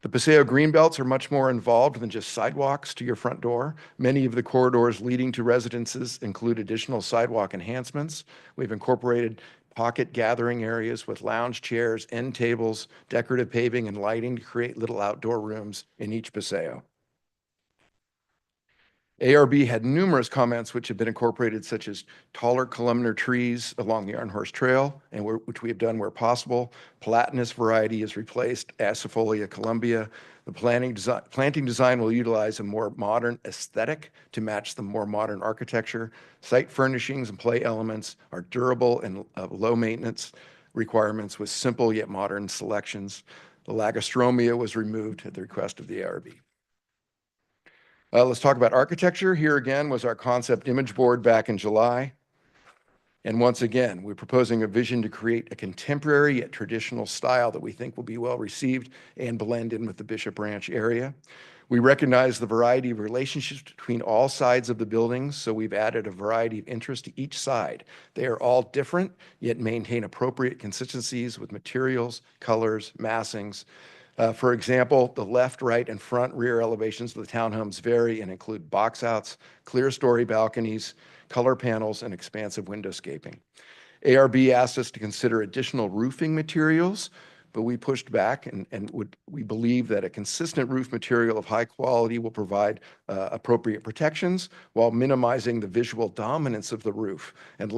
The Paseo Greenbelts are much more involved than just sidewalks to your front door. Many of the corridors leading to residences include additional sidewalk enhancements. We've incorporated pocket gathering areas with lounge chairs, end tables, decorative paving, and lighting to create little outdoor rooms in each paseo. ARB had numerous comments which have been incorporated, such as taller columnar trees along the Iron Horse Trail, and which we have done where possible. Platanus variety is replaced, Acifolia columbia. The planting design will utilize a more modern aesthetic to match the more modern architecture. Site furnishings and play elements are durable and of low maintenance requirements with simple yet modern selections. The Lagostromia was removed at the request of the ARB. Let's talk about architecture. Here again was our concept image board back in July. And once again, we're proposing a vision to create a contemporary yet traditional style that we think will be well received and blend in with the Bishop Ranch area. We recognize the variety of relationships between all sides of the buildings, so we've added a variety of interest to each side. They are all different, yet maintain appropriate consistencies with materials, colors, massings. For example, the left, right, and front rear elevations of the townhomes vary and include box outs, clear story balconies, color panels, and expansive windowscaping. ARB asked us to consider additional roofing materials but we pushed back we believe that a consistent roof material of high quality will provide appropriate protections while minimizing the visual dominance of the roof and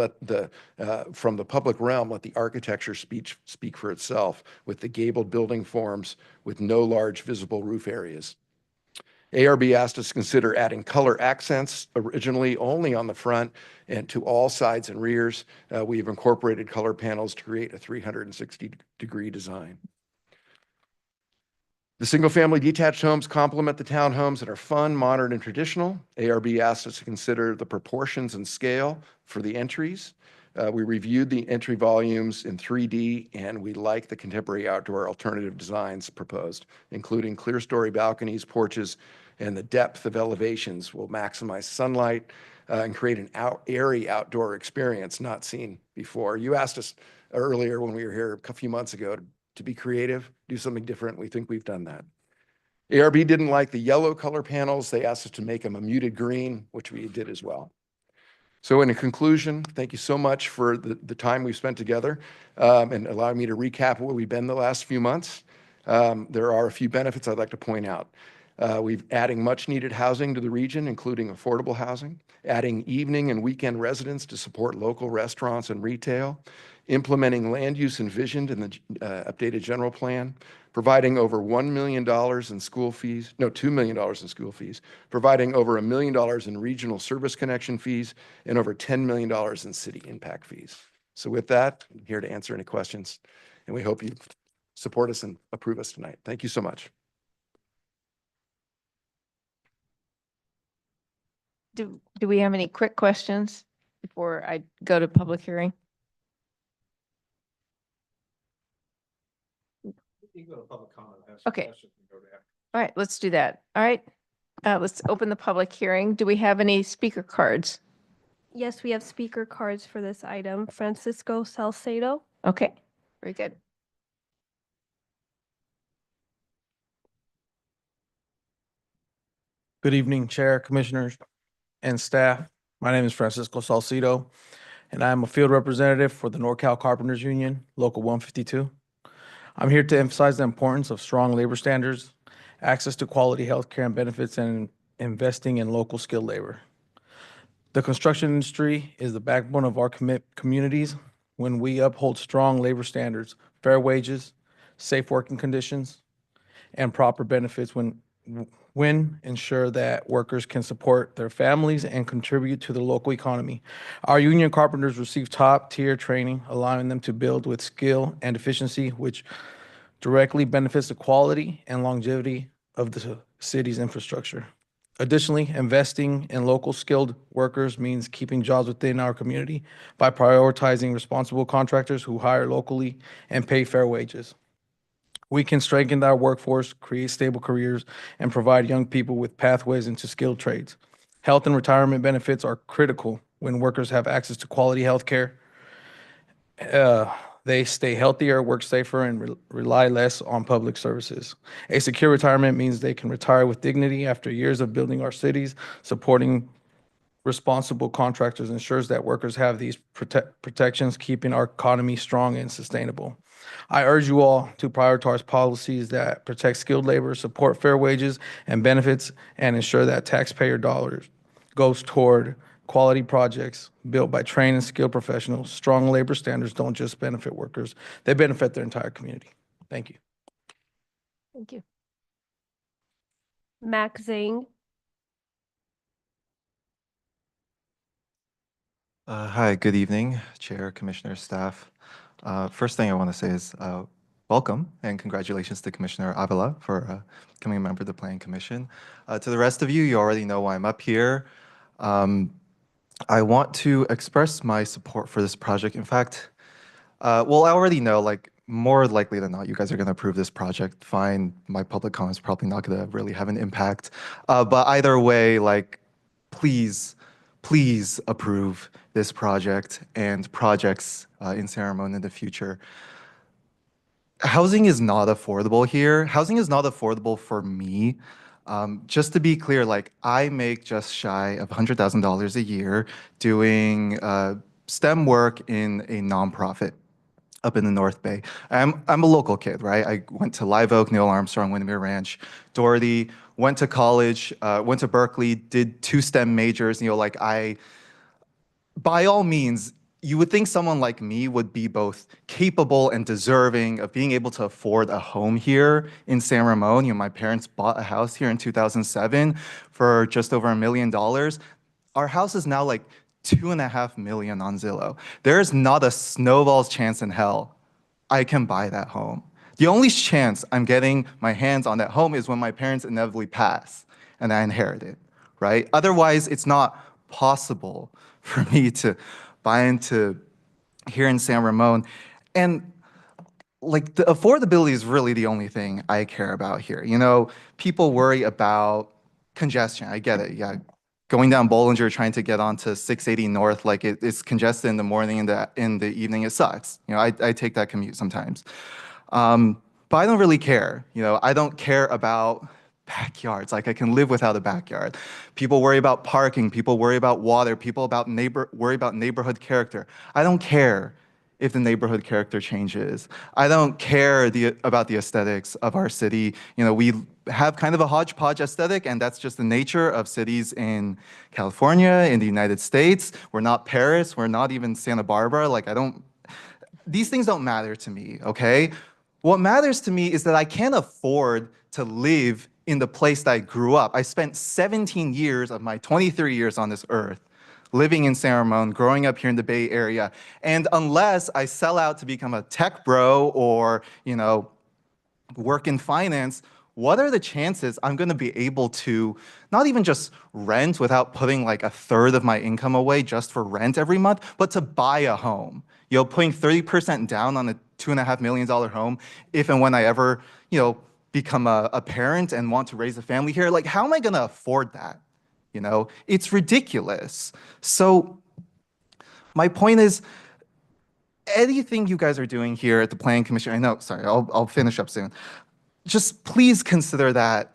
from the public realm, let the architecture speak for itself with the gabled building forms with no large visible roof areas. ARB asked us to consider adding color accents, originally only on the front and to all sides and rears. We've incorporated color panels to create a 360-degree design. The single-family detached homes complement the townhomes and are fun, modern, and traditional. ARB asked us to consider the proportions and scale for the entries. We reviewed the entry volumes in 3D, and we like the contemporary outdoor alternative designs proposed, including clear-story balconies, porches, and the depth of elevations will maximize sunlight and create an airy outdoor experience not seen before. You asked us earlier when we were here a few months ago to be creative, do something different. We think we've done that. ARB didn't like the yellow color panels. They asked us to make them a muted green, which we did as well. So in conclusion, thank you so much for the time we've spent together and allowing me to recap what we've been the last few months. There are a few benefits I'd like to point out. We've adding much needed housing to the region, including affordable housing, adding evening and weekend residents to support local restaurants and retail, implementing land use envisioned in the updated general plan, providing over $1 million in school fees, no, $2 million in school fees, providing over $1 million in regional service connection fees, and over $10 million in city impact fees. So with that, I'm here to answer any questions, and we hope you support us and approve us tonight. Thank you so much. Do we have any quick questions before I go to public hearing? Okay. All right, let's do that. All right. Let's open the public hearing. Do we have any speaker cards? Yes, we have speaker cards for this item. Francisco Salcedo. Okay, very good. Good evening, Chair, Commissioners, and staff. My name is Francisco Salcedo, and I'm a field representative for the NorCal Carpenters Union, Local 152. I'm here to emphasize the importance of strong labor standards, access to quality healthcare and benefits, and investing in local skilled labor. The construction industry is the backbone of our communities. When we uphold strong labor standards, fair wages, safe working conditions, and proper benefits when ensure that workers can support their families and contribute to the local economy. Our union carpenters receive top-tier training, allowing them to build with skill and efficiency, which directly benefits the quality and longevity of the city's infrastructure. Additionally, investing in local skilled workers means keeping jobs within our community by prioritizing responsible contractors who hire locally and pay fair wages. We can strengthen our workforce, create stable careers, and provide young people with pathways into skilled trades. Health and retirement benefits are critical when workers have access to quality health care. They stay healthier, work safer, and rely less on public services. A secure retirement means they can retire with dignity after years of building our cities. Supporting responsible contractors ensures that workers have these protections, keeping our economy strong and sustainable. I urge you all to prioritize policies that protect skilled labor, support fair wages and benefits, and ensure that taxpayer dollars goes toward quality projects built by trained and skilled professionals. Strong labor standards don't just benefit workers, they benefit their entire community. Thank you. Thank you. Mac Zhang. Hi, good evening, Chair, Commissioner, staff. First thing I want to say is welcome and congratulations to Commissioner Avila for becoming a member of the Planning Commission. To the rest of you, you already know why I'm up here. I want to express my support for this project. In fact, well, I already know, like, more likely than not, you guys are going to approve this project. Fine, my public comments probably not going to really have an impact. But either way, like, please approve this project and projects in San Ramon in the future. Housing is not affordable here. Housing is not affordable for me. Just to be clear, like, I make just shy of $100,000 a year doing STEM work in a nonprofit. up in the North Bay. I'm a local kid, right? I went to Live Oak, Neil Armstrong, Windermere Ranch, Doherty, went to college, went to Berkeley, did 2 STEM majors. Like by all means, you would think someone like me would be both capable and deserving of being able to afford a home here in San Ramon. My parents bought a house here in 2007 for just over $1 million. Our house is now like 2.5 million on Zillow. There's not a snowball's chance in hell I can buy that home. The only chance I'm getting my hands on that home is when my parents inevitably pass and I inherit it, right? Otherwise, it's not possible for me to buy into here in San Ramon. And like the affordability is really the only thing I care about here. People worry about congestion. I get it. Yeah. Going down Bollinger, trying to get onto 680 North, like it's congested in the morning and in the evening, it sucks. I take that commute sometimes. But I don't really care. I don't care about backyards. Like I can live without a backyard. People worry about parking. People worry about water. People worry about neighborhood character. I don't care if the neighborhood character changes. I don't care about the aesthetics of our city. We have kind of a hodgepodge aesthetic, and that's just the nature of cities in California, in the United States. We're not Paris. We're not even Santa Barbara. These things don't matter to me, okay? What matters to me is that I can't afford to live in the place that I grew up. I spent 17 years of my 23 years on this earth living in San Ramon, growing up here in the Bay Area. And unless I sell out to become a tech bro or, work in finance, what are the chances I'm going to be able to not even just rent without putting like 1/3 of my income away just for rent every month, but to buy a home? Putting 30% down on a $2.5 million home if and when I ever, become a parent and want to raise a family here. Like, how am I going to afford that? It's ridiculous. So my point is, anything you guys are doing here at the Planning Commission, I know, sorry, I'll finish up soon. Just please consider that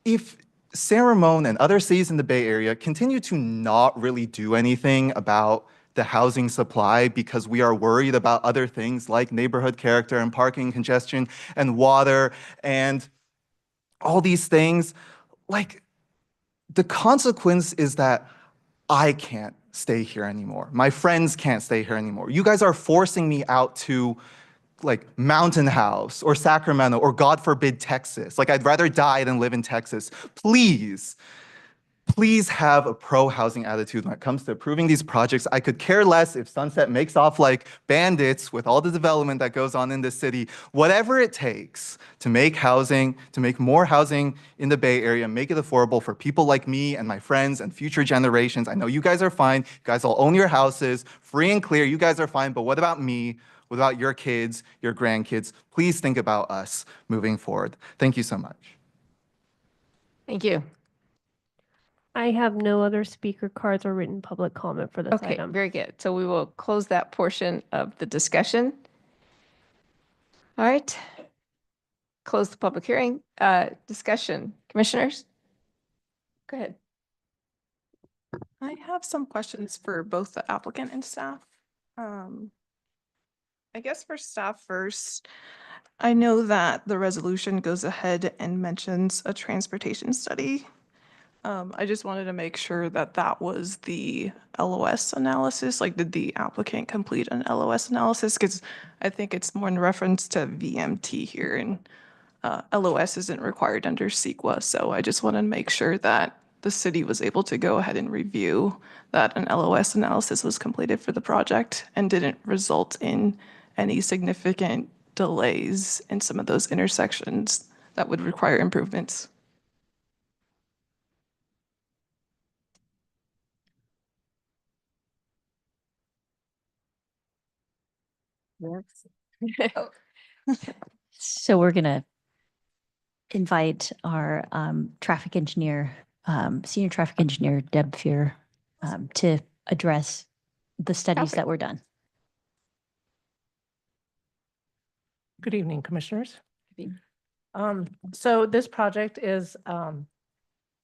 if San Ramon and other cities in the Bay Area continue to not really do anything about the housing supply because we are worried about other things like neighborhood character and parking congestion and water and all these things, like the consequence is that I can't stay here anymore. My friends can't stay here anymore. You guys are forcing me out to like Mountain House or Sacramento or God forbid Texas. Like I'd rather die than live in Texas. Please have a pro-housing attitude when it comes to approving these projects. I could care less if Sunset makes off like bandits with all the development that goes on in this city. Whatever it takes to make more housing in the Bay Area, make it affordable for people like me and my friends and future generations. I know you guys are fine. You guys all own your houses, free and clear. You guys are fine. But what about me? What about your kids, your grandkids? Please think about us moving forward. Thank you so much. Thank you. I have no other speaker cards or written public comment for this Okay, item. very good. So we will close that portion of the discussion. All right. Close the public hearing. Discussion. Commissioners? Go ahead. I have some questions for both the applicant and staff. I guess for staff first, I know that the resolution goes ahead and mentions a transportation study. I just wanted to make sure that that was the LOS analysis. Like, did the applicant complete an LOS analysis? Because I think it's more in reference to VMT here, and LOS isn't required under CEQA. So I just wanted to make sure that the city was able to go ahead and review that an LOS analysis was completed for the project and didn't result in any significant delays in some of those intersections that would require improvements. So we're going to invite our traffic engineer, senior traffic engineer, Deb Fear, to address the studies that were done. Good evening, Commissioners. So this project is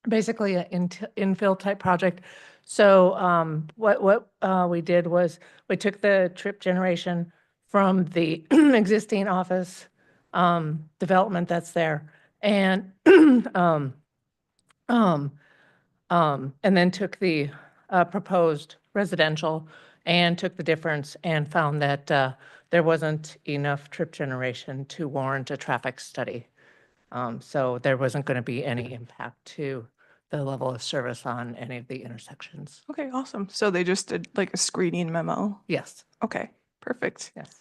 basically an infill type project. So what we did was we took the trip generation from the existing office development that's there. And and then took the proposed residential and took the difference and found that there wasn't enough trip generation to warrant a traffic study. So there wasn't going to be any impact to the level of service on any of the intersections. Okay, awesome. So they just did like a screening memo. Yes. Okay, perfect. Yes.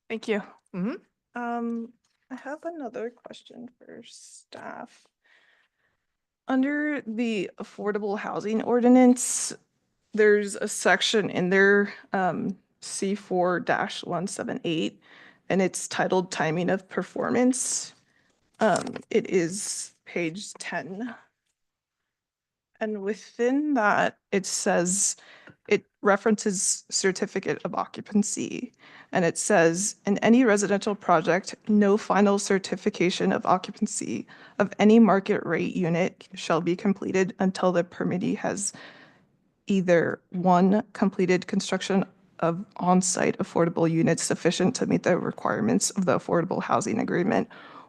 Thank you. Mhm. I have another question for staff. Under the affordable housing ordinance, there's a section in there, C4-178, and it's titled Timing of Performance. It is page 10. And within that, it says, it references certificate of occupancy. And it says, in any residential project, no final certification of occupancy of any market rate unit shall be completed until the permittee has either 1, completed construction of on-site affordable units sufficient to meet the requirements of the affordable housing agreement,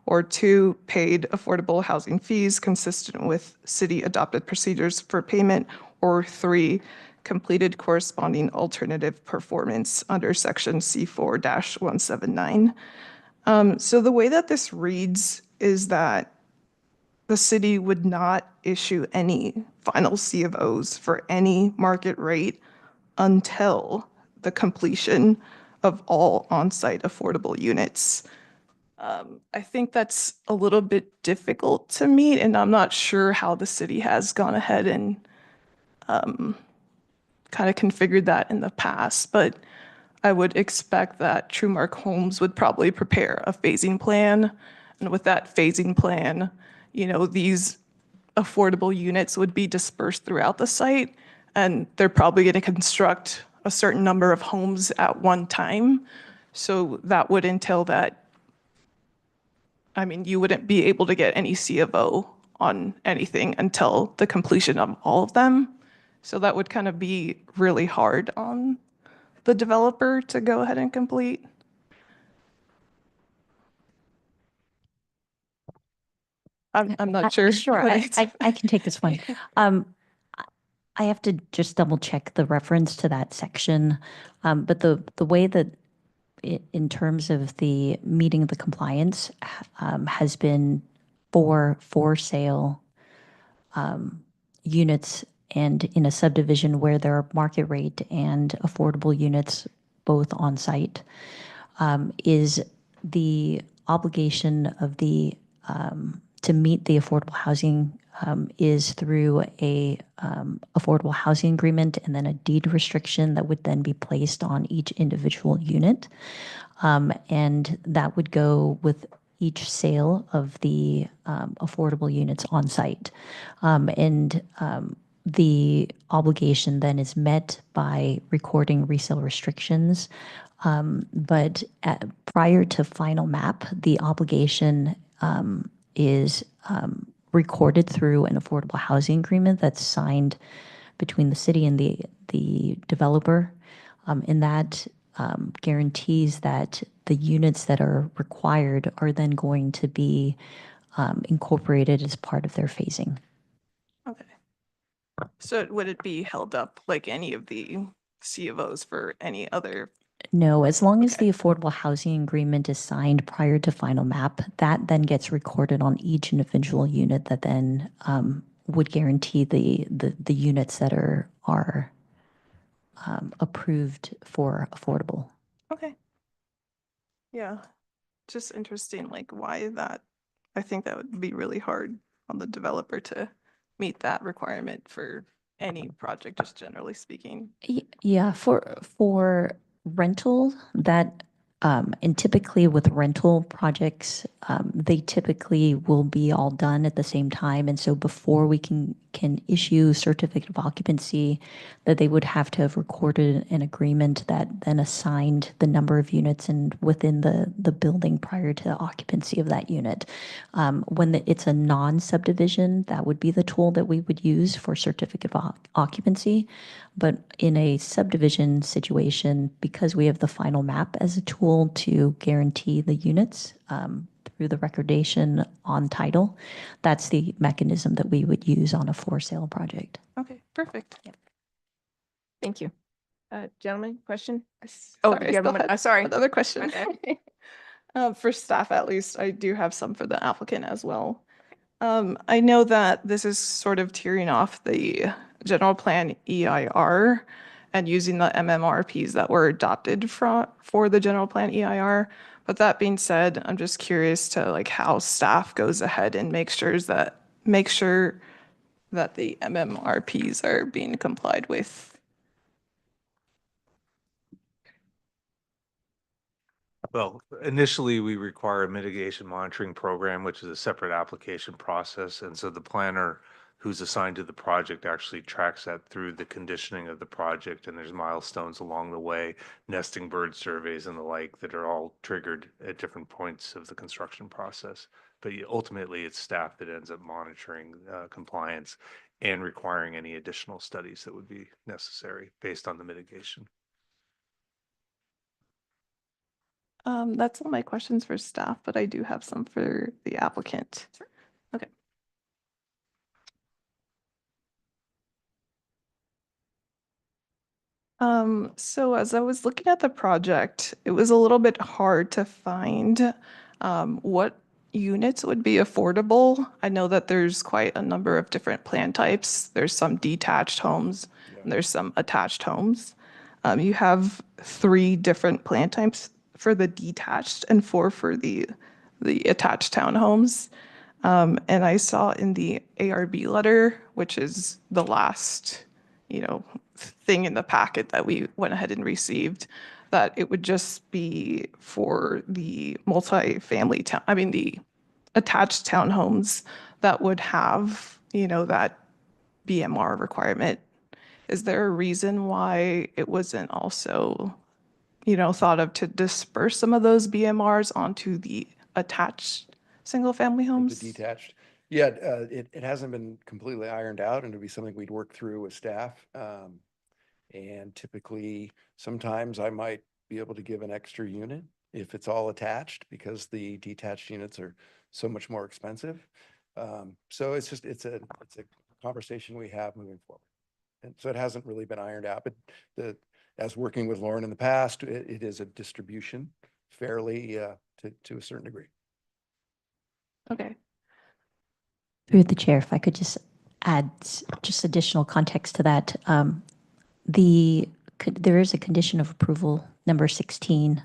or 2, paid affordable housing fees consistent with city adopted procedures for payment, or 3, completed corresponding alternative performance under section C4-179. So the way that this reads is that the city would not issue any final C of Os for any market rate until the completion of all on-site affordable units. I think that's a little bit difficult to meet, and I'm not sure how the city has gone ahead and kind of configured that in the past, but I would expect that TrueMark Homes would probably prepare a phasing plan. And with that phasing plan, you know, these affordable units would be dispersed throughout the site, and they're probably going to construct a certain number of homes at one time. So that would entail that, I mean, you wouldn't be able to get any C of O on anything until the completion of all of them. So that would kind of be really hard on the developer to go ahead and complete. I'm not sure. Sure, what I it's- I can take this one. I have to just double check the reference to that section. But the way that in terms of the meeting the compliance has been for sale units, and in a subdivision where there are market rate and affordable units both on site, is the obligation of the to meet the affordable housing is through a affordable housing agreement and then a deed restriction that would then be placed on each individual unit. And that would go with each sale of the affordable units on site. The obligation then is met by recording resale restrictions. But prior to final map, the obligation is recorded through an affordable housing agreement that's signed between the city and the developer. And that guarantees that the units that are required are then going to be incorporated as part of their phasing. Okay. So would it be held up like any of the C of Os for any other? No, as long as the affordable housing agreement is signed prior to final map, that then gets recorded on each individual unit that then would guarantee the units that are approved for affordable. Okay. Yeah, just interesting, like why that, I think that would be really hard on the developer to meet that requirement for any project, just generally speaking. Yeah, for rental, that and typically with rental projects, they typically will be all done at the same time. And so before we can issue certificate of occupancy, that they would have to have recorded an agreement that then assigned the number of units and within the building prior to the occupancy of that unit. When it's a non-subdivision, that would be the tool that we would use for certificate of occupancy. But in a subdivision situation, because we have the final map as a tool, approval to guarantee the units through the recordation on title. That's the mechanism that we would use on a for sale project. Okay, perfect. Thank you. Gentlemen, question? Oh, Sorry, you have one? Sorry. Another question. Okay. For staff, at least, I do have some for the applicant as well. I know that this is sort of tearing off the general plan EIR and using the MMRPs that were adopted for the general plan EIR. But that being said, I'm just curious to like how staff goes ahead and make sure that the MMRPs are being complied with. Well, initially, we require a mitigation monitoring program, which is a separate application process. And so the planner who's assigned to the project actually tracks that through the conditioning of the project. And there's milestones along the way, nesting bird surveys and the like that are all triggered at different points of the construction process. But ultimately, it's staff that ends up monitoring compliance and requiring any additional studies that would be necessary based on the mitigation. That's all my questions for staff, but I do have some for the applicant. Sure. Okay. So as I was looking at the project, it was a little bit hard to find what units would be affordable. I know that there's quite a number of different plan types. There's some detached homes, and there's some attached homes. You have 3 different plan types for the detached and 4 for the attached townhomes. And I saw in the ARB letter, which is the last, thing in the packet that we went ahead and received, that it would just be for the the attached townhomes that would have, that BMR requirement. Is there a reason why it wasn't also, thought of to disperse some of those BMRs onto the attached single-family homes? The detached. Yeah, it hasn't been completely ironed out, and it'll be something we'd work through with staff. And typically, sometimes I might be able to give an extra unit if it's all attached, because the detached units are so much more expensive. So it's a conversation we have moving forward. And so it hasn't really been ironed out, but as working with Lauren in the past, it is a distribution fairly to a certain degree. Okay. Through the chair, if I could just add just additional context to that. There is a condition of approval, number 16,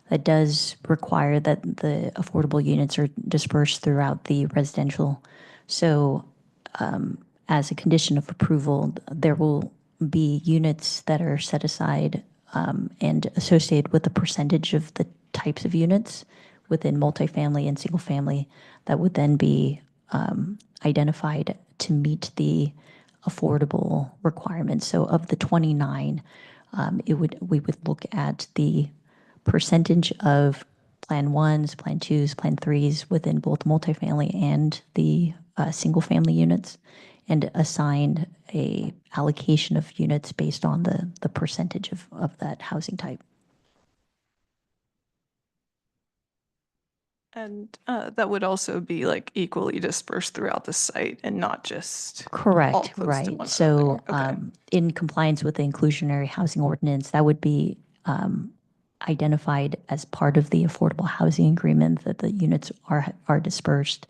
that does require that the affordable units are dispersed throughout the residential. So as a condition of approval, there will be units that are set aside and associated with the percentage of the types of units within multifamily and single family that would then be identified to meet the affordable requirements. So of the 29, we would look at the percentage of Plan 1s, Plan 2s, Plan 3s within both multifamily and the single family units, and assign a allocation of units based on the percentage of that housing type. And that would also be like equally dispersed throughout the site and not just all Correct, close to right. one So another. Okay. in compliance with the inclusionary housing ordinance, that would be identified as part of the affordable housing agreement that the units are dispersed.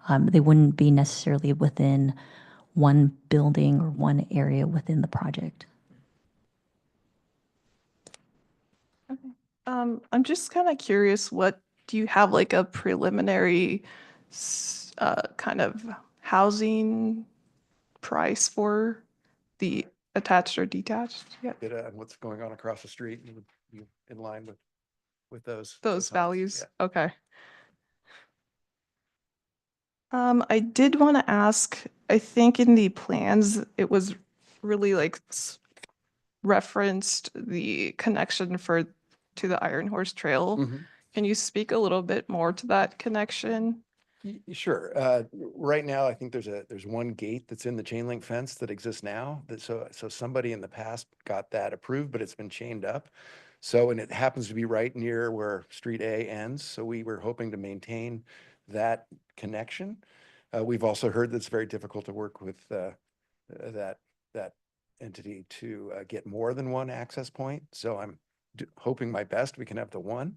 They wouldn't be necessarily within one building or one area within the project. I'm just kind of curious, do you have like a preliminary kind of housing price for the attached or detached? Yeah, Data on what's going on across the street, and would be in line with those those homes. values. Yeah. Okay. I did want to ask, I think in the plans, it was really like referenced the connection to the Iron Horse Trail. Mhm. Can you speak a little bit more to that connection? Sure. Right now, I think there's one gate that's in the chain link fence that exists now. So somebody in the past got that approved, but it's been chained up. So, and it happens to be right near where Street A ends. So we were hoping to maintain that connection. We've also heard that it's very difficult to work with that entity to get more than one access point. So I'm hoping my best we can have the one.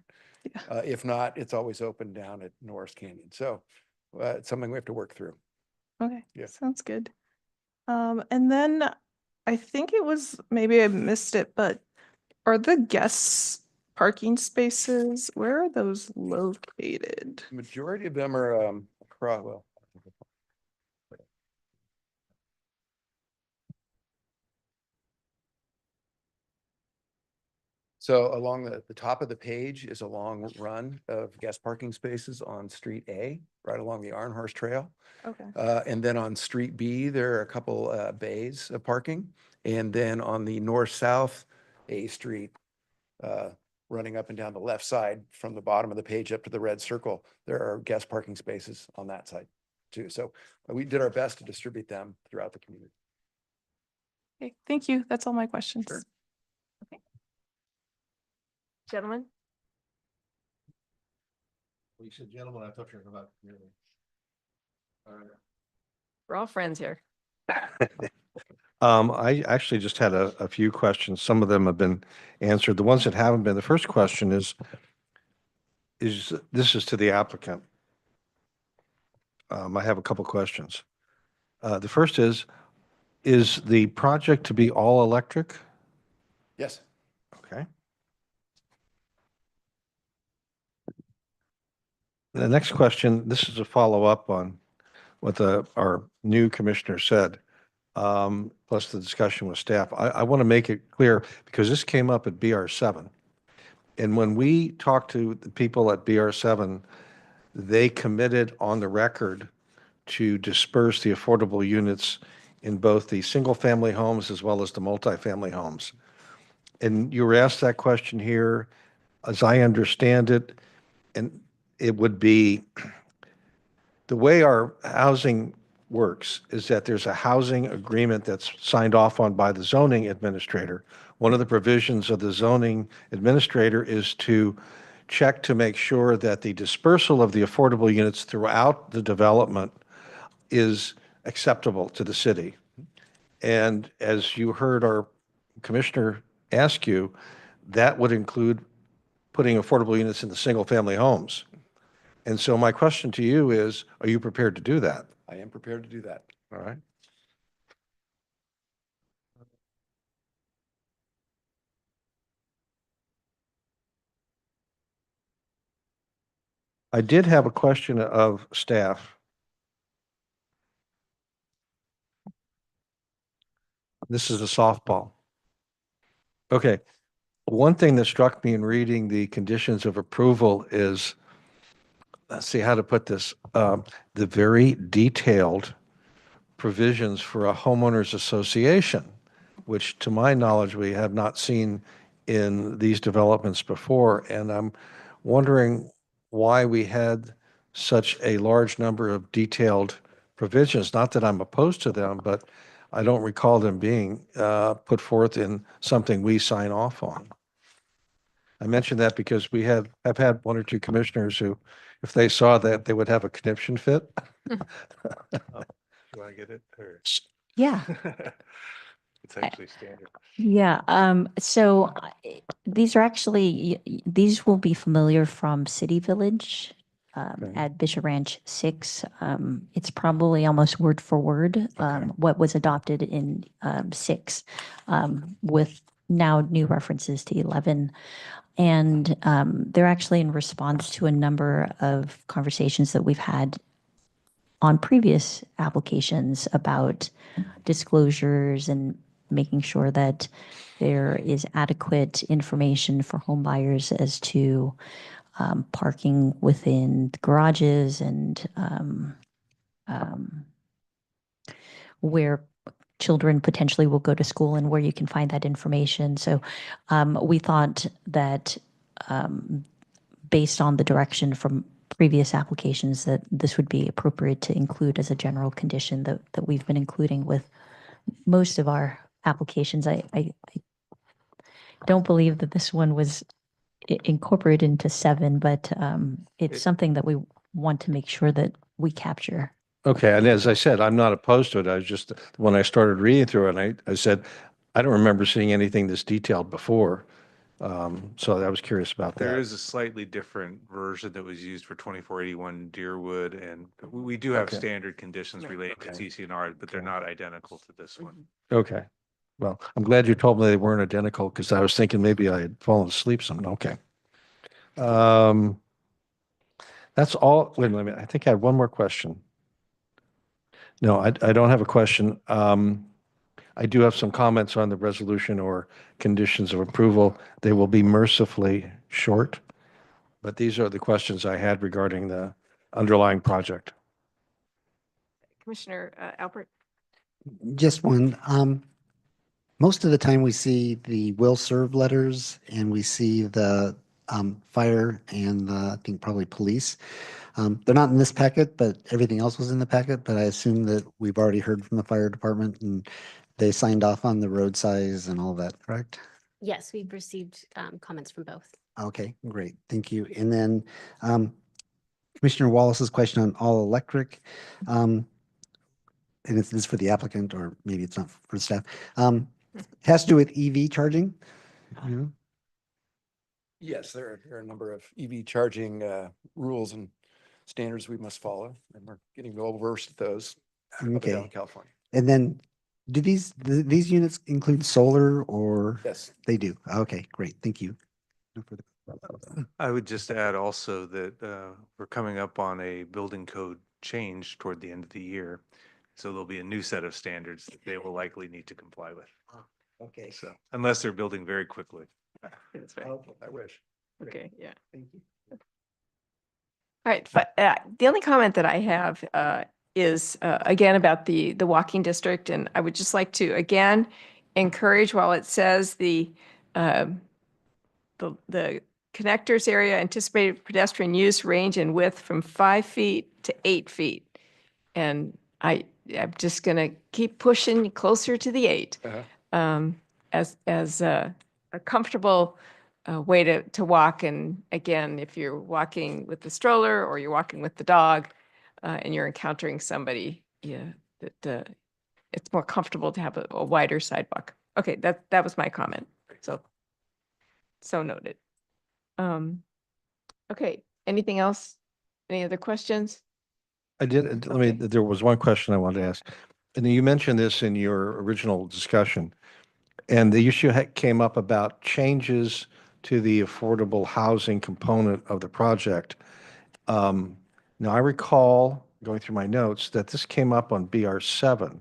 If not, it's always open down at Norris Canyon. So it's something we have to work through. Okay, Yeah. sounds good. And then I think it was, maybe I missed it, but are the guest parking spaces, where are those located? Majority of them are across, well. So along the top of the page is a long run of guest parking spaces on Street A, right along the Iron Horse Trail. Okay. And then on Street B, there are a couple bays of parking. And then on the north-south A Street, running up and down the left side from the bottom of the page up to the red circle, there are guest parking spaces on that side too. So we did our best to distribute them throughout the community. Okay, thank you. That's all my questions. Sure. Gentlemen? Well, you said gentlemen, I thought you were about community. We're all friends here. I actually just had a few questions. Some of them have been answered. The ones that haven't been, the first question is this is to the applicant. I have a couple questions. The first is the project to be all electric? Yes. Okay. The next question, this is a follow-up on what our new commissioner said, plus the discussion with staff. I want to make it clear, because this came up at BR7. And when we talked to the people at BR7, they committed on the record to disperse the affordable units in both the single-family homes as well as the multifamily homes. And you were asked that question here, as I understand it, and it would be, the way our housing works is that there's a housing agreement that's signed off on by the zoning administrator. One of the provisions of the zoning administrator is to check to make sure that the dispersal of the affordable units throughout the development is acceptable to the city. And as you heard our commissioner ask you, that would include putting affordable units in the single-family homes. And so my question to you is, are you prepared to do that? I am prepared to do that. All right. I did have a question of staff. This is a softball. Okay. One thing that struck me in reading the conditions of approval is, let's see how to put this, the very detailed provisions for a homeowners association, which to my knowledge, we have not seen in these developments before. And I'm wondering why we had such a large number of detailed provisions. Not that I'm opposed to them, but I don't recall them being put forth in something we sign off on. I mention that because I've had one or two commissioners who, if they saw that, they would have a conniption fit. You want to get it? Or? Yeah. It's actually standard. Yeah, so these are actually, these will be familiar from City Village at Bishop Ranch 6. It's probably almost word for word what was adopted in 6 with now new references to 11. And they're actually in response to a number of conversations that we've had on previous applications about disclosures and making sure that there is adequate information for home buyers as to parking within the garages and where children potentially will go to school and where you can find that information. So we thought that based on the direction from previous applications that this would be appropriate to include as a general condition that we've been including with most of our applications. don't believe that this one was incorporated into 7, but it's something that we want to make sure that we capture. Okay, and as I said, I'm not opposed to it. I was just, when I started reading through it, I said, I don't remember seeing anything this detailed before. So I was curious about There that. is a slightly different version that was used for 2481 Deerwood, and we do have Okay. standard conditions related to TCNR, but they're not identical to this one. Okay. Well, I'm glad you told me they weren't identical because I was thinking maybe I had fallen asleep something. Okay. That's all. Wait a minute. I think I had one more question. No, I don't have a question. I do have some comments on the resolution or conditions of approval. They will be mercifully short, but these are the questions I had regarding the underlying project. Commissioner Albert? Just one. Most of the time we see the will serve letters and we see the fire and I think probably police. They're not in this packet, but everything else was in the packet. But I assume that we've already heard from the fire department and they signed off on the road size and all that, correct? Yes, we've received comments from both. Okay, great. Thank you. And then Commissioner Wallace's question on all electric. And it's this for the applicant, or maybe it's not for staff. Has to do with EV charging. You know? Yes, there are a number of EV charging rules and standards we must follow, and we're getting well versed at those up and down Okay. California. And then do these units include solar or? Yes. They do. Okay, great. Thank you. No further. I would just add also that we're coming up on a building code change toward the end of the year. So there'll be a new set of standards that they will likely need to comply with. Okay. So unless they're building very quickly. That's right. Okay, I wish. Okay, yeah. Thank you. All right, the only comment that I have is again about the walking district, and I would just like to again encourage, while it says the connectors area anticipated pedestrian use range in width from 5 feet to 8 feet, and I'm just going to keep pushing closer to the 8 as a comfortable way to walk. And again, if you're walking with the stroller or you're walking with the dog and you're encountering somebody, that it's more comfortable to have a wider sidewalk. Okay, that was my comment. So noted. Okay, anything else? Any other questions? There was one question I wanted to ask. And you mentioned this in your original discussion. And the issue came up about changes to the affordable housing component of the project. Now, I recall going through my notes that this came up on BR7.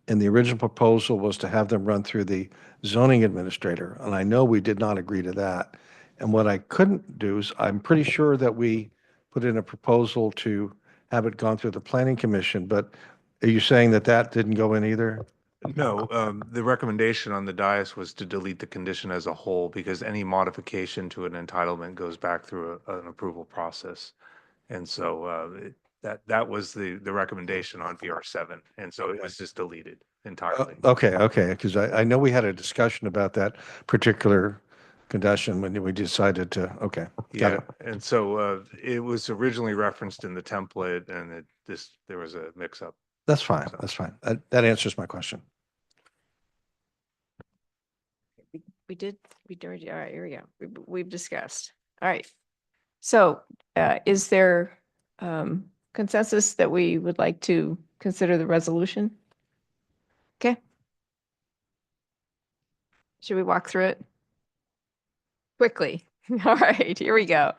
And the original proposal was to have them run through the zoning administrator. And I know we did not agree to that. And what I couldn't do is, I'm pretty sure that we put in a proposal to have it gone through the planning commission, but are you saying that that didn't go in either? No, the recommendation on the dais was to delete the condition as a whole because any modification to an entitlement goes back through an approval process. And so that was the recommendation on VR7. And so it was just deleted entirely. Okay, because I know we had a discussion about that particular condition when we decided to, okay. Got Yeah, it. and so it was originally referenced in the template and there was a mix up. That's fine, that's fine. That answers my question. We did, all right, here we go. We've discussed. All right. So is there consensus that we would like to consider the resolution? Okay. Should we walk through it? Quickly. All right, here we go.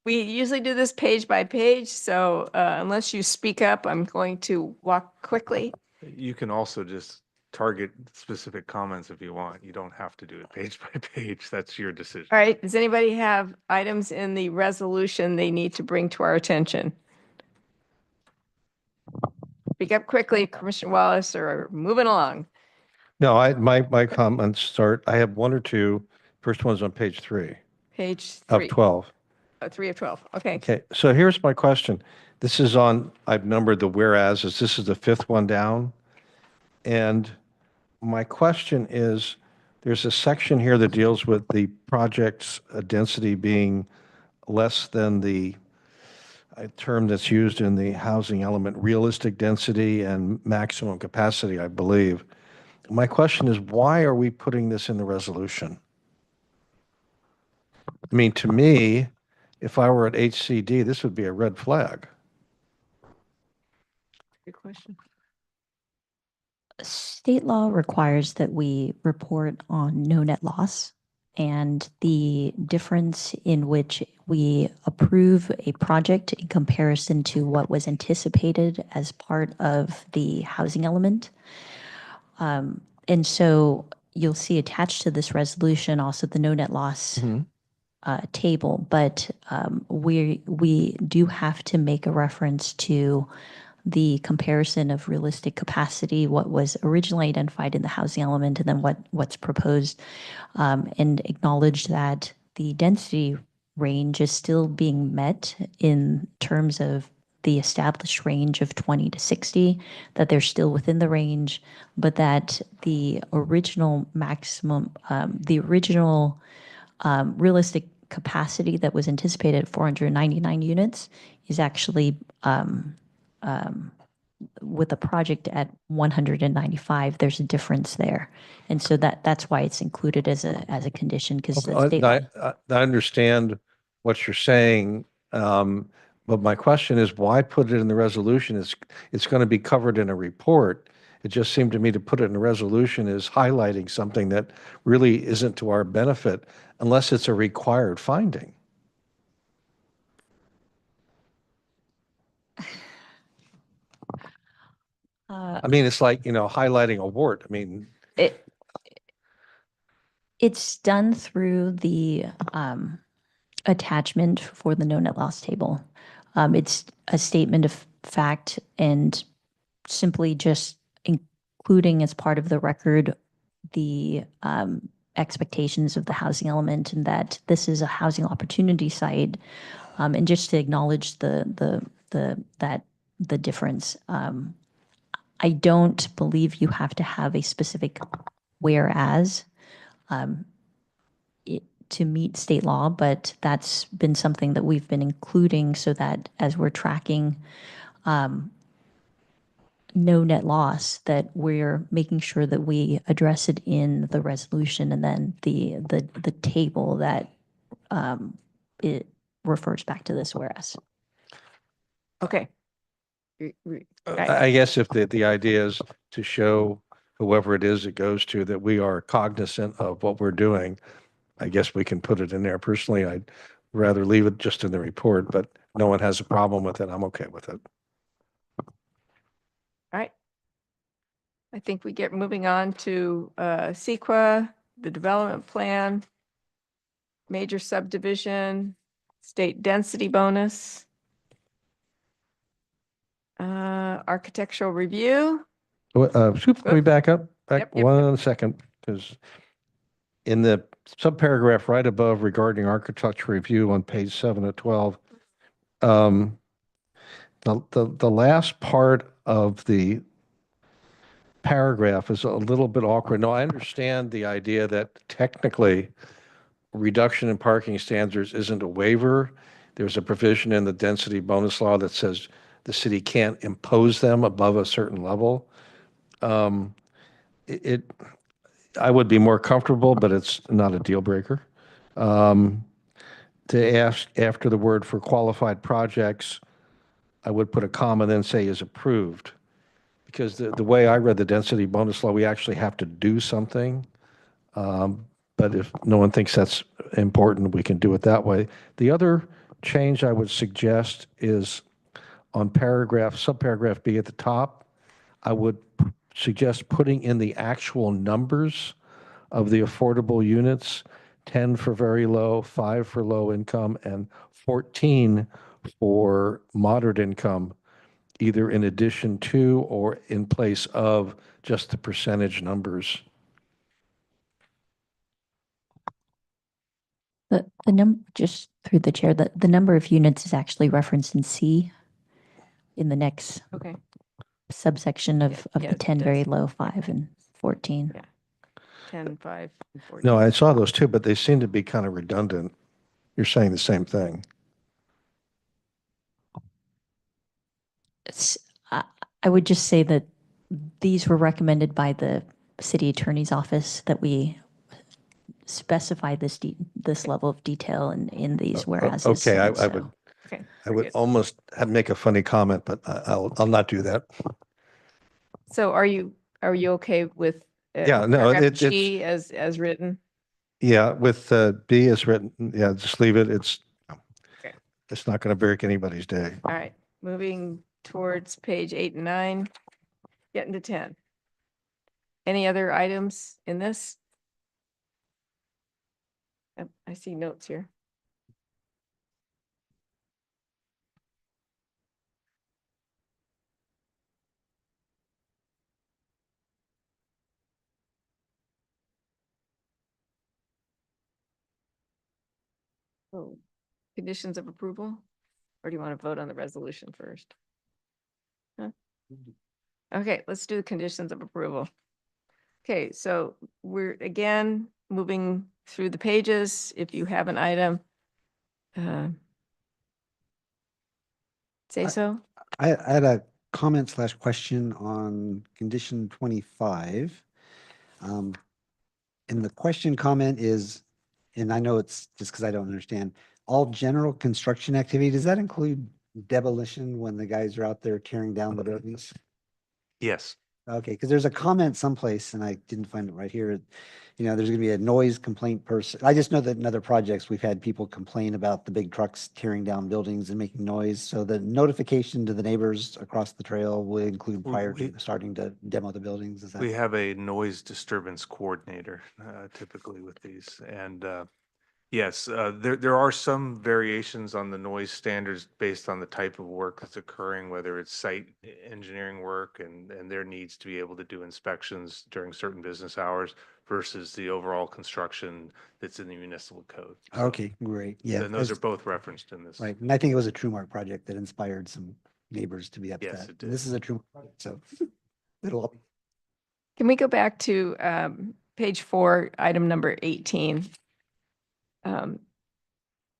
We usually do this page by page, so unless you speak up, I'm going to walk quickly. You can also just target specific comments if you want. You don't have to do it page by page. That's your decision. All right, does anybody have items in the resolution they need to bring to our attention? Speak up quickly, Commissioner Wallace, or moving along. No, my comments start, I have one or two. First one's on page 3 Page of 3. 12. 3 of 12, okay. Okay, so here's my question. This is on, I've numbered the whereases. This is the 5th one down. And my question is, there's a section here that deals with the project's density being less than the term that's used in the housing element, realistic density and maximum capacity, I believe. My question is, why are we putting this in the resolution? I mean, to me, if I were at HCD, this would be a red flag. Good question. State law requires that we report on no net loss, and the difference in which we approve a project in comparison to what was anticipated as part of the housing element. And so you'll see attached to this resolution also the no net loss table, but we do have to make a reference to the comparison of realistic capacity, what was originally identified in the housing element, and then what's proposed, and acknowledge that the density range is still being met in terms of the established range of 20 to 60, that they're still within the range, but that the original maximum, realistic capacity that was anticipated at 499 units is actually with a project at 195, there's a difference there. And so that's why it's included as a condition, because the state law. I understand what you're saying, but my question is, why put it in the resolution? It's going to be covered in a report. It just seemed to me to put it in a resolution is highlighting something that really isn't to our benefit unless it's a required finding. I mean, it's like, highlighting a wart. I mean, It's done through the attachment for the no net loss table. It's a statement of fact and simply just including as part of the record the expectations of the housing element, and that this is a housing opportunity site, and just to acknowledge the difference. I don't believe you have to have a specific whereas to meet state law, but that's been something that we've been including so that as we're tracking no net loss, that we're making sure that we address it in the resolution, and then the table that it refers back to this whereas. Okay. I guess if the idea is to show whoever it is it goes to that we are cognizant of what we're doing, I guess we can put it in there. Personally, I'd rather leave it just in the report, but no one has a problem with it. I'm okay with it. All right. I think we get moving on to CEQA, the development plan, major subdivision, state density bonus, architectural review. Can we back up? Yep. 1 second, because in the subparagraph right above regarding architecture review on page 7 of 12, the last part of the paragraph is a little bit awkward. No, I understand the idea that technically reduction in parking standards isn't a waiver. There's a provision in the density bonus law that says the city can't impose them above a certain level. I would be more comfortable, but it's not a deal breaker. To ask after the word for qualified projects, I would put a comma and then say is approved. Because the way I read the density bonus law, we actually have to do something. But if no one thinks that's important, we can do it that way. The other change I would suggest is on subparagraph B at the top, I would suggest putting in the actual numbers of the affordable units, 10 for very low, 5 for low income, and 14 for moderate income, either in addition to or in place of just the percentage numbers. The number, just through the chair, the number of units is actually referenced in C in the next subsection of Yeah, the it 10 does. very low, 5 and 14. Yeah. 10, 5, and 14. No, I saw those too, but they seem to be kind of redundant. You're saying the same thing. I would just say that these were recommended by the city attorney's office, that we specify this level of detail in these whereas. Okay, I would, Okay. I would almost make a funny comment, but I'll not do that. So are you okay with? Yeah, no, paragraph it's- G as written? Yeah, with B as written, yeah, just leave it. It's not going to break anybody's day. All right, moving towards page 8 and 9, getting to 10. Any other items in this? I see notes here. Oh, conditions of approval? Or do you want to vote on the resolution first? Huh? Okay, let's do the conditions of approval. Okay, so we're again moving through the pages. If you have an item, say so. I had a comment / question on condition 25. And the question comment is, and I know it's just because I don't understand, all general construction activity, does that include demolition when the guys are out there tearing down the buildings? Yes. Okay, because there's a comment someplace, and I didn't find it right here. You know, there's gonna be a noise complaint person. I just know that in other projects, we've had people complain about the big trucks tearing down buildings and making noise. So the notification to the neighbors across the trail will include prior to starting to demo the buildings. Is that? We have a noise disturbance coordinator typically with these. And yes, there are some variations on the noise standards based on the type of work that's occurring, whether it's site engineering work and their needs to be able to do inspections during certain business hours versus the overall construction that's in the municipal code. So- Okay, great. Yeah. And those are as- both referenced in this. Right, and I think it was a TrueMark project that inspired some neighbors to be upset. it And this did. is a TrueMark project, so it'll all be. Can we go back to page 4, item number 18?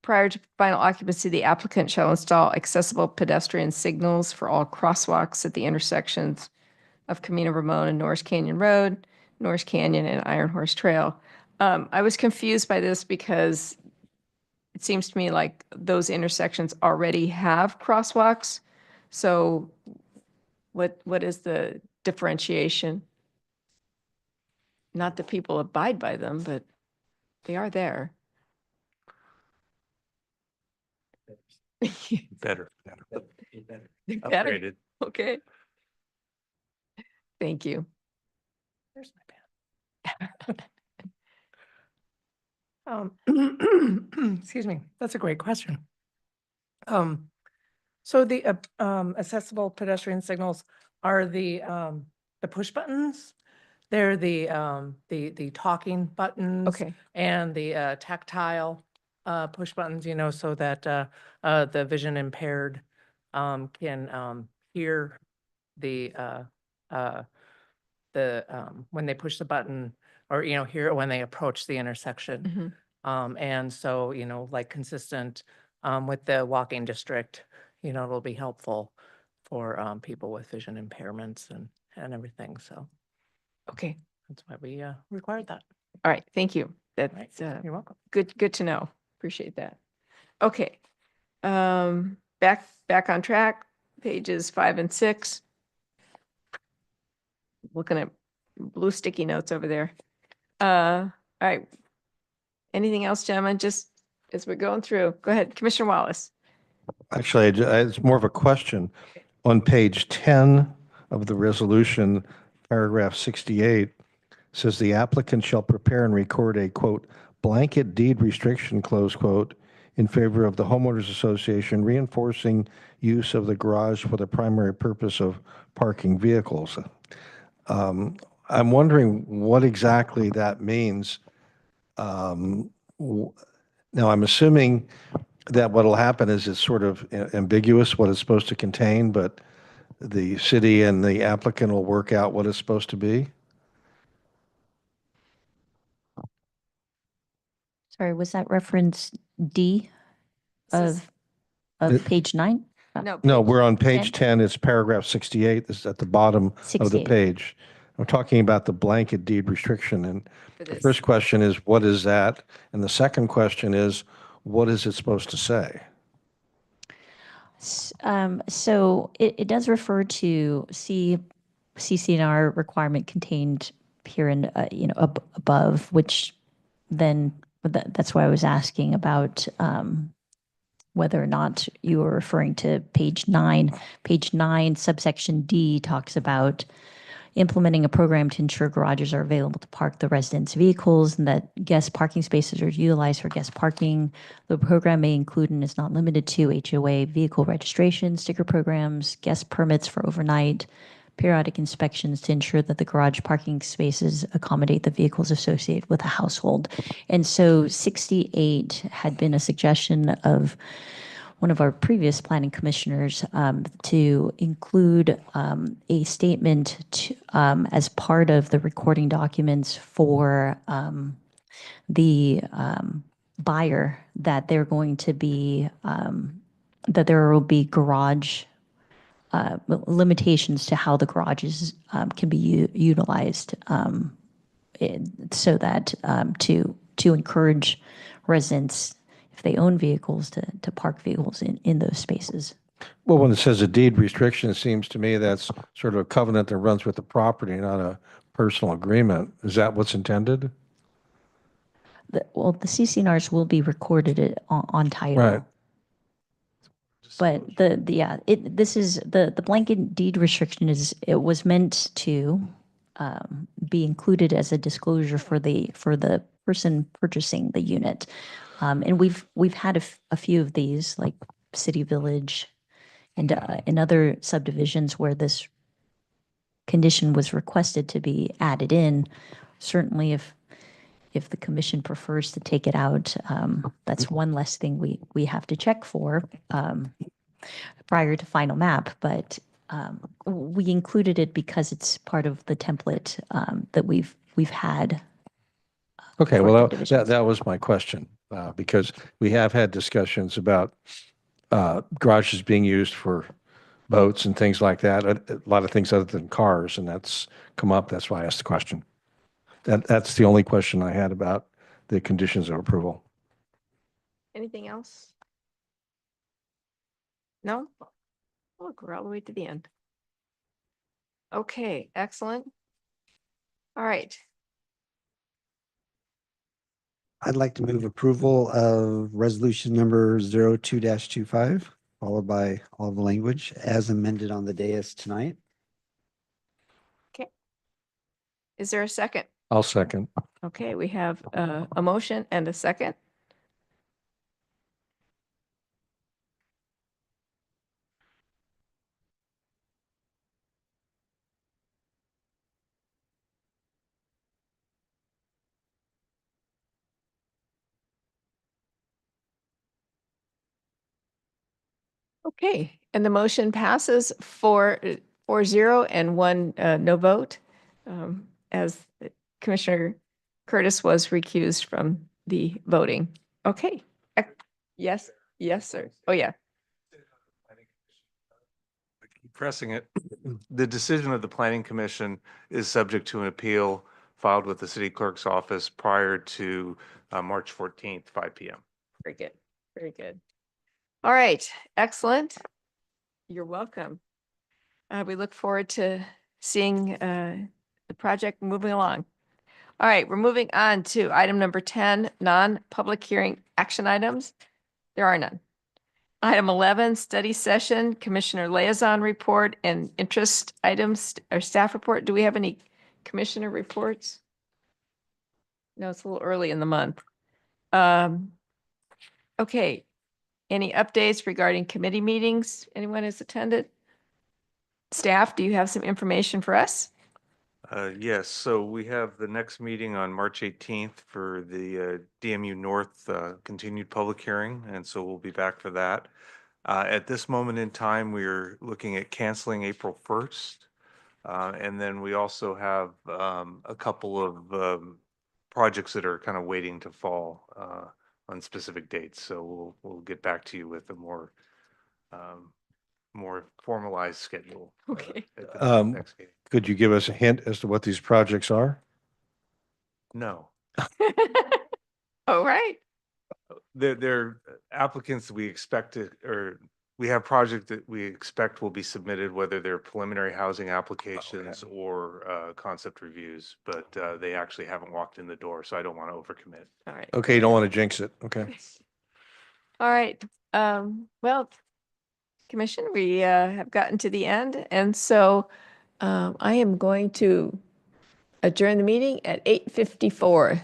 Prior to final occupancy, the applicant shall install accessible pedestrian signals for all crosswalks at the intersections of Camino Ramon and Norris Canyon Road, Norris Canyon and Iron Horse Trail. I was confused by this because it seems to me like those intersections already have crosswalks. So what is the differentiation? Not that people abide by them, but they are there. Better. Better. Upgraded. Okay. Thank you. There's my pen. Excuse me, that's a great question. So the accessible pedestrian signals are the push buttons. They're the talking buttons. Okay. And the tactile push buttons, you know, so that the vision impaired can hear the when they push the button, or, you know, hear it when they approach the intersection. And so, you know, like consistent with the walking district, you know, it'll be helpful for people with vision impairments and everything. So Okay. that's why we required that. All right. Thank you. Right. That's You're welcome. good to know. Appreciate that. Okay. Back on track, pages 5 and 6. Looking at blue sticky notes over there. All right. Anything else, gentlemen? Just as we're going through, go ahead, Commissioner Wallace. Actually, it's more of a question. On page 10 of the resolution, paragraph 68, says the applicant shall prepare and record a, quote, blanket deed restriction, close quote, in favor of the homeowners association, reinforcing use of the garage for the primary purpose of parking vehicles. I'm wondering what exactly that means. Now, I'm assuming that what'll happen is it's sort of ambiguous what it's supposed to contain, but the city and the applicant will work out what it's supposed to be. Sorry, was that reference D This is- of page 9? No. No, page we're on page 10. 10. It's paragraph 68. This is at the bottom of the 68. page. I'm talking about the blanket deed restriction. And For the this. first question is, what is that? And the second question is, what is it supposed to say? So it does refer to CCNR requirement contained here in, above, which then, that's why I was asking about whether or not you were referring to page 9. Page 9, subsection D talks about implementing a program to ensure garages are available to park the residents' vehicles and that guest parking spaces are utilized for guest parking. The program may include and is not limited to HOA vehicle registration, sticker programs, guest permits for overnight, periodic inspections to ensure that the garage parking spaces accommodate the vehicles associated with a household. And so 68 had been a suggestion of one of our previous planning commissioners to include a statement as part of the recording documents for the buyer that they're going to be, that there will be garage limitations to how the garages can be utilized so that to encourage residents, if they own vehicles, to park vehicles in those spaces. Well, when it says a deed restriction, it seems to me that's sort of a covenant that runs with the property, not a personal agreement. Is that what's intended? Well, the CCNRs will be recorded on title. Right. But this is the blanket deed restriction it was meant to be included as a disclosure for the person purchasing the unit. And we've had a few of these, like City Village and in other subdivisions where this condition was requested to be added in. Certainly, if the commission prefers to take it out, that's one less thing we have to check for prior to final map. But we included it because it's part of the template that we've had. Okay, for well, subdivisions. that was my question, because we have had discussions about garages being used for boats and things like that, a lot of things other than cars, and that's come up. That's why I asked the question. That's the only question I had about the conditions of approval. Anything else? No? Look, we're all the way to the end. Okay, excellent. All right. I'd like to move approval of resolution number 02-25, followed by all the language as amended on the dais tonight. Okay. Is there a second? I'll second. Okay, we have a motion and a second. Okay, and the motion passes 4-0 and 1 no vote, as Commissioner Curtis was recused from the voting. Okay. Yes, yes, sir. Oh, yeah. Keep pressing it. The decision of the Planning Commission is subject to an appeal filed with the city clerk's office prior to March 14th, 5 p.m. Very good. Very good. All right, excellent. You're welcome. We look forward to seeing the project moving along. All right, we're moving on to item number 10, non-public hearing action items. There are none. Item 11, study session, Commissioner liaison report and interest items or staff report. Do we have any commissioner reports? No, it's a little early in the month. Okay. Any updates regarding committee meetings? Anyone has attended? Staff, do you have some information for us? Yes, so we have the next meeting on March 18th for the DMU North continued public hearing, and so we'll be back for that. At this moment in time, we're looking at canceling April 1st. And then we also have a couple of projects that are kind of waiting to fall on specific dates. So we'll get back to you with a more formalized schedule. Okay. At the next meeting. Could you give us a hint as to what these projects are? No. All right. They're applicants that we expect to, or we have project that we expect will be submitted, whether they're preliminary housing applications or concept reviews, but they actually haven't walked in the door, so I don't want to overcommit. All right. Okay, you don't want to jinx it. Okay. All right. Well, Commission, we have gotten to the end, and so I am going to adjourn the meeting at 8:54.